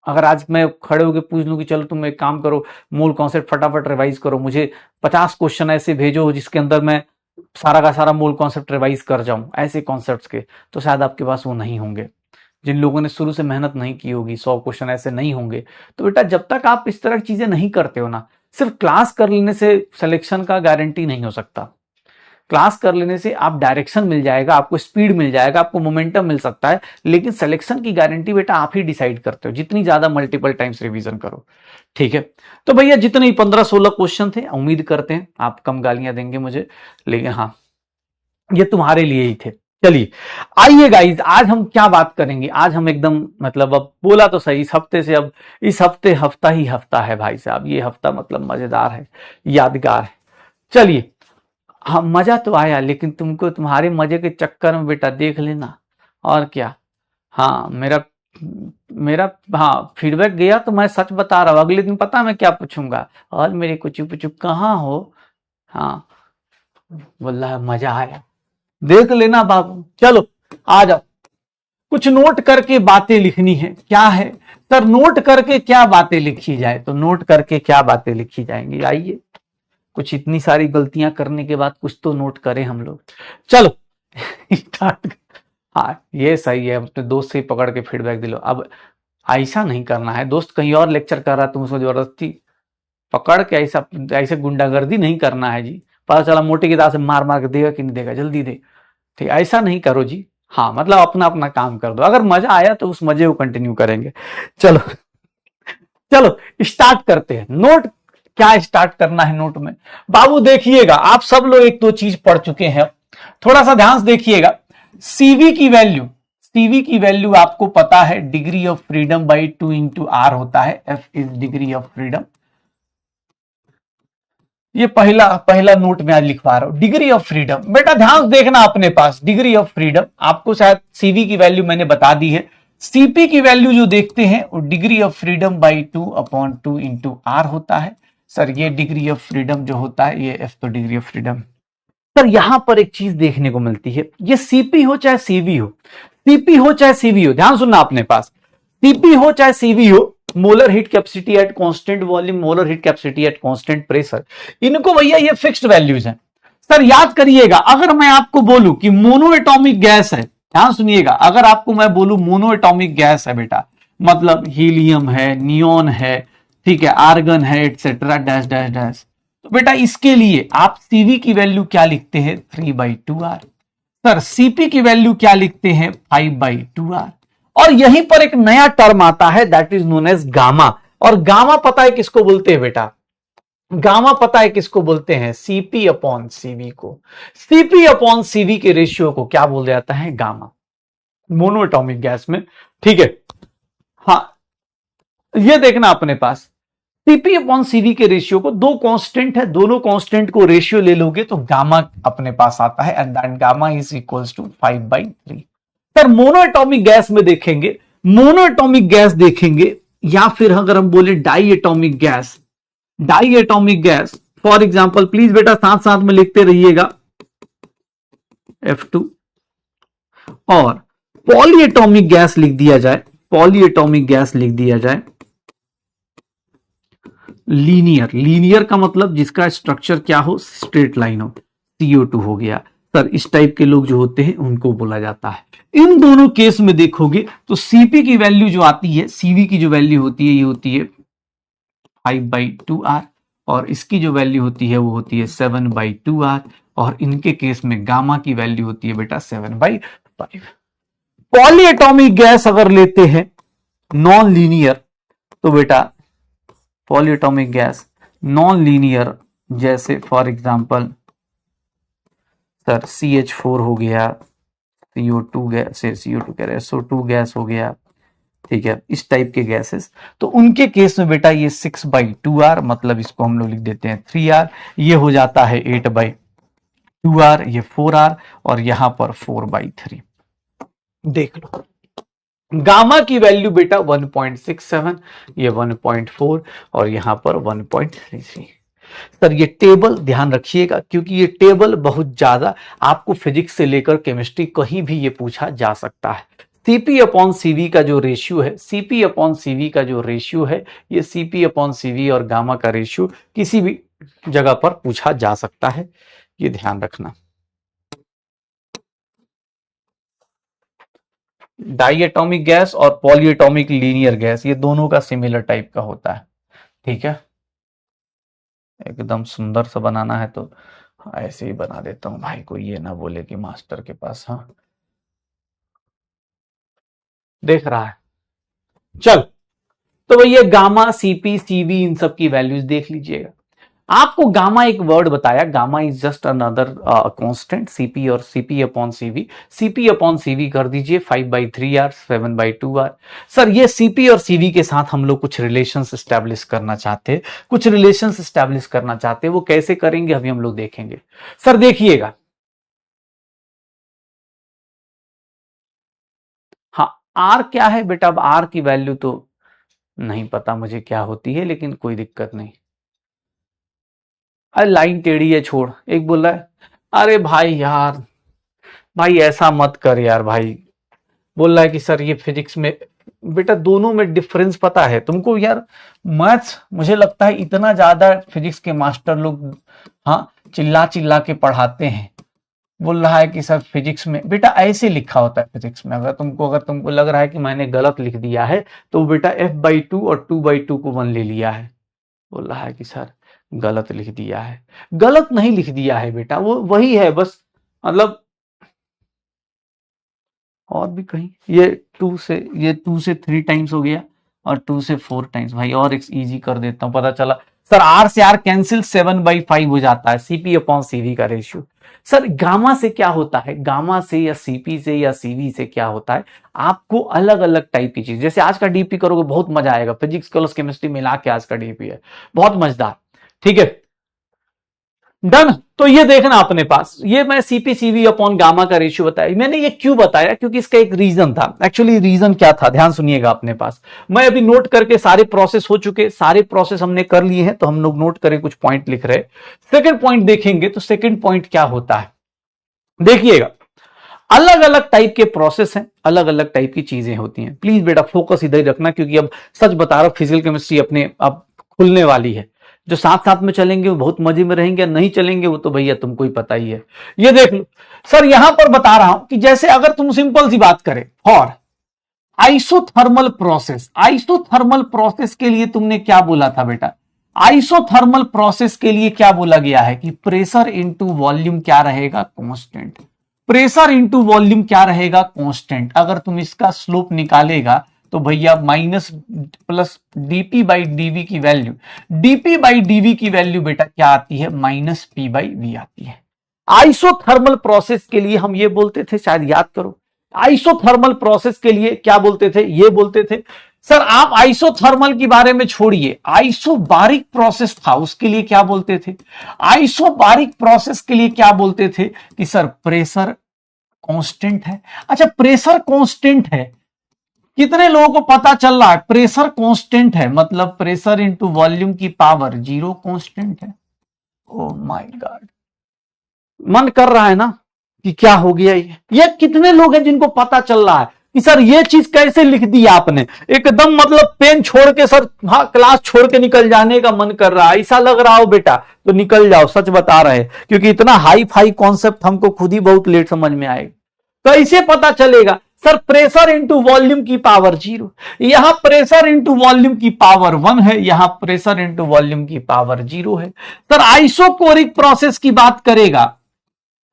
अगर आज मैं खड़े होकर पूछ लूं कि चलो तुम एक काम करो, मूल कॉन्सेप्ट फटाफट रिवाइज करो, मुझे 50 क्वेश्चन ऐसे भेजो जिसके अंदर मैं सारा का सारा मूल कॉन्सेप्ट रिवाइज कर जाऊं, ऐसे कॉन्सेप्ट्स के, तो शायद आपके पास वो नहीं होंगे। जिन लोगों ने शुरू से मेहनत नहीं की होगी, 100 क्वेश्चन ऐसे नहीं होंगे। तो बेटा जब तक आप इस तरह की चीजें नहीं करते हो ना, सिर्फ क्लास कर लेने से सिलेक्शन का गारंटी नहीं हो सकता। क्लास कर लेने से आप डायरेक्शन मिल जाएगा, आपको स्पीड मिल जाएगा, आपको मोमेंटम मिल सकता है, लेकिन सिलेक्शन की गारंटी बेटा आप ही डिसाइड करते हो, जितनी ज्यादा मल्टीपल टाइम्स रिवीजन करो। ठीक है, तो भैया जितने 15-16 क्वेश्चन थे, उम्मीद करते हैं आप कम गालियां देंगे मुझे, लेकिन हाँ ये तुम्हारे लिए ही थे। चलिए आइए गाइज, आज हम क्या बात करेंगे? आज हम एकदम, मतलब अब बोला तो सही, इस हफ्ते से, अब इस हफ्ते हफ्ता ही हफ्ता है भाई साहब, ये हफ्ता मतलब मजेदार है, यादगार है। चलिए, हाँ मजा तो आया, लेकिन तुमको तुम्हारे मजे के चक्कर में बेटा देख लेना, और क्या। हाँ मेरा मेरा हाँ फीडबैक गया तो मैं सच बता रहा हूँ, अगले दिन पता मैं क्या पूछूंगा? और मेरे कुचू पुचू कहाँ हो? हाँ वल्लाह मजा आया, देख लेना बाबू। चलो आ जाओ, कुछ नोट करके बातें लिखनी है। क्या है सर, नोट करके क्या बातें लिखी जाए? तो नोट करके क्या बातें लिखी जाएंगी? आइए, कुछ इतनी सारी गलतियां करने के बाद कुछ तो नोट करें हम लोग। चलो स्टार्ट। हाँ ये सही है, अपने दोस्त से ही पकड़ के फीडबैक दिलो। अब ऐसा नहीं करना है, दोस्त कहीं और लेक्चर कर रहा है, तुम उसको जबरदस्ती पकड़ के ऐसा ऐसे गुंडागर्दी नहीं करना है जी। पता चला मोटी किताब से मार मार के देगा कि नहीं देगा, जल्दी दे। ठीक, ऐसा नहीं करो जी। हाँ मतलब अपना अपना काम कर दो, अगर मजा आया तो उस मजे को कंटिन्यू करेंगे। चलो चलो स्टार्ट करते हैं। नोट क्या स्टार्ट करना है नोट में? बाबू देखिएगा, आप सब लोग एक दो चीज पढ़ चुके हैं, थोड़ा सा ध्यान से देखिएगा। सीवी की वैल्यू आपको पता है, degree of freedom by 2 into R होता है। F is degree of freedom. ये पहला नोट में आज लिखवा रहा हूं, डिग्री ऑफ फ्रीडम। बेटा ध्यान से देखना, अपने पास डिग्री ऑफ फ्रीडम, आपको शायद सीवी की वैल्यू मैंने बता दी है। सीपी की वैल्यू जो देखते हैं वो degree of freedom by 2/2 into R होता है। सर ये डिग्री ऑफ फ्रीडम जो होता है, ये एफ तो डिग्री ऑफ फ्रीडम। सर यहां पर एक चीज देखने को मिलती है, ये सीपी हो चाहे सीवी हो, सीपी हो चाहे सीवी हो, ध्यान सुनना अपने पास, सीपी हो चाहे सीवी हो, molar heat capacity at constant volume, molar heat capacity at constant pressure, इनको भैया ये फिक्स्ड वैल्यूज हैं। सर याद करिएगा, अगर मैं आपको बोलूं कि मोनो एटॉमिक गैस है, ध्यान सुनिएगा, अगर आपको मैं बोलूं मोनो एटॉमिक गैस है बेटा, मतलब हीलियम है, नियोन है, ठीक है, आर्गन है, एटसेट्रा डैश डैश डैश, तो बेटा इसके लिए आप सीवी की वैल्यू क्या लिखते हैं? 3/2 आर। सर सीपी की वैल्यू क्या लिखते हैं 5/2r। और यहीं पर एक नया टर्म आता है that is known as gamma. और गामा पता है किसको बोलते हैं बेटा, गामा पता है किसको बोलते हैं, सीपी अपॉन सीवी को। सीपी अपॉन सीवी के रेशियो को क्या बोल जाता है, गामा, मोनोएटॉमिक गैस में। ठीक है, हाँ ये देखना अपने पास सीपी अपॉन सीवी के रेशियो को, दो कांस्टेंट है, दोनों कांस्टेंट को रेशियो ले लोगे तो गामा अपने पास आता है and that gamma is equals to 5/3। Sir monoatomic gas में देखेंगे, मोनोएटॉमिक गैस देखेंगे या फिर अगर हम बोले diatomic gas, diatomic gas for example, please बेटा साथ साथ में लिखते रहिएगा F2। और पॉलीएटॉमिक गैस लिख दिया जाए, पॉलीएटॉमिक गैस लिख दिया जाए लीनियर, लीनियर का मतलब जिसका स्ट्रक्चर क्या हो, स्ट्रेट लाइन हो, CO2 हो गया। सर इस टाइप के लोग जो होते हैं उनको बोला जाता है। इन दोनों केस में देखोगे तो सीपी की वैल्यू जो आती है, सीवी की जो वैल्यू होती है ये होती है 5/2r और इसकी जो वैल्यू होती है वो होती है 7/2r और इनके केस में गामा की वैल्यू होती है बेटा 7/5। पॉलीएटॉमिक गैस अगर लेते हैं नॉन लीनियर तो बेटा पॉलीएटॉमिक गैस नॉन लीनियर, जैसे फॉर एग्जांपल सर CH4 हो गया, CO2 गैस से CO2 कह रहे हैं SO2 गैस हो गया, ठीक है, इस टाइप के गैसेस, तो उनके केस में बेटा ये 6/2r, मतलब इसको हम लोग लिख देते हैं 3r, ये हो जाता है 8/2r, ये 4r और यहां पर 4/3। देख लो गामा की वैल्यू बेटा 1.67, ये 1.4 और यहां पर 1.33। सर ये टेबल ध्यान रखिएगा क्योंकि ये टेबल बहुत ज्यादा आपको फिजिक्स से लेकर केमिस्ट्री कहीं भी ये पूछा जा सकता है। सीपी अपॉन सीवी का जो रेशियो है, सीपी अपॉन सीवी का जो रेशियो है, ये सीपी अपॉन सीवी और गामा का रेशियो किसी भी जगह पर पूछा जा सकता है, ये ध्यान रखना। डाइएटॉमिक गैस और पॉलीएटॉमिक लीनियर गैस ये दोनों का सिमिलर टाइप का होता है, ठीक है। एकदम सुंदर सा बनाना है तो ऐसे ही बना देता हूं भाई, कोई ये ना बोले कि मास्टर के पास, हाँ देख रहा है। चल तो भैया गामा सीपी सीवी इन सब की वैल्यूज देख लीजिएगा। आपको गामा एक वर्ड बताया, gamma is just another constant, CP और CP upon CV, CP upon CV कर दीजिए 5/3r 7/2r। सर ये सीपी और सीवी के साथ हम लोग कुछ रिलेशंस एस्टैब्लिश करना चाहते हैं, कुछ रिलेशंस एस्टैब्लिश करना चाहते हैं, वो कैसे करेंगे अभी हम लोग देखेंगे। सर देखिएगा, हाँ आर क्या है बेटा, अब आर की वैल्यू तो नहीं पता मुझे क्या होती है, लेकिन कोई दिक्कत नहीं। अरे लाइन टेढ़ी है छोड़, एक बोल रहा है अरे भाई यार, भाई ऐसा मत कर यार भाई, बोल रहा है कि सर ये फिजिक्स में, बेटा दोनों में डिफरेंस पता है तुमको यार। मैथ्स मुझे लगता है इतना ज्यादा फिजिक्स के मास्टर लोग हाँ चिल्ला चिल्ला के पढ़ाते हैं, बोल रहा है कि सर फिजिक्स में बेटा ऐसे लिखा होता है फिजिक्स में, अगर तुमको लग रहा है कि मैंने गलत लिख दिया है तो बेटा F/2 और 2/2 को 1 ले लिया है, बोल रहा है कि सर गलत लिख दिया है। गलत नहीं लिख दिया है बेटा, वो वही है बस, मतलब और भी कहीं ये 2 से 3 टाइम्स हो गया और 2 से 4 टाइम्स, भाई और एक इजी कर देता हूं, पता चला सर R से R कैंसिल 7/5 हो जाता है, सीपी अपॉन सीवी का रेशियो। सर गामा से क्या होता है, गामा से या सीपी से या सीवी से क्या होता है, आपको अलग अलग टाइप की चीज, जैसे आज का डीपी करोगे बहुत मजा आएगा, फिजिक्स प्लस केमिस्ट्री मिला के आज का डीपी है, बहुत मजेदार, ठीक है डन। तो ये देखना अपने पास, ये मैं सीपी सीवी अपॉन गामा का रेशियो बताया, मैंने ये क्यों बताया क्योंकि इसका एक रीजन था, एक्चुअली रीजन क्या था ध्यान सुनिएगा अपने पास। मैं अभी नोट करके सारे प्रोसेस हो चुके, सारे प्रोसेस हमने कर लिए हैं, तो हम लोग नोट करें कुछ पॉइंट लिख रहे। सेकंड पॉइंट देखेंगे तो सेकंड पॉइंट क्या होता है, देखिएगा अलग अलग टाइप के प्रोसेस हैं, अलग अलग टाइप की चीजें होती हैं, प्लीज बेटा फोकस इधर ही रखना क्योंकि अब सच बता रहा हूं फिजिकल केमिस्ट्री अपने अब खुलने वाली है, जो साथ साथ में चलेंगे वो बहुत मजे में रहेंगे, नहीं चलेंगे वो तो भैया तुमको ही पता ही है। ये देख लो सर यहां पर बता रहा हूं कि जैसे अगर तुम सिंपल सी बात करें for isothermal process, isothermal process के लिए तुमने क्या बोला था बेटा, आइसोथर्मल प्रोसेस के लिए क्या बोला गया है कि प्रेशर इनटू वॉल्यूम क्या रहेगा, कांस्टेंट। प्रेशर इंटू वॉल्यूम क्या रहेगा, कांस्टेंट। अगर तुम इसका स्लोप निकालेगा तो भैया minus plus dP by dV की वैल्यू, डीपी बाई डीवी की वैल्यू बेटा क्या आती है, माइनस पी बाई वी आती है। आइसोथर्मल प्रोसेस के लिए हम ये बोलते थे, शायद याद करो, आइसोथर्मल प्रोसेस के लिए क्या बोलते थे, ये बोलते थे सर आप आइसोथर्मल के बारे में छोड़िए, आइसोबारिक प्रोसेस था उसके लिए क्या बोलते थे, आइसोबारिक प्रोसेस के लिए क्या बोलते थे कि सर प्रेशर कांस्टेंट है। अच्छा प्रेशर कांस्टेंट है, कितने लोगों को पता चल रहा है प्रेशर कांस्टेंट है, मतलब प्रेशर इंटू वॉल्यूम की पावर 0 कांस्टेंट है। ओ माय गॉड, मन कर रहा है ना कि क्या हो गया ये कितने लोग हैं जिनको पता चल रहा है कि सर ये चीज कैसे लिख दी आपने, एकदम मतलब पेन छोड़ के सर हाँ क्लास छोड़ के निकल जाने का मन कर रहा है, ऐसा लग रहा हो बेटा तो निकल जाओ, सच बता रहे हैं, क्योंकि इतना हाई फाई कॉन्सेप्ट हमको खुद ही बहुत लेट समझ में आएगा। कैसे पता चलेगा सर, प्रेशर इंटू वॉल्यूम की पावर 0, यहां प्रेशर इंटू वॉल्यूम की पावर 1 है, यहां प्रेशर इंटू वॉल्यूम की पावर 0 है। सर आइसोकोरिक प्रोसेस की बात करेगा,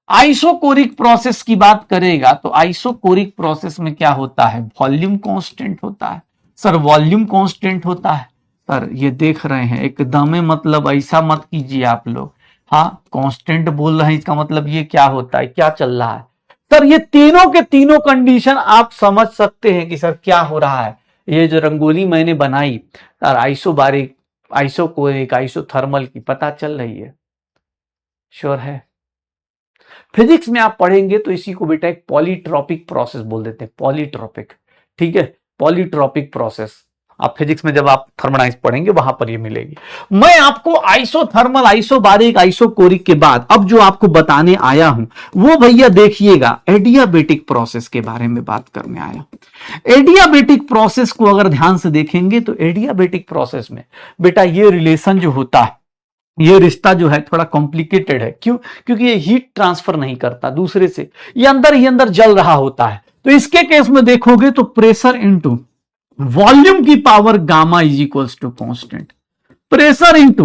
आइसोकोरिक प्रोसेस की बात करेगा तो आइसोकोरिक प्रोसेस में क्या होता है, वॉल्यूम कांस्टेंट होता है। सर वॉल्यूम कांस्टेंट होता है, सर ये देख रहे हैं एकदम, मतलब ऐसा मत कीजिए आप लोग, हाँ कांस्टेंट बोल रहे हैं इसका मतलब ये क्या होता है, क्या चल रहा है। सर ये तीनों के तीनों कंडीशन आप समझ सकते हैं कि सर क्या हो रहा है। ये जो रंगोली मैंने बनाई सर आइसोबारिक, आइसोकोरिक, आइसोथर्मल की पता चल रही है, श्योर है। फिजिक्स में आप पढ़ेंगे तो इसी को बेटा एक पॉलीट्रॉपिक प्रोसेस बोल देते हैं, पॉलीट्रॉपिक, ठीक है, पॉलीट्रॉपिक प्रोसेस। आप फिजिक्स में जब आप थर्मोडायनेमिक्स पढ़ेंगे वहां पर ये मिलेगी। मैं आपको आइसोथर्मल, आइसोबारिक, आइसोकोरिक के बाद अब जो आपको बताने आया हूं वो भैया देखिएगा एडियाबेटिक प्रोसेस के बारे में बात करने आया। एडियाबेटिक प्रोसेस को अगर ध्यान से देखेंगे तो एडियाबेटिक प्रोसेस में बेटा ये रिलेशन जो होता है, ये रिश्ता जो है थोड़ा कॉम्प्लिकेटेड है। क्यों? क्योंकि ये हीट ट्रांसफर नहीं करता दूसरे से, ये अंदर ही अंदर जल रहा होता है। तो इसके केस में देखोगे तो प्रेशर इंटू वॉल्यूम की power gamma is equals to constant, pressure into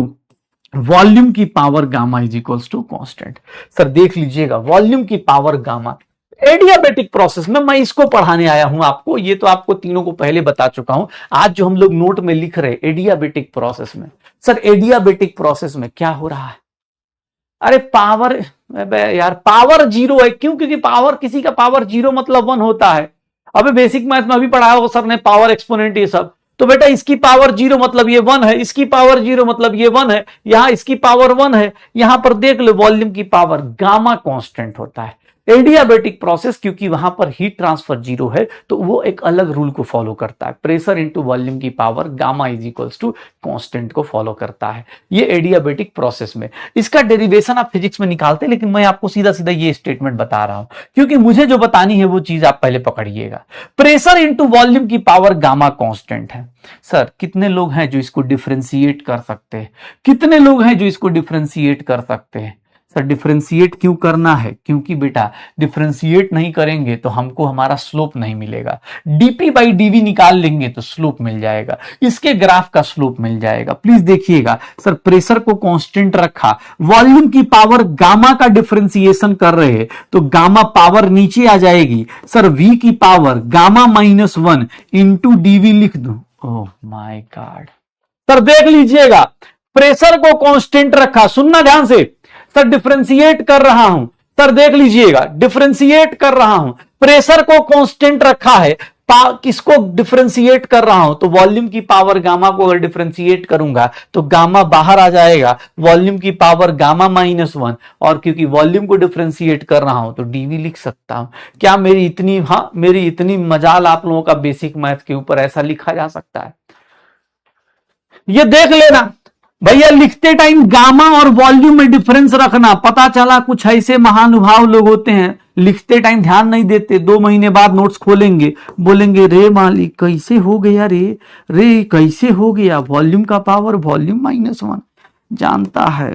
volume की power gamma is equals to constant. Sir देख लीजिएगा वॉल्यूम की पावर गामा, एडियाबेटिक प्रोसेस में मैं इसको पढ़ाने आया हूं आपको, ये तो आपको तीनों को पहले बता चुका हूं। आज जो हम लोग नोट में लिख रहे हैं एडियाबेटिक प्रोसेस में, सर एडियाबेटिक प्रोसेस में क्या हो रहा है, अरे पावर यार पावर 0 है। क्यों? क्योंकि पावर, किसी का पावर 0 मतलब 1 होता है। अबे बेसिक मैथ में अभी पढ़ाया होगा सर ने, पावर एक्सपोनेंट ये सब, तो बेटा इसकी पावर 0 मतलब ये 1 है, इसकी पावर 0 मतलब ये 1 है, यहां इसकी पावर 1 है, यहां पर देख लो वॉल्यूम की पावर गामा कांस्टेंट होता है। एडियाबेटिक प्रोसेस क्योंकि वहां पर हीट ट्रांसफर 0 है तो वो एक अलग रूल को फॉलो करता है, प्रेशर इंटू वॉल्यूम की power gamma is equals to constant को फॉलो करता है। ये एडियाबेटिक प्रोसेस में, इसका डेरिवेशन आप फिजिक्स में निकालते हैं, लेकिन मैं आपको सीधा सीधा ये स्टेटमेंट बता रहा हूं क्योंकि मुझे जो बतानी है वो चीज आप पहले पकड़िएगा। प्रेशर इंटू वॉल्यूम की पावर गामा कांस्टेंट है। सर कितने लोग हैं जो इसको डिफरेंशिएट कर सकते हैं, कितने लोग हैं जो इसको डिफरेंशिएट कर सकते हैं। सर डिफरेंशिएट क्यों करना है, क्योंकि बेटा डिफरेंशिएट नहीं करेंगे तो हमको हमारा स्लोप नहीं मिलेगा। डीपी बाई डीवी निकाल लेंगे तो स्लोप मिल जाएगा, इसके ग्राफ का स्लोप मिल जाएगा। प्लीज देखिएगा सर, प्रेशर को कांस्टेंट रखा, वॉल्यूम की पावर गामा का डिफरेंशिएशन कर रहे हैं तो गामा पावर नीचे आ जाएगी। सर वी की पावर गामा -1 इंटू डीवी लिख दो। ओह माय गॉड, सर देख लीजिएगा प्रेशर को कांस्टेंट रखा, सुनना ध्यान से, सर डिफरेंशिएट कर रहा हूं, सर देख लीजिएगा डिफरेंशिएट कर रहा हूं, प्रेशर को कांस्टेंट रखा है, किसको डिफरेंशिएट कर रहा हूं तो वॉल्यूम की पावर गामा को अगर डिफरेंशिएट करूंगा तो गामा बाहर आ जाएगा, वॉल्यूम की पावर गामा -1, और क्योंकि वॉल्यूम को डिफरेंशिएट कर रहा हूं तो डीवी लिख सकता हूं। क्या मेरी इतनी, हाँ मेरी इतनी मजाल आप लोगों का बेसिक मैथ के ऊपर, ऐसा लिखा जा सकता है। ये देख लेना भैया, लिखते टाइम गामा और वॉल्यूम में डिफरेंस रखना। पता चला कुछ ऐसे महानुभाव लोग होते हैं लिखते टाइम ध्यान नहीं देते, 2 महीने बाद नोट्स खोलेंगे बोलेंगे रे मालिक कैसे हो गया रे कैसे हो गया, वॉल्यूम का पावर वॉल्यूम -1 जानता है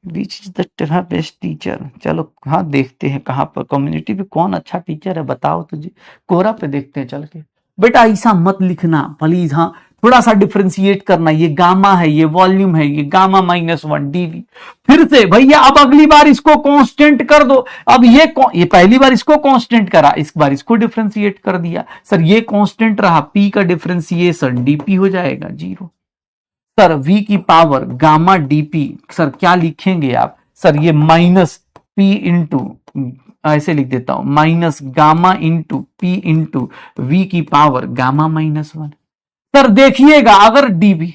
which is the best teacher. चलो हाँ देखते हैं कहां पर कम्युनिटी पे कौन अच्छा टीचर है बताओ तुझे, कोरा पे देखते हैं चल के। बेटा ऐसा मत लिखना प्लीज, हाँ थोड़ा सा डिफ्रेंशिएट करना, ये गामा है, ये वॉल्यूम है, ये गामा -1 डीवी। फिर से भैया अब अगली बार इसको कांस्टेंट कर दो। अब ये पहली बार इसको कांस्टेंट करा, इस बार इसको डिफ्रेंशिएट कर दिया। सर ये कांस्टेंट रहा, पी का डिफ्रेंशिएशन डीपी हो जाएगा 0। सर वी की पावर गामा डीपी, सर क्या लिखेंगे आप? सर ये माइनस पी इंटू, ऐसे लिख देता हूं, minus gamma into P into V की पावर गामा -1। सर देखिएगा अगर dV,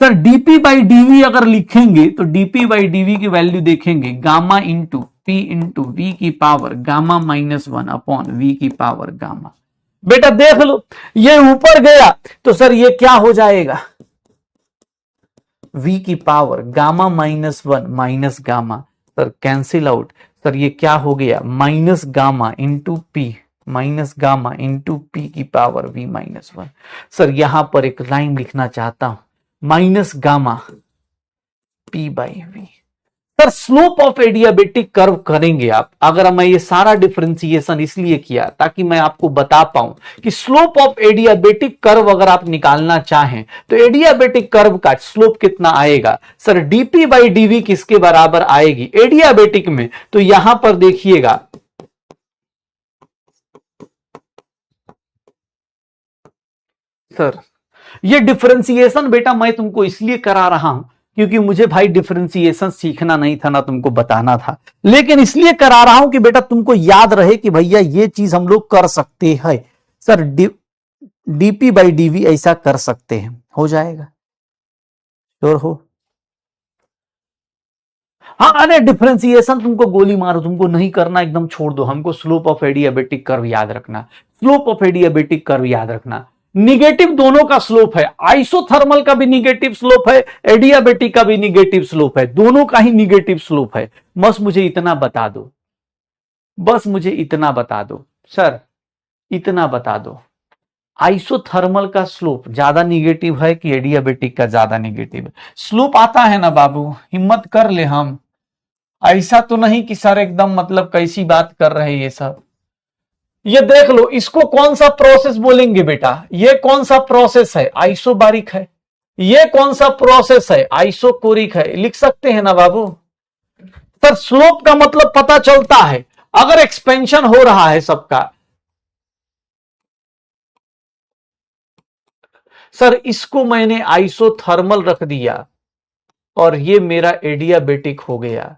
sir dP by dV अगर लिखेंगे तो डीपी बाई डीवी की वैल्यू देखेंगे gamma into P into V की पावर गामा -1 अपॉन वी की पावर गामा। बेटा देख लो ये ऊपर गया तो सर ये क्या हो जाएगा, v की power gamma -1 minus gamma, sir cancel out. Sir ये क्या हो गया, minus gamma into P, minus gamma into P की पावर v-1। सर यहां पर एक लाइन लिखना चाहता हूं, minus gamma P by V. Sir slope of adiabatic curve करेंगे आप, अगर मैं ये सारा डिफरेंशिएशन इसलिए किया ताकि मैं आपको बता पाऊं कि स्लोप ऑफ एडियाबेटिक कर्व अगर आप निकालना चाहें तो एडियाबेटिक कर्व का स्लोप कितना आएगा। सर डीपी बाई डीवी किसके बराबर आएगी एडियाबेटिक में, तो यहां पर देखिएगा सर ये डिफरेंशिएशन बेटा मैं तुमको इसलिए करा रहा हूं क्योंकि मुझे भाई डिफरेंशिएशन सीखना नहीं था ना तुमको बताना था, लेकिन इसलिए करा रहा हूं कि बेटा तुमको याद रहे कि भैया ये चीज हम लोग कर सकते हैं। सर डीपी बाई डीवी ऐसा कर सकते हैं, हो जाएगा, श्योर हो? हाँ अरे डिफरेंशिएशन तुमको गोली मारो, तुमको नहीं करना एकदम छोड़ दो, हमको स्लोप ऑफ एडियाबेटिक कर्व याद रखना, स्लोप ऑफ एडियाबेटिक कर्व याद रखना। निगेटिव दोनों का स्लोप है, आइसोथर्मल का भी निगेटिव स्लोप है, एडियाबेटिक का भी निगेटिव स्लोप है, दोनों का ही निगेटिव स्लोप है। बस मुझे इतना बता दो, बस मुझे इतना बता दो सर, इतना बता दो आइसोथर्मल का स्लोप ज्यादा निगेटिव है कि एडियाबेटिक का ज्यादा निगेटिव है? स्लोप आता है ना बाबू, हिम्मत कर ले, हम ऐसा तो नहीं कि सर एकदम मतलब कैसी बात कर रहे हैं ये सब। ये देख लो इसको कौन सा प्रोसेस बोलेंगे बेटा, ये कौन सा प्रोसेस है, आइसोबारिक है। ये कौन सा प्रोसेस है, आइसोकोरिक है। लिख सकते हैं ना बाबू। सर स्लोप का मतलब पता चलता है अगर एक्सपेंशन हो रहा है सबका। सर इसको मैंने आइसोथर्मल रख दिया और ये मेरा एडियाबेटिक हो गया।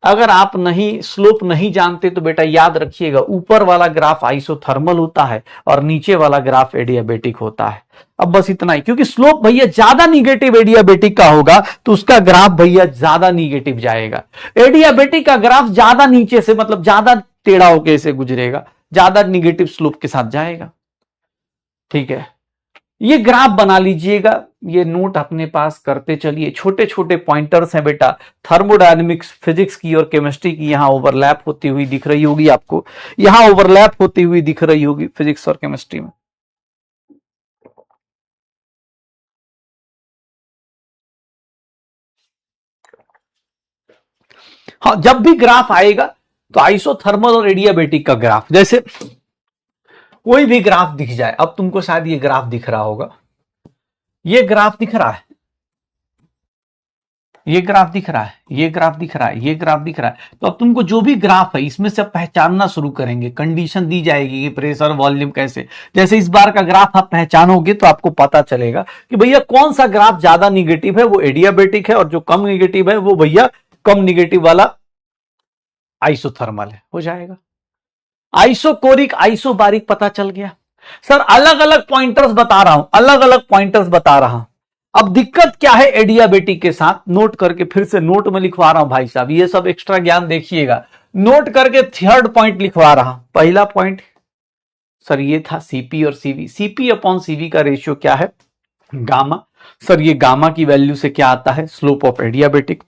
अगर आप नहीं स्लोप नहीं जानते तो बेटा याद रखिएगा ऊपर वाला ग्राफ आइसोथर्मल होता है और नीचे वाला ग्राफ एडियाबेटिक होता है। अब बस इतना ही, क्योंकि स्लोप भैया ज्यादा निगेटिव एडियाबेटिक का होगा तो उसका ग्राफ भैया ज्यादा निगेटिव जाएगा। एडियाबेटिक का ग्राफ ज्यादा नीचे से मतलब ज्यादा टेढ़ा होकर से गुजरेगा, ज्यादा निगेटिव स्लोप के साथ जाएगा। ठीक है, ये ग्राफ बना लीजिएगा, ये नोट अपने पास करते चलिए। छोटे छोटे पॉइंटर्स हैं बेटा, थर्मोडायनेमिक्स फिजिक्स की और केमिस्ट्री की यहां ओवरलैप होती हुई दिख रही होगी आपको, यहां ओवरलैप होती हुई दिख रही होगी फिजिक्स और केमिस्ट्री में। हाँ जब भी ग्राफ आएगा तो आइसोथर्मल और एडियाबेटिक का ग्राफ, जैसे कोई भी ग्राफ दिख जाए, अब तुमको शायद ये ग्राफ दिख रहा होगा, ये ग्राफ दिख रहा है, ये ग्राफ दिख रहा है, ये ग्राफ दिख रहा है, ये ग्राफ दिख रहा है। तो अब तुमको जो भी ग्राफ है इसमें से पहचानना शुरू करेंगे, कंडीशन दी जाएगी कि प्रेशर वॉल्यूम कैसे, जैसे इस बार का ग्राफ आप पहचानोगे तो आपको पता चलेगा कि भैया कौन सा ग्राफ ज्यादा निगेटिव है वो एडियाबेटिक है और जो कम निगेटिव है वो भैया कम निगेटिव वाला आइसोथर्मल है, हो जाएगा। आइसोकोरिक आइसोबारिक पता चल गया। सर अलग अलग पॉइंटर्स बता रहा हूं, अलग अलग पॉइंटर्स बता रहा हूं। अब दिक्कत क्या है एडियाबेटिक के साथ, नोट करके फिर से नोट में लिखवा रहा हूं भाई साहब, ये सब एक्स्ट्रा ज्ञान देखिएगा। नोट करके थर्ड पॉइंट लिखवा रहा हूं। पहला पॉइंट सर ये था सीपी और सीवी, सीपी अपॉन सीवी का रेशियो क्या है, गामा। सर ये गामा की वैल्यू से क्या आता है, स्लोप ऑफ एडियाबेटिक।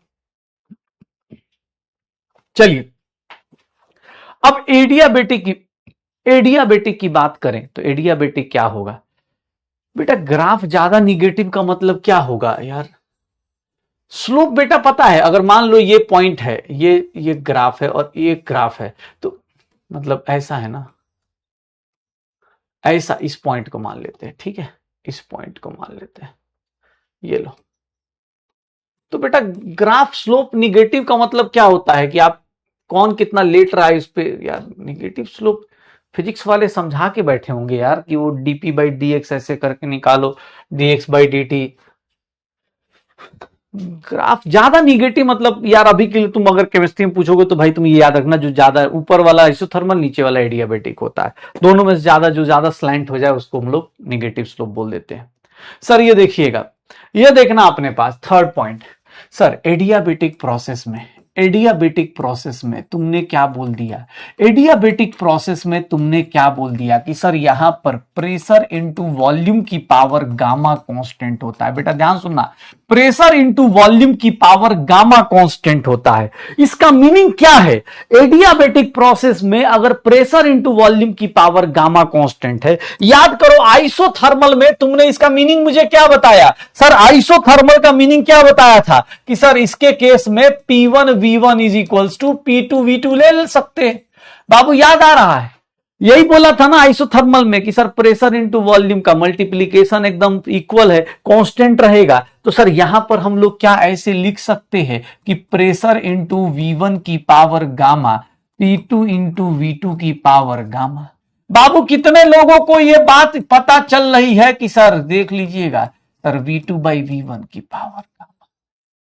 चलिए अब एडियाबेटिक की बात करें तो एडियाबेटिक क्या होगा बेटा, ग्राफ ज्यादा निगेटिव का मतलब क्या होगा यार, स्लोप बेटा पता है, अगर मान लो ये पॉइंट है, ये ग्राफ है और ये ग्राफ है, तो मतलब ऐसा है ना, ऐसा इस पॉइंट को मान लेते हैं, ठीक है, इस पॉइंट को मान लेते हैं, ये लो। तो बेटा ग्राफ स्लोप निगेटिव का मतलब क्या होता है कि आप कौन कितना लेट रहा है उस पे यार। निगेटिव स्लोप फिजिक्स वाले समझा के बैठे होंगे यार कि वो डीपी बाई डी एक्स ऐसे करके निकालो, D x by D T. Graph ज्यादा निगेटिव मतलब यार अभी के लिए तुम अगर केमिस्ट्री में पूछोगे तो भाई तुम ये याद रखना, जो ज्यादा ऊपर वाला आइसोथर्मल, नीचे वाला एडियाबेटिक होता है, दोनों में से ज्यादा जो ज्यादा स्लैंट हो जाए उसको हम लोग निगेटिव स्लोप बोल देते हैं। सर ये देखिएगा, ये देखना अपने पास third point. Sir adiabatic process में, एडियाबेटिक प्रोसेस में तुमने क्या बोल दिया, एडियाबेटिक प्रोसेस में तुमने क्या बोल दिया कि सर यहां पर प्रेशर इनटू वॉल्यूम की पावर गामा कांस्टेंट होता है। बेटा ध्यान सुनना, प्रेशर इनटू वॉल्यूम की पावर गामा कांस्टेंट होता है। इसका मीनिंग क्या है, एडियाबेटिक प्रोसेस में अगर प्रेशर इनटू वॉल्यूम की पावर गामा कांस्टेंट है, याद करो आइसोथर्मल में तुमने इसका मीनिंग मुझे क्या बताया, सर आइसोथर्मल का मीनिंग क्या बताया था कि सर इसके केस में P1 V1 is equals to P2 V2 ले सकते हैं। बाबू याद आ रहा है, यही बोला था ना आइसोथर्मल में कि सर प्रेशर इनटू वॉल्यूम का मल्टीप्लीकेशन एकदम इक्वल है, कांस्टेंट रहेगा। तो सर यहां पर हम लोग क्या ऐसे लिख सकते हैं कि प्रेशर इनटू V1 की power gamma, P2 into V2 की पावर गामा। बाबू कितने लोगों को यह बात पता चल रही है कि सर देख लीजिएगा सर V2 बाई V1 की पावर गामा।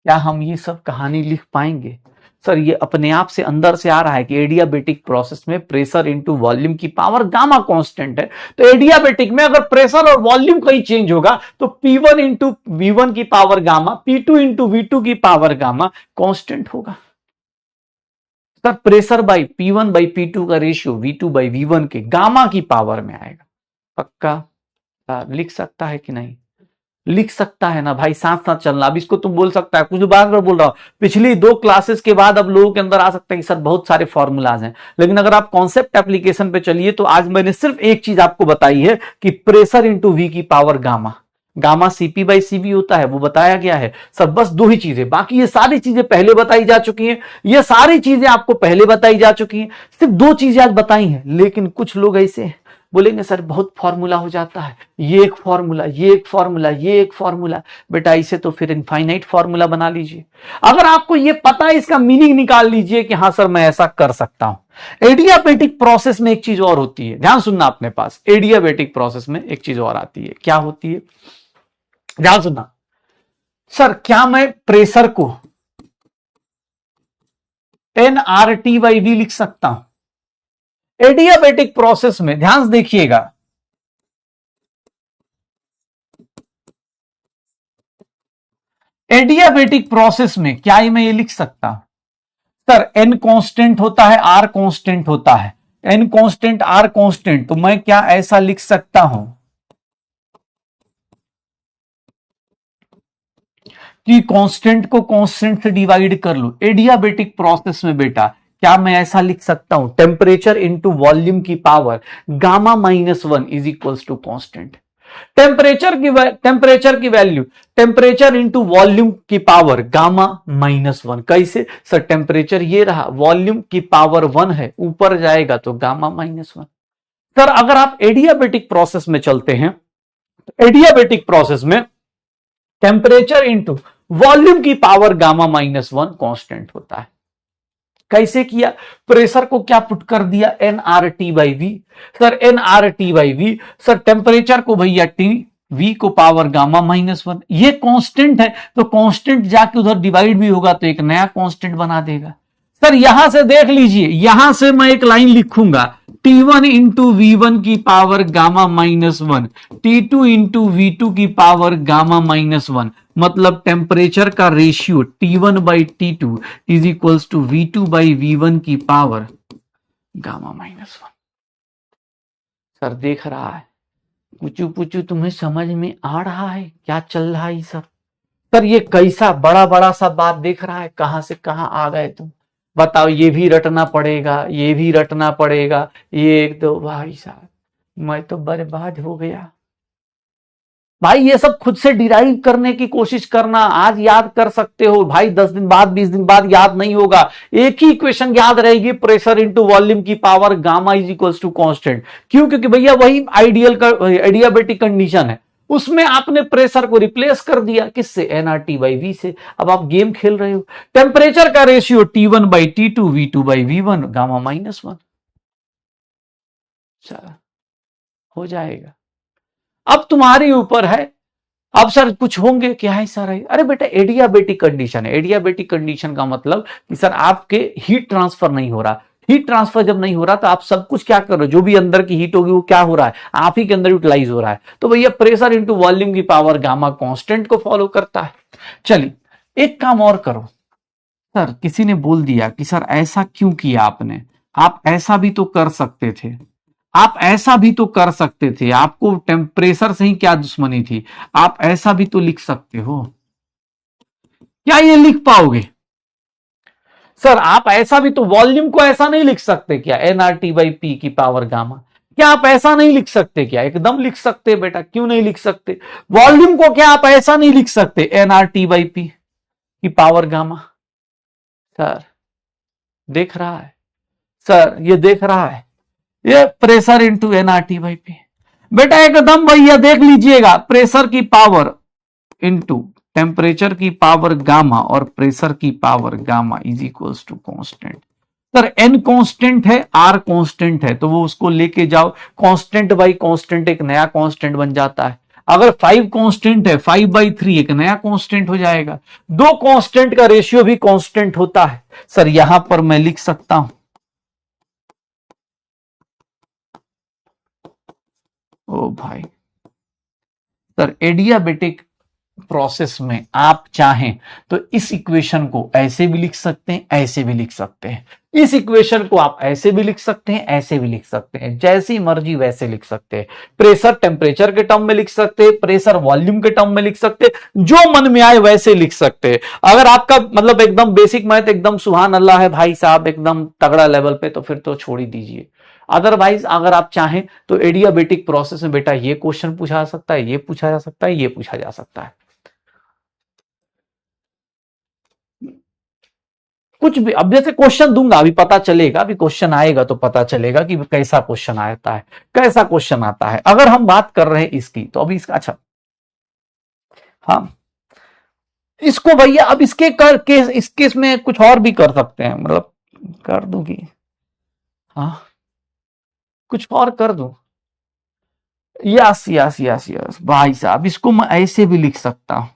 क्या हम ये सब कहानी लिख पाएंगे? सर ये अपने आप से अंदर से आ रहा है कि एडियाबेटिक प्रोसेस में प्रेशर इनटू वॉल्यूम की पावर गामा कांस्टेंट है। तो एडियाबेटिक में अगर प्रेशर और वॉल्यूम कहीं चेंज होगा तो P1 इंटू V1 की power gamma, P2 into V2 की पावर गामा कांस्टेंट होगा। Sir pressure by P1 by P2 का रेशियो V2 बाई V1 के गामा की पावर में आएगा। पक्का लिख सकता है कि नहीं? लिख सकता है ना भाई, साथ साथ चलना। अब इसको तुम बोल सकता है, कुछ बार बार बोल रहा हूं, पिछली 2 क्लासेस के बाद अब लोगों के अंदर आ सकता है कि सर बहुत सारे फॉर्मूलाज हैं, लेकिन अगर आप कॉन्सेप्ट एप्लीकेशन पे चलिए तो आज मैंने सिर्फ एक चीज आपको बताई है कि प्रेशर इंटू वी की power gamma, gamma CP by CB होता है, वो बताया गया है। सर बस 2 ही चीजें, बाकी ये सारी चीजें पहले बताई जा चुकी हैं, ये सारी चीजें आपको पहले बताई जा चुकी हैं, सिर्फ 2 चीजें आज बताई हैं। लेकिन कुछ लोग ऐसे बोलेंगे सर बहुत फॉर्मूला हो जाता है, ये एक फॉर्मूला, ये एक फॉर्मूला, ये एक फॉर्मूला। बेटा इसे तो फिर इनफाइनाइट फॉर्मूला बना लीजिए। अगर आपको ये पता है इसका मीनिंग निकाल लीजिए कि हाँ सर मैं ऐसा कर सकता हूं। एडियाबेटिक प्रोसेस में एक चीज और होती है, ध्यान सुनना अपने पास, एडियाबेटिक प्रोसेस में एक चीज और आती है। क्या होती है? ध्यान सुनना। सर क्या मैं प्रेशर को NRT/V लिख सकता हूं? एडियाबेटिक प्रोसेस में ध्यान से देखिएगा, एडियाबेटिक प्रोसेस में क्या मैं ये लिख सकता हूं? सर N कांस्टेंट होता है, R कांस्टेंट होता है, N कांस्टेंट R कांस्टेंट, तो मैं क्या ऐसा लिख सकता हूं कि कांस्टेंट को कांस्टेंट से डिवाइड कर लो। एडियाबेटिक प्रोसेस में बेटा क्या मैं ऐसा लिख सकता हूं, टेम्परेचर इंटू वॉल्यूम की power gamma -1 is equals to constant. Temperature की वैल्यू टेम्परेचर इंटू वॉल्यूम की पावर गामा -1। कैसे? सर टेम्परेचर ये रहा, वॉल्यूम की पावर 1 है, ऊपर जाएगा तो गामा -1। सर अगर आप एडियाबेटिक प्रोसेस में चलते हैं तो एडियाबेटिक प्रोसेस में टेम्परेचर इंटू वॉल्यूम की पावर गामा -1 कांस्टेंट होता है। कैसे किया? प्रेशर को क्या पुट कर दिया, NRT/V। Sir NRT/V, sir temperature को भैया T, V को पावर गामा -1, ये कांस्टेंट है तो कांस्टेंट जाके उधर डिवाइड भी होगा तो एक नया कांस्टेंट बना देगा। सर यहां से देख लीजिए, यहां से मैं एक लाइन लिखूंगा, T1 इंटू V1 की power gamma -1, T2 into V2 की पावर गामा -1, मतलब टेम्परेचर का ratio T1 by T2 is equals to V2 by V1 की पावर गामा -1। सर देख रहा है, पूछू पूछू तुम्हें समझ में आ रहा है क्या चल रहा है सब? सर ये कैसा बड़ा बड़ा सा बात देख रहा है, कहां से कहां आ गए तुम? बताओ, ये भी रटना पड़ेगा, ये भी रटना पड़ेगा, ये एक दो, भाई साहब मैं तो बर्बाद हो गया। भाई ये सब खुद से डिराइव करने की कोशिश करना, आज याद कर सकते हो भाई, 10 दिन बाद 20 दिन बाद याद नहीं होगा। एक ही इक्वेशन याद रहेगी, प्रेशर इंटू वॉल्यूम की power gamma is equals to constant. क्यों? क्योंकि भैया वही आइडियल का एडियाबेटिक कंडीशन है, उसमें आपने प्रेशर को रिप्लेस कर दिया किससे? एनआरटी बाई वी से। अब आप गेम खेल रहे हो। टेम्परेचर का ratio T1 by T2, V2 by V1, gamma -1। हो जाएगा। अब तुम्हारे ऊपर है। अब सर कुछ होंगे क्या है सर? अरे बेटा एडियाबेटिक कंडीशन है। एडियाबेटिक कंडीशन का मतलब कि सर आपके हीट ट्रांसफर नहीं हो रहा। हीट ट्रांसफर जब नहीं हो रहा तो आप सब कुछ क्या कर रहे हो? जो भी अंदर की हीट होगी वो क्या हो रहा है? आप ही के अंदर यूटिलाइज हो रहा है। तो भैया प्रेशर इंटू वॉल्यूम की पावर गामा कांस्टेंट को फॉलो करता है। चलिए एक काम और करो। सर किसी ने बोल दिया कि सर ऐसा क्यों किया आपने, आप ऐसा भी तो कर सकते थे, आप ऐसा भी तो कर सकते थे, आपको टेम्परेचर से ही क्या दुश्मनी थी, आप ऐसा भी तो लिख सकते हो। क्या ये लिख पाओगे? सर आप ऐसा भी तो, वॉल्यूम को ऐसा नहीं लिख सकते क्या? एनआरटी बाई पी की पावर गामा। क्या आप ऐसा नहीं लिख सकते क्या? एकदम लिख सकते बेटा, क्यों नहीं लिख सकते? वॉल्यूम को क्या आप ऐसा नहीं लिख सकते? एनआरटी बाई पी की पावर गामा। सर देख रहा है, सर ये देख रहा है, ये pressure into NRT by P. बेटा एकदम भैया देख लीजिएगा, प्रेशर की पावर इंटू टेम्परेचर की पावर गामा और प्रेशर की power gamma is equals to constant. Sir N constant है, आर कांस्टेंट है, तो वो उसको लेके जाओ, कांस्टेंट बाई कांस्टेंट एक नया कांस्टेंट बन जाता है। अगर 5 कांस्टेंट है, 5/3 एक नया कांस्टेंट हो जाएगा। दो कांस्टेंट का रेशियो भी कांस्टेंट होता है। सर यहां पर मैं लिख सकता हूं, ओ भाई, सर एडियाबेटिक प्रोसेस में आप चाहें तो इस इक्वेशन को ऐसे भी लिख सकते हैं, ऐसे भी लिख सकते हैं। इस इक्वेशन को आप ऐसे भी लिख सकते हैं, ऐसे भी लिख सकते हैं, जैसी मर्जी वैसे लिख सकते हैं। प्रेशर टेम्परेचर के टर्म में लिख सकते हैं, प्रेशर वॉल्यूम के टर्म में लिख सकते हैं, जो मन में आए वैसे लिख सकते हैं। अगर आपका मतलब एकदम बेसिक मैथ एकदम सुभान अल्लाह है भाई साहब, एकदम तगड़ा लेवल पे, तो फिर तो छोड़ ही दीजिए। अदरवाइज अगर आप चाहें तो एडियाबेटिक प्रोसेस में बेटा ये क्वेश्चन पूछा जा सकता है, ये पूछा जा सकता है, ये पूछा जा सकता है। कुछ भी, अब जैसे क्वेश्चन दूंगा अभी पता चलेगा, अभी क्वेश्चन आएगा तो पता चलेगा कि कैसा क्वेश्चन आता है, कैसा क्वेश्चन आता है। अगर हम बात कर रहे हैं इसकी, तो अभी इसका अच्छा, हाँ इसको भैया अब इसके कर केस, इस केस में कुछ और भी कर सकते हैं, मतलब कर दूंगी, हाँ कुछ और कर दूं। यस यस यस यस भाई साहब, इसको मैं ऐसे भी लिख सकता हूं।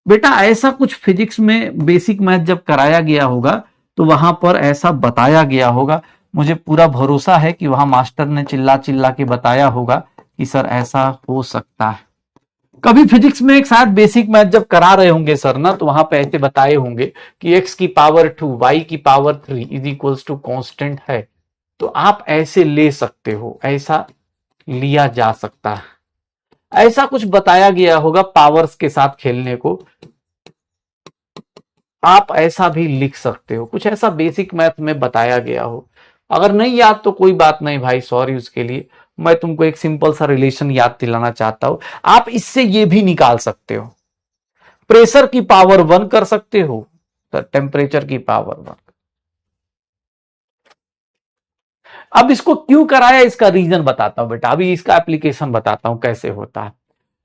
बेटा ऐसा कुछ फिजिक्स में बेसिक मैथ जब कराया गया होगा तो वहां पर ऐसा बताया गया होगा। मुझे पूरा भरोसा है कि वहां मास्टर ने चिल्ला चिल्ला के बताया होगा कि सर ऐसा हो सकता है। कभी फिजिक्स में एक शायद बेसिक मैथ जब करा रहे होंगे सर ना, तो वहां पे ऐसे बताए होंगे कि x की पावर 2 y की power 3 is equals to constant है। तो आप ऐसे ले सकते हो, ऐसा लिया जा सकता है, ऐसा कुछ बताया गया होगा पावर्स के साथ खेलने को। आप ऐसा भी लिख सकते हो, कुछ ऐसा बेसिक मैथ में बताया गया हो। अगर नहीं याद तो कोई बात नहीं भाई, सॉरी उसके लिए। मैं तुमको एक सिंपल सा रिलेशन याद दिलाना चाहता हूं। आप इससे ये भी निकाल सकते हो, प्रेशर की पावर 1 कर सकते हो, तो टेम्परेचर की पावर 1। अब इसको क्यों कराया, इसका रीजन बताता हूं बेटा, अभी इसका एप्लीकेशन बताता हूं कैसे होता है।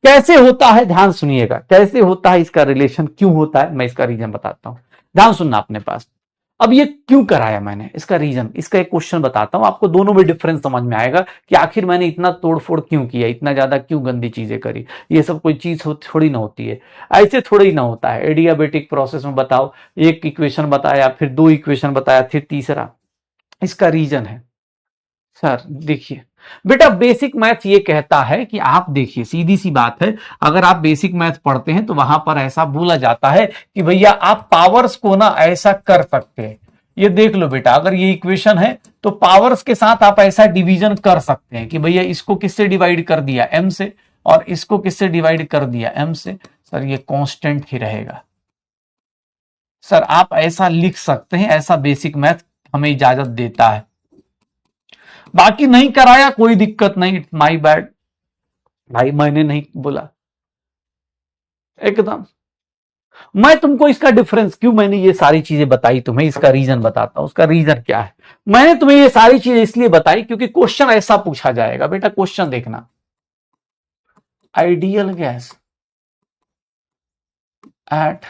कैसे होता है ध्यान सुनिएगा, कैसे होता है इसका रिलेशन, क्यों होता है, मैं इसका रीजन बताता हूं। ध्यान सुनना अपने पास। अब ये क्यों कराया मैंने, इसका रीजन, इसका एक क्वेश्चन बताता हूं, आपको दोनों में डिफरेंस समझ में आएगा कि आखिर मैंने इतना तोड़फोड़ क्यों किया, इतना ज्यादा क्यों गंदी चीजें करी। ये सब कोई चीज थोड़ी ना होती है, ऐसे थोड़ी ना होता है। एडियाबेटिक प्रोसेस में बताओ, एक इक्वेशन बताया, फिर दो इक्वेशन बताया, फिर तीसरा। इसका रीजन है सर, देखिए बेटा बेसिक मैथ ये कहता है कि आप देखिए, सीधी सी बात है, अगर आप बेसिक मैथ पढ़ते हैं तो वहां पर ऐसा बोला जाता है कि भैया आप पावर्स को ना ऐसा कर सकते हैं। ये देख लो बेटा, अगर ये इक्वेशन है तो पावर्स के साथ आप ऐसा डिवीजन कर सकते हैं कि भैया इसको किससे डिवाइड कर दिया, m से, और इसको किससे डिवाइड कर दिया, m से। सर ये कांस्टेंट ही रहेगा। सर आप ऐसा लिख सकते हैं, ऐसा बेसिक मैथ हमें इजाजत देता है। बाकी नहीं कराया कोई दिक्कत नहीं, इट्स माई बैड भाई, मैंने नहीं बोला एकदम। मैं तुमको इसका डिफरेंस क्यों मैंने ये सारी चीजें बताई तुम्हें, इसका रीजन बताता हूं। उसका रीजन क्या है, मैंने तुम्हें ये सारी चीजें इसलिए बताई क्योंकि क्वेश्चन ऐसा पूछा जाएगा बेटा। क्वेश्चन देखना, ideal gas at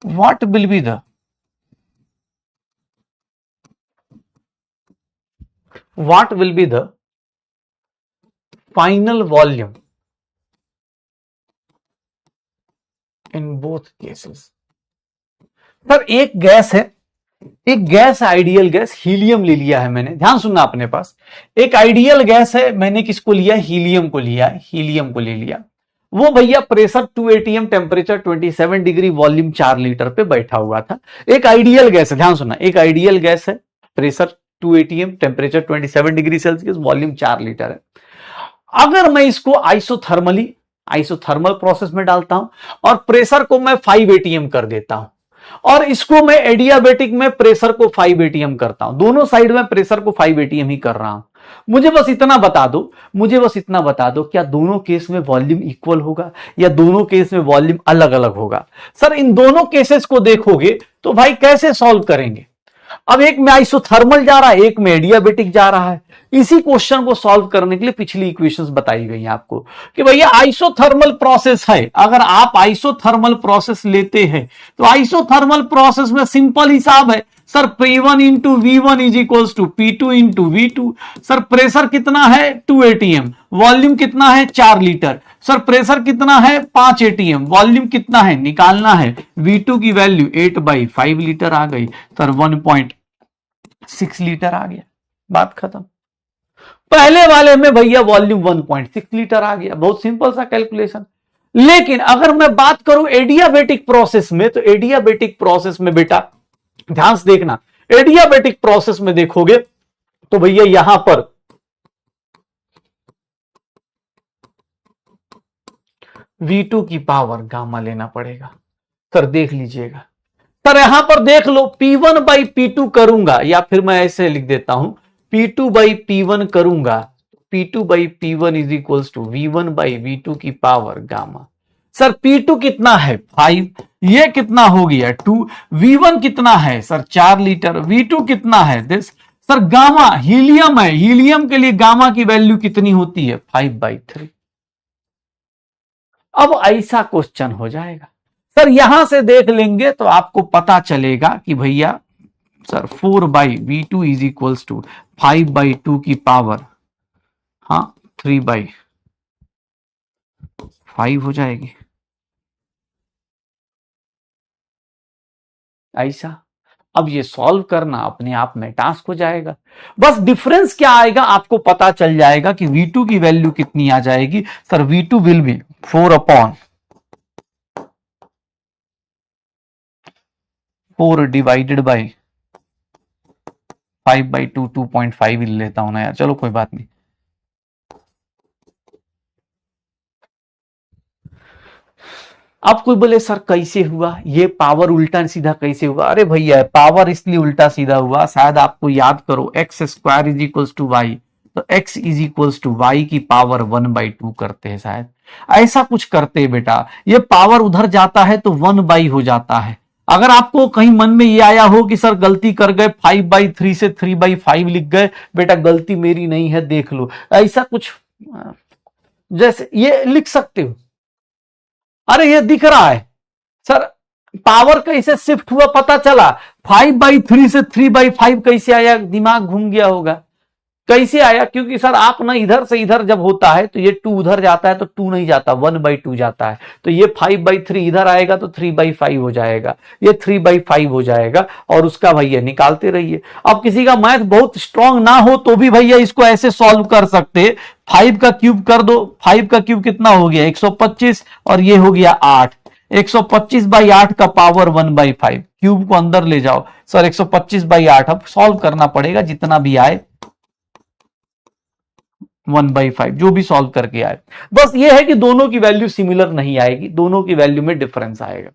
what will be the final volume in both cases। Sir एक गैस है, एक गैस आइडियल गैस, हीलियम ले लिया है मैंने, ध्यान सुनना अपने पास। एक आइडियल गैस है, मैंने किसको लिया, हीलियम को लिया, हीलियम को ले लिया। वो भैया pressure 2 atm, temperature 27 degree, volume 4 litre पे बैठा हुआ था। एक आइडियल गैस है, ध्यान सुनना, एक आइडियल गैस है, pressure 2 atm, temperature 27 degree Celsius, volume 4 litre है। अगर मैं इसको आइसोथर्मल प्रोसेस में डालता हूं और प्रेशर को मैं 5 atm कर देता हूं, और इसको मैं एडियाबेटिक में प्रेशर को 5 atm करता हूं, दोनों साइड में प्रेशर को 5 atm ही कर रहा हूं, मुझे बस इतना बता दो, क्या दोनों केस में वॉल्यूम इक्वल होगा या दोनों केस में वॉल्यूम अलग अलग होगा। सर इन दोनों केसेस को देखोगे तो भाई कैसे सॉल्व करेंगे। अब एक में आइसोथर्मल जा रहा है, एक में एडियाबेटिक जा रहा है। इसी क्वेश्चन को सॉल्व करने के लिए पिछली इक्वेशंस बताई गई हैं आपको कि भैया आइसोथर्मल प्रोसेस है, अगर आप आइसोथर्मल प्रोसेस लेते हैं तो आइसोथर्मल प्रोसेस में सिंपल हिसाब है sir, P1 into V1 is equals to P2 into V2। Sir pressure कितना है 2 atm, वॉल्यूम कितना है 4 लीटर। सर प्रेशर कितना है 5 atm, वॉल्यूम कितना है निकालना है, V2 की वैल्यू 8/5 लीटर आ गई, सर 1.6 लीटर आ गया, बात खत्म। पहले वाले में भैया वॉल्यूम 1.6 लीटर आ गया, बहुत सिंपल सा कैलकुलेशन। लेकिन अगर मैं बात करूं एडियाबेटिक प्रोसेस में, तो एडियाबेटिक प्रोसेस में बेटा ध्यान से देखना, एडियाबेटिक प्रोसेस में देखोगे तो भैया यहां पर V2 की पावर गामा लेना पड़ेगा। सर देख लीजिएगा, सर यहां पर देख लो P1/P2 करूंगा, या फिर मैं ऐसे लिख देता हूं P2/P1 करूंगा, P2/P1 is equals to V1/V2 की पावर गामा। सर P2 कितना है 5, ये कितना हो गया 2, V1 कितना है सर 4 लीटर, V2 कितना है दिस। सर गामा हीलियम है, हीलियम के लिए गामा की वैल्यू कितनी होती है 5/3। अब ऐसा क्वेश्चन हो जाएगा सर, यहां से देख लेंगे तो आपको पता चलेगा कि भैया sir 4/V2 is equals to 5/2 की पावर 3/5 हो जाएगी। ऐसा अब ये सॉल्व करना अपने आप में टास्क हो जाएगा। बस डिफरेंस क्या आएगा आपको पता चल जाएगा कि V2 की वैल्यू कितनी आ जाएगी। Sir V2 will be 4/4 divided by 5/2, 2.5 ही लेता हूं ना यार, चलो कोई बात नहीं। अब कोई बोले सर कैसे हुआ ये पावर उल्टा सीधा कैसे हुआ। अरे भैया पावर इसलिए उल्टा सीधा हुआ, शायद आपको याद करो x² is equals to Y, तो x is equals to Y की पावर 1/2 करते हैं, शायद ऐसा कुछ करते हैं बेटा। ये पावर उधर जाता है तो 1/, हो जाता है, अगर आपको कहीं मन में ये आया हो कि सर गलती कर गए 5/3 से 3/5 लिख गए, बेटा गलती मेरी नहीं है, देख लो, ऐसा कुछ जैसे ये लिख सकते हो। अरे ये दिख रहा है सर, पावर कैसे शिफ्ट हुआ पता चला, 5/3 से 3/5 कैसे आया, दिमाग घूम गया होगा। कैसे आया, क्योंकि सर आप ना इधर से इधर जब होता है तो ये 2 उधर जाता है तो 2 नहीं जाता, 1/2 जाता है, तो ये 5/3 इधर आएगा तो 3/5 हो जाएगा, ये 3/5 हो जाएगा, और उसका भैया निकालते रहिए। अब किसी का मैथ बहुत स्ट्रांग ना हो तो भी भैया इसको ऐसे सॉल्व कर सकते, 5 का क्यूब कर दो, 5 का क्यूब कितना हो गया 125, और ये हो गया 8, 125/8 का पावर 1/5, क्यूब को अंदर ले जाओ सर, 125/8 अब सॉल्व करना पड़ेगा, जितना भी आए 1/5 जो भी सॉल्व करके आए। बस ये है कि दोनों की वैल्यू सिमिलर नहीं आएगी, दोनों की वैल्यू में डिफरेंस आएगा।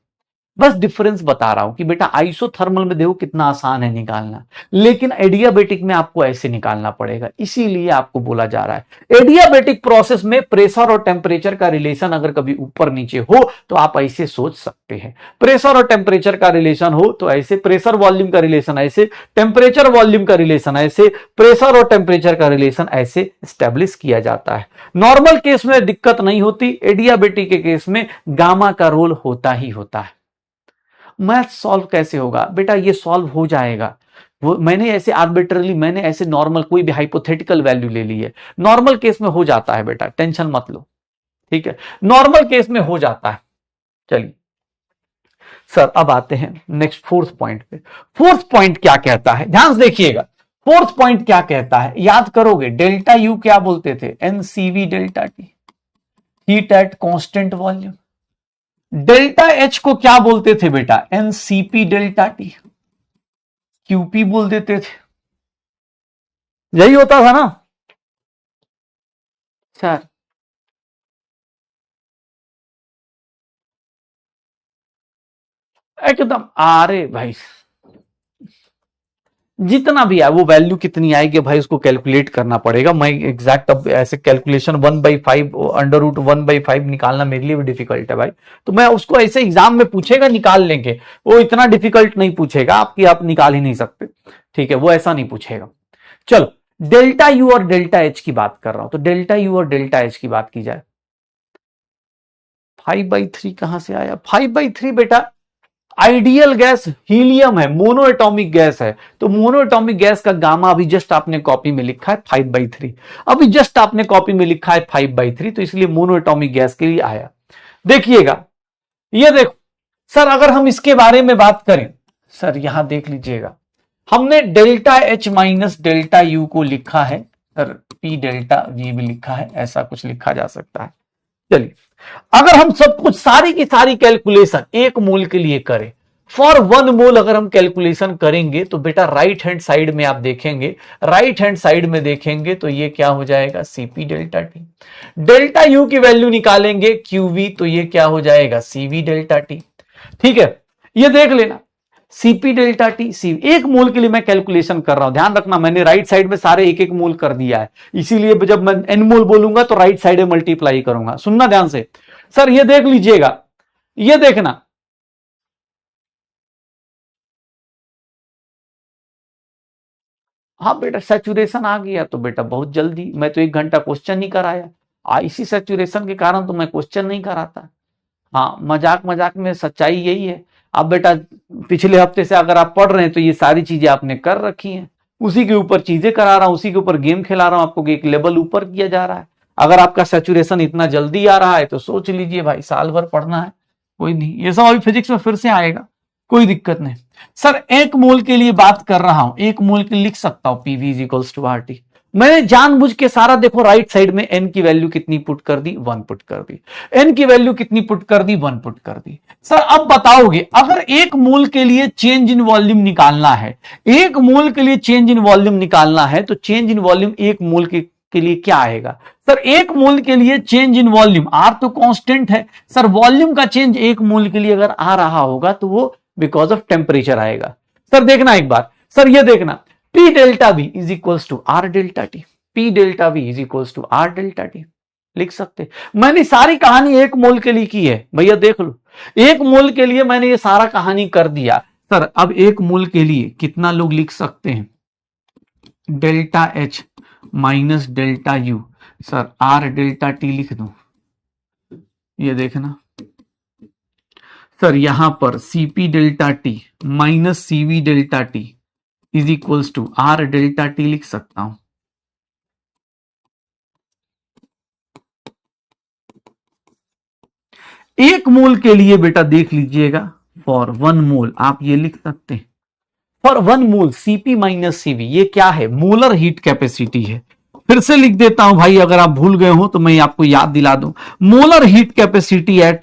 बस डिफरेंस बता रहा हूं कि बेटा आइसोथर्मल में देखो कितना आसान है निकालना, लेकिन एडियाबेटिक में आपको ऐसे निकालना पड़ेगा, इसीलिए आपको बोला जा रहा है एडियाबेटिक प्रोसेस में प्रेशर और टेम्परेचर का रिलेशन अगर कभी ऊपर नीचे हो तो आप ऐसे सोच सकते हैं, प्रेशर और टेम्परेचर का रिलेशन हो तो ऐसे, प्रेशर वॉल्यूम का रिलेशन ऐसे, टेम्परेचर वॉल्यूम का रिलेशन ऐसे, प्रेशर और टेम्परेचर का रिलेशन ऐसे स्टैब्लिश किया जाता है। नॉर्मल केस में दिक्कत नहीं होती, एडियाबेटिक के केस में गामा का रोल होता ही होता है। मैथ सॉल्व कैसे होगा बेटा, ये सॉल्व हो जाएगा, वो मैंने ऐसे आर्बिट्रली, मैंने ऐसे नॉर्मल कोई भी हाइपोथेटिकल वैल्यू ले ली है, नॉर्मल केस में हो जाता है बेटा, टेंशन मत लो, ठीक है, नॉर्मल केस में हो जाता है। चलिए सर अब आते हैं नेक्स्ट फोर्थ पॉइंट पे। फोर्थ पॉइंट क्या कहता है, ध्यान से देखिएगा, फोर्थ पॉइंट क्या कहता है, याद करोगे, डेल्टा यू क्या बोलते थे, NCV delta T, heat at constant volume. Delta H को क्या बोलते थे बेटा, एनसीपी डेल्टा टी, क्यूपी बोल देते थे, यही होता था ना सर। एकदम, अरे भाई जितना भी है वो वैल्यू कितनी आएगी भाई उसको कैलकुलेट करना पड़ेगा, मैं एग्जैक्ट अब ऐसे कैलकुलेशन 1/5 √1/5 निकालना मेरे लिए भी डिफिकल्ट है भाई, तो मैं उसको ऐसे एग्जाम में पूछेगा निकाल लेंगे, वो इतना डिफिकल्ट नहीं पूछेगा आपकी, आप निकाल ही नहीं सकते, ठीक है, वो ऐसा नहीं पूछेगा। चलो डेल्टा यू और डेल्टा एच की बात कर रहा हूं, तो डेल्टा यू और डेल्टा एच की बात की जाए, 5/3 कहां से आया, 5/3 बेटा आइडियल गैस हीलियम है, मोनो एटॉमिक गैस है, तो मोनो एटॉमिक गैस का गामा अभी जस्ट आपने कॉपी में लिखा है 5/3, अभी जस्ट आपने कॉपी में लिखा है 5/3, तो इसलिए मोनो एटॉमिक गैस के लिए आया। देखिएगा, ये देखो सर, अगर हम इसके बारे में बात करें सर, यहां देख लीजिएगा, हमने delta H minus delta you को लिखा है सर, पी डेल्टा वी भी लिखा है, ऐसा कुछ लिखा जा सकता है। चलिए अगर हम सब कुछ सारी की सारी कैलकुलेशन एक मोल के लिए करें, फॉर 1 मोल अगर हम कैलकुलेशन करेंगे तो बेटा राइट हैंड साइड में आप देखेंगे, राइट हैंड साइड में देखेंगे तो ये क्या हो जाएगा, CP delta T, delta U की वैल्यू निकालेंगे क्यूवी, तो ये क्या हो जाएगा, सीवी डेल्टा टी, ठीक है, ये देख लेना सीपी डेल्टा टी सी, एक मोल के लिए मैं कैलकुलेशन कर रहा हूं, ध्यान रखना मैंने राइट साइड में सारे एक एक मोल कर दिया है, इसीलिए जब मैं एन मोल बोलूंगा तो राइट साइड में मल्टीप्लाई करूंगा, सुनना ध्यान से सर, ये देख लीजिएगा, ये देखना, हाँ बेटा सैचुरेशन आ गया तो बेटा बहुत जल्दी, मैं तो 1 घंटा क्वेश्चन ही कराया, इसी सैचुरेशन के कारण तो मैं क्वेश्चन नहीं कराता। हाँ मजाक मजाक में सच्चाई यही है। अब बेटा पिछले हफ्ते से अगर आप पढ़ रहे हैं तो ये सारी चीजें आपने कर रखी हैं, उसी के ऊपर चीजें करा रहा हूं, उसी के ऊपर गेम खिला रहा हूं, आपको एक लेवल ऊपर किया जा रहा है। अगर आपका सैचुरेशन इतना जल्दी आ रहा है तो सोच लीजिए भाई साल भर पढ़ना है, कोई नहीं, ये सब अभी फिजिक्स में फिर से आएगा, कोई दिक्कत नहीं। सर 1 मोल के लिए बात कर रहा हूं, 1 मोल के लिए लिख सकता हूं PV is equals to RT, मैंने जानबूझ के सारा देखो राइट साइड में एन की वैल्यू कितनी पुट कर दी, 1 पुट कर दी, एन की वैल्यू कितनी पुट कर दी, 1 पुट कर दी। सर अब बताओगे अगर 1 मोल के लिए चेंज इन वॉल्यूम निकालना है, 1 मोल के लिए चेंज इन वॉल्यूम निकालना है तो चेंज इन वॉल्यूम 1 मोल के लिए क्या आएगा सर, 1 मोल के लिए चेंज इन वॉल्यूम, आर तो कांस्टेंट है सर, वॉल्यूम का चेंज 1 मोल के लिए अगर आ रहा होगा तो वो बिकॉज ऑफ टेम्परेचर आएगा। सर देखना एक बार, सर ये देखना P delta V is equals to R delta T, P delta V is equals to R delta T, लिख सकते। मैंने सारी कहानी 1 मोल के लिए की है भैया, देख लो 1 मोल के लिए मैंने ये सारा कहानी कर दिया। सर अब 1 मोल के लिए कितना लोग लिख सकते हैं? Delta H minus delta U. Sir R delta T लिख दूं, ये देखना सर, यहां पर CP delta T minus CV delta T is equals to R delta T लिख सकता हूं। एक मोल के लिए बेटा देख लीजिएगा, फॉर 1 मोल आप ये लिख सकते हैं, for 1 mole CP minus CV, ये क्या है? मोलर हीट कैपेसिटी है। फिर से लिख देता हूं भाई, अगर आप भूल गए हो तो मैं आपको याद दिला दूं। Molar heat capacity at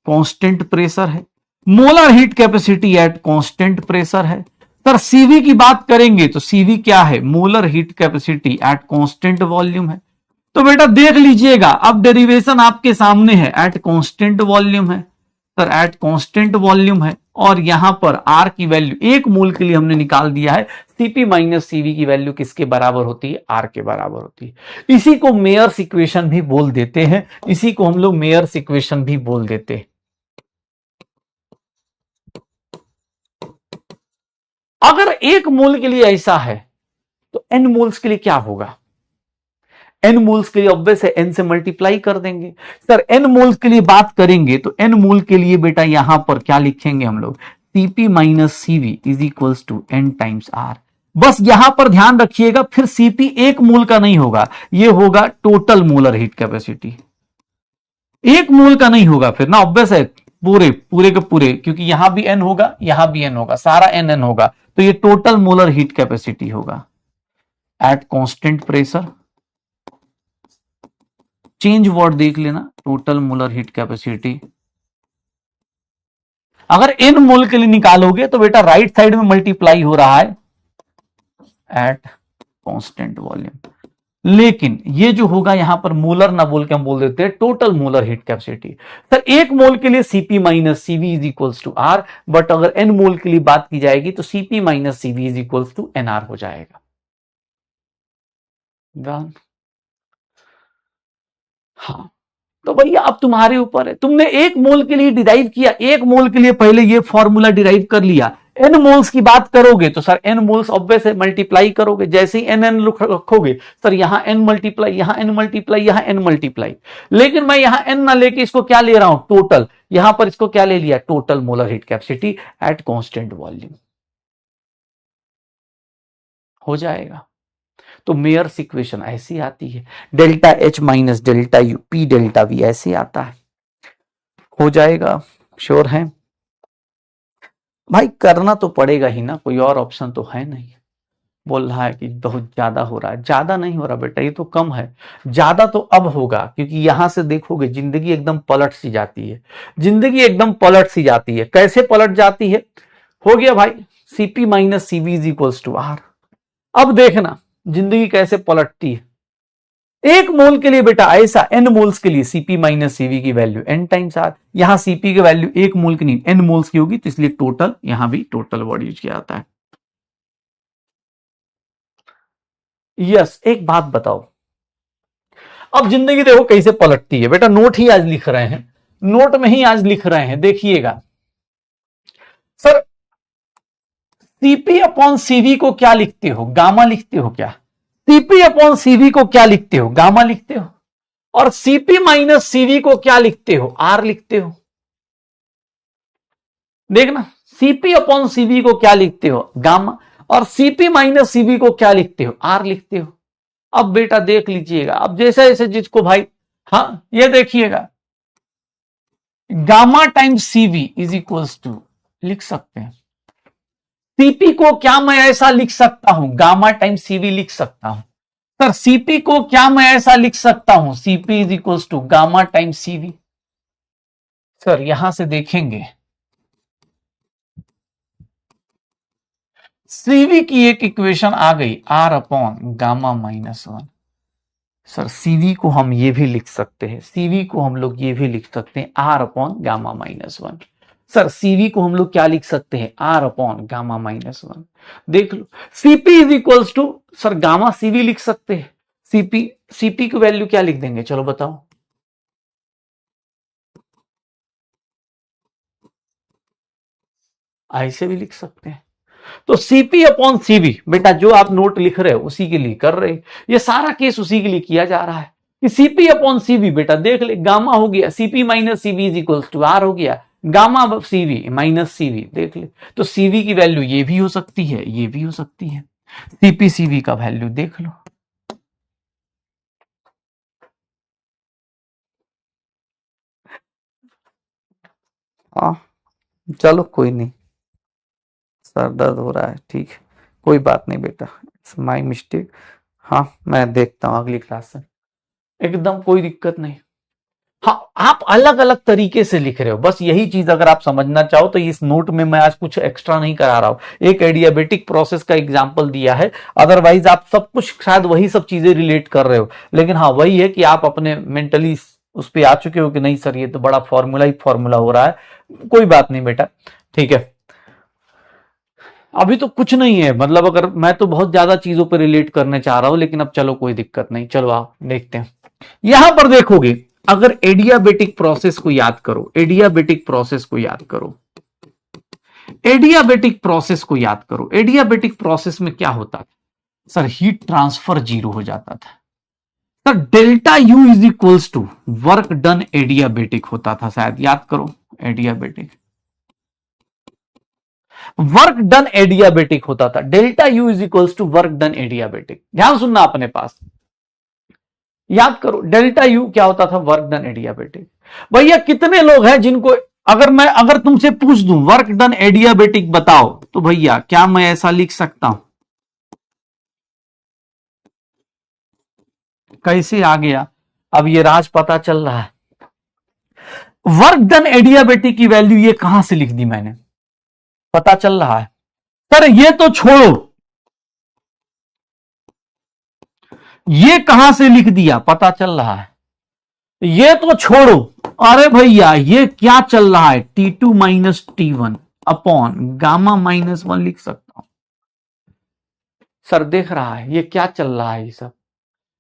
constant pressure है, molar heat capacity at constant pressure है। सर सीवी की बात करेंगे तो सीवी क्या है? Molar heat capacity at constant volume है। तो बेटा देख लीजिएगा, अब डेरिवेशन आपके सामने है, एट कांस्टेंट वॉल्यूम है। सर एट कांस्टेंट वॉल्यूम है, और यहां पर आर की वैल्यू 1 मोल के लिए हमने निकाल दिया है। सीपी माइनस सीवी की वैल्यू किसके बराबर होती है? आर के बराबर होती है। इसी को मेयर्स इक्वेशन भी बोल देते हैं, इसी को हम लोग मेयर्स इक्वेशन भी बोल देते हैं। अगर 1 मोल के लिए ऐसा है तो n मोल्स के लिए क्या होगा? n मोल्स के लिए ऑब्वियस है n से मल्टीप्लाई कर देंगे। सर n मोल्स के लिए बात करेंगे तो n मोल के लिए बेटा यहां पर क्या लिखेंगे हम लोग? Cp minus CV is equals to n times R. बस यहां पर ध्यान रखिएगा, फिर Cp 1 मोल का नहीं होगा, यह होगा टोटल मोलर हीट कैपेसिटी। 1 मोल का नहीं होगा फिर ना, ऑब्वियस है, पूरे पूरे के पूरे, क्योंकि यहां भी n होगा, यहां भी n होगा, सारा n होगा, तो ये टोटल मोलर हीट कैपेसिटी होगा eight constant pressure. Change word देख लेना, टोटल मोलर हीट कैपेसिटी। अगर n मोल के लिए निकालोगे तो बेटा राइट साइड में मल्टीप्लाई हो रहा है एट कांस्टेंट वॉल्यूम, लेकिन ये जो होगा यहां पर मोलर ना बोल के हम बोल देते हैं total molar heat capacity. Sir 1 mole के लिए Cp minus CV is equals to R, but अगर n मोल के लिए बात की जाएगी तो Cp minus CV is equals to nr हो जाएगा। हाँ, तो भैया अब तुम्हारे ऊपर है, तुमने 1 मोल के लिए डिराइव किया, 1 मोल के लिए पहले ये फॉर्मूला डिराइव कर लिया। n मोल्स की बात करोगे तो सर n मोल्स ऑब्वियस है, मल्टीप्लाई करोगे, जैसे ही n रखोगे सर यहां n मल्टीप्लाई, यहां n मल्टीप्लाई, यहां n मल्टीप्लाई। लेकिन मैं यहां n ना लेके इसको क्या ले रहा हूं? टोटल। यहां पर इसको क्या ले लिया? Total molar heat capacity at constant volume हो जाएगा। तो मेयर्स इक्वेशन ऐसी आती है, delta H minus delta U P delta we ऐसे आता है। हो जाएगा, श्योर है भाई? करना तो पड़ेगा ही ना, कोई और ऑप्शन तो है नहीं। बोल रहा है कि बहुत ज्यादा हो रहा है, ज्यादा नहीं हो रहा बेटा, ये तो कम है। ज्यादा तो अब होगा, क्योंकि यहां से देखोगे जिंदगी एकदम पलट सी जाती है, जिंदगी एकदम पलट सी जाती है। कैसे पलट जाती है? हो गया भाई, CP minus CV is equals to R. अब देखना जिंदगी कैसे पलटती है। 1 मोल के लिए बेटा ऐसा, n मोल्स के लिए Cp माइनस सीवी की वैल्यू n टाइम्स आर। यहां Cp की वैल्यू 1 मोल की नहीं n मोल्स की होगी, तो इसलिए टोटल, यहां भी टोटल वर्ड यूज किया जाता है। यस, एक बात बताओ, अब जिंदगी देखो कैसे पलटती है बेटा। नोट ही आज लिख रहे हैं, नोट में ही आज लिख रहे हैं, देखिएगा सर। Cp अपॉन सीवी को क्या लिखते हो? गामा लिखते हो क्या? Cp अपॉन सीवी को क्या लिखते हो? गामा लिखते हो। और Cp माइनस सीवी को क्या लिखते हो? आर लिखते हो। देखना, Cp अपॉन सीवी को क्या लिखते हो? गामा। और Cp माइनस सीवी को क्या लिखते हो? आर लिखते हो। अब बेटा देख लीजिएगा, अब जैसे जैसे जिसको भाई, हाँ ये देखिएगा, gamma times CV is equals to, लिख सकते हैं Cp को क्या मैं ऐसा लिख सकता हूं? गामा टाइम्स सीवी लिख सकता हूं। सर Cp को क्या मैं ऐसा लिख सकता हूं? Cp is equals to gamma times CV. Sir यहां से देखेंगे सीवी की एक इक्वेशन आ गई, R upon gamma minus 1। Sir CV को हम ये भी लिख सकते हैं, सीवी को हम लोग ये भी लिख सकते हैं R upon gamma minus 1। Sir CV को हम लोग क्या लिख सकते हैं? R upon gamma minus 1। देख लो, Cp is equals to, sir gamma CV लिख सकते हैं, सीपी सीपी की वैल्यू क्या लिख देंगे, चलो बताओ। ऐसे भी लिख सकते हैं। तो सीपी अपॉन सीबी, बेटा जो आप नोट लिख रहे हो उसी के लिए कर रहे, ये सारा केस उसी के लिए किया जा रहा है कि सीपी अपॉन सीबी, बेटा देख ले, गामा हो गया CP minus CB is equals to R हो गया, गामा सीवी माइनस सीवी, देख ले। तो सीवी की वैल्यू ये भी हो सकती है, ये भी हो सकती है, सीपी सीवी का वैल्यू देख लो। हाँ चलो कोई नहीं, सर दर्द हो रहा है, ठीक है, कोई बात नहीं बेटा, इट्स माई मिस्टेक। हाँ मैं देखता हूँ अगली क्लास से, एकदम कोई दिक्कत नहीं। हाँ आप अलग अलग तरीके से लिख रहे हो, बस यही चीज अगर आप समझना चाहो तो इस नोट में मैं आज कुछ एक्स्ट्रा नहीं करा रहा हूं, एक एडियाबेटिक प्रोसेस का एग्जांपल दिया है, अदरवाइज आप सब कुछ शायद वही सब चीजें रिलेट कर रहे हो, लेकिन हाँ वही है कि आप अपने मेंटली उस पर आ चुके हो कि नहीं सर ये तो बड़ा फॉर्मूला ही फॉर्मूला हो रहा है, कोई बात नहीं बेटा, ठीक है। अभी तो कुछ नहीं है, मतलब अगर मैं तो बहुत ज्यादा चीजों पर रिलेट करने चाह रहा हूं, लेकिन अब चलो कोई दिक्कत नहीं, चलो आप देखते हैं। यहां पर देखोगे, अगर एडियाबेटिक प्रोसेस को याद करो, एडियाबेटिक प्रोसेस को याद करो, एडियाबेटिक प्रोसेस को याद करो, एडियाबेटिक प्रोसेस में क्या होता था सर, हीट ट्रांसफर जीरो हो जाता था sir, delta U is equals to work done adiabatic होता था, शायद याद करो, एडियाबेटिक वर्क डन एडियाबेटिक होता था, delta U is equals to work done adiabatic, ध्यान सुनना अपने पास, याद करो डेल्टा यू क्या होता था, वर्क डन एडियाबेटिक। भैया कितने लोग हैं जिनको, अगर तुमसे पूछ दूं वर्क डन एडियाबेटिक बताओ, तो भैया क्या मैं ऐसा लिख सकता हूं, कैसे आ गया, अब ये राज पता चल रहा है। वर्क डन एडियाबेटिक की वैल्यू ये कहां से लिख दी मैंने, पता चल रहा है। सर ये तो छोड़ो, ये कहां से लिख दिया पता चल रहा है, ये तो छोड़ो, अरे भैया ये क्या चल रहा है, T2 minus T1 upon gamma minus 1 लिख सकता हूं। सर देख रहा है ये क्या चल रहा है, ये सब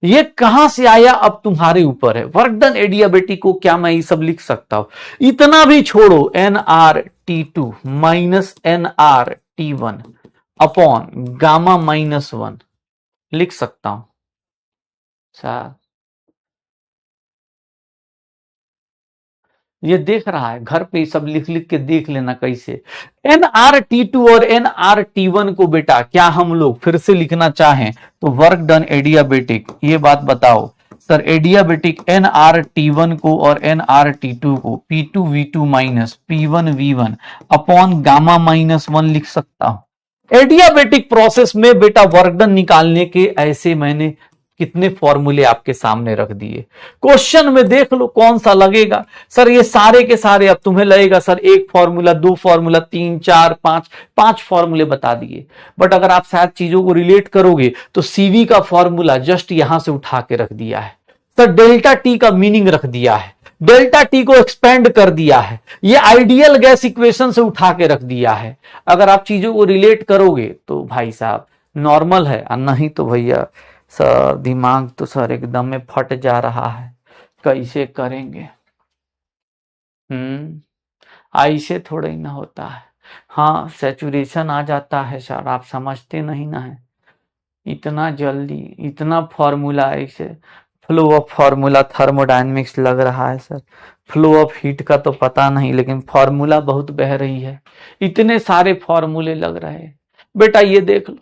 ये कहां से आया अब तुम्हारे ऊपर है, वर्क डन एडियाबेटिक को क्या मैं ये सब लिख सकता हूं, इतना भी छोड़ो, NR T2 minus NR T1 upon gamma minus 1 लिख सकता हूं सर, ये देख रहा है घर पे सब लिख लिख के देख लेना कैसे। NR T2 और NR T1 को बेटा क्या हम लोग फिर से लिखना चाहें तो वर्क डन एडियाबेटिक, ये बात बताओ सर, एडियाबेटिक NR T1 को और NR T2 को P2V2 minus P1V1 upon gamma minus 1 लिख सकता हूं। एडियाबेटिक प्रोसेस में बेटा वर्क डन निकालने के ऐसे मैंने कितने फॉर्मूले आपके सामने रख दिए, क्वेश्चन में देख लो कौन सा लगेगा। सर ये सारे के सारे अब तुम्हें लगेगा सर एक फॉर्मूला, दो फॉर्मूला, तीन, चार, पांच, पांच फॉर्मूले बता दिए, बट अगर आप शायद चीजों को रिलेट करोगे तो सीवी का फॉर्मूला जस्ट यहां से उठा के रख दिया है सर, डेल्टा टी का मीनिंग रख दिया है, डेल्टा टी को एक्सपेंड कर दिया है, ये आइडियल गैस इक्वेशन से उठा के रख दिया है। अगर आप चीजों को रिलेट करोगे तो भाई साहब नॉर्मल है, और नहीं तो भैया सर दिमाग तो सर एकदम में फट जा रहा है, कैसे करेंगे। ऐसे थोड़ा ही ना होता है, हाँ सैचुरेशन आ जाता है सर, आप समझते नहीं ना है, इतना जल्दी इतना फॉर्मूला ऐसे, फ्लो ऑफ फॉर्मूला थर्मोडायनेमिक्स लग रहा है सर, फ्लो ऑफ हीट का तो पता नहीं, लेकिन फॉर्मूला बहुत बह रही है, इतने सारे फॉर्मूले लग रहे हैं बेटा, ये देख लो।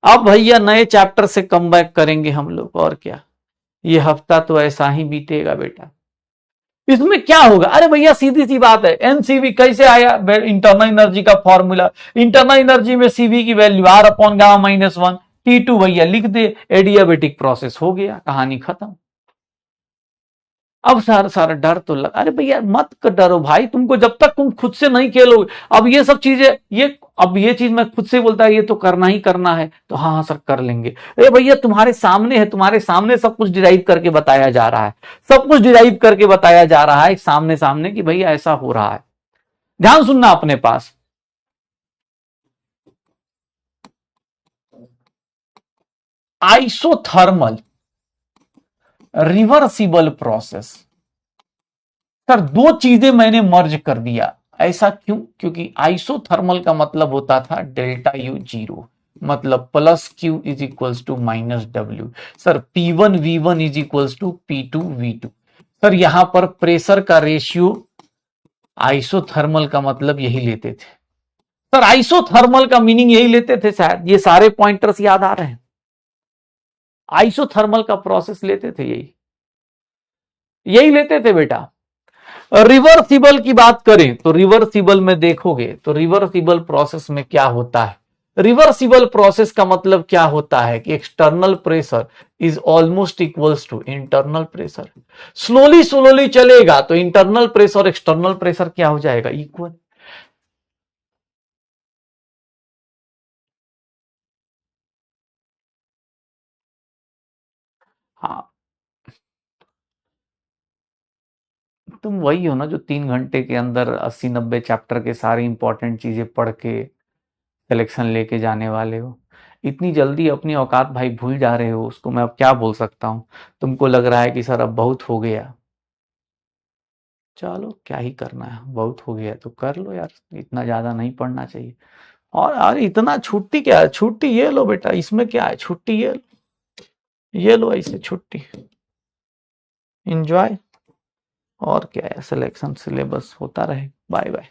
अब भैया नए चैप्टर से कम बैक करेंगे हम लोग, और क्या, ये हफ्ता तो ऐसा ही बीतेगा बेटा। इसमें क्या होगा, अरे भैया सीधी सी बात है, एनसीवी कैसे आया, इंटरनल एनर्जी का फॉर्मूला, इंटरनल एनर्जी में सीवी की value R upon gamma minus 1, T2 भैया लिख दे, एडियाबेटिक प्रोसेस हो गया, कहानी खत्म। अब सारा सारा डर तो लगा, अरे भैया मत डरो भाई, तुमको जब तक तुम खुद से नहीं खेलोगे, अब ये सब चीजें, ये अब ये चीज मैं खुद से बोलता है ये तो करना ही करना है, तो हाँ हाँ सर कर लेंगे, अरे भैया तुम्हारे सामने है, तुम्हारे सामने सब कुछ डिराइव करके बताया जा रहा है, सब कुछ डिराइव करके बताया जा रहा है सामने सामने कि भैया ऐसा हो रहा है। ध्यान सुनना अपने पास, आइसोथर्मल रिवर्सिबल प्रोसेस। सर दो चीजें मैंने मर्ज कर दिया, ऐसा क्यों? क्योंकि आइसोथर्मल का मतलब होता था डेल्टा यू जीरो, मतलब plus Q is equals to minus W. Sir P1V1 is equals to P2V2। Sir यहां पर प्रेशर का रेशियो आइसोथर्मल का मतलब यही लेते थे। सर आइसोथर्मल का मीनिंग यही लेते थे, शायद ये सारे पॉइंटर्स याद आ रहे हैं। आइसोथर्मल का प्रोसेस लेते थे, यही यही लेते थे बेटा। रिवर्सिबल की बात करें तो रिवर्सिबल में देखोगे तो रिवर्सिबल प्रोसेस में क्या होता है? रिवर्सिबल प्रोसेस का मतलब क्या होता है कि external pressure is almost equals to internal pressure. Slowly slowly चलेगा तो इंटरनल प्रेशर और एक्सटर्नल प्रेशर क्या हो जाएगा? इक्वल। हाँ, तुम वही हो ना जो 3 घंटे के अंदर 80-90 चैप्टर के सारी इंपॉर्टेंट चीजें पढ़ के सिलेक्शन लेके जाने वाले हो। इतनी जल्दी अपनी औकात भाई भूल जा रहे हो, उसको मैं अब क्या बोल सकता हूँ। तुमको लग रहा है कि सर अब बहुत हो गया। चलो क्या ही करना है, बहुत हो गया तो कर लो यार, इतना ज्यादा नहीं पढ़ना चाहिए। और अरे इतना छुट्टी क्या है, छुट्टी ये लो बेटा, इसमें क्या है, छुट्टी ये लो ऐसे छुट्टी, एंजॉय। और क्या है, सिलेक्शन सिलेबस होता रहे। Bye bye.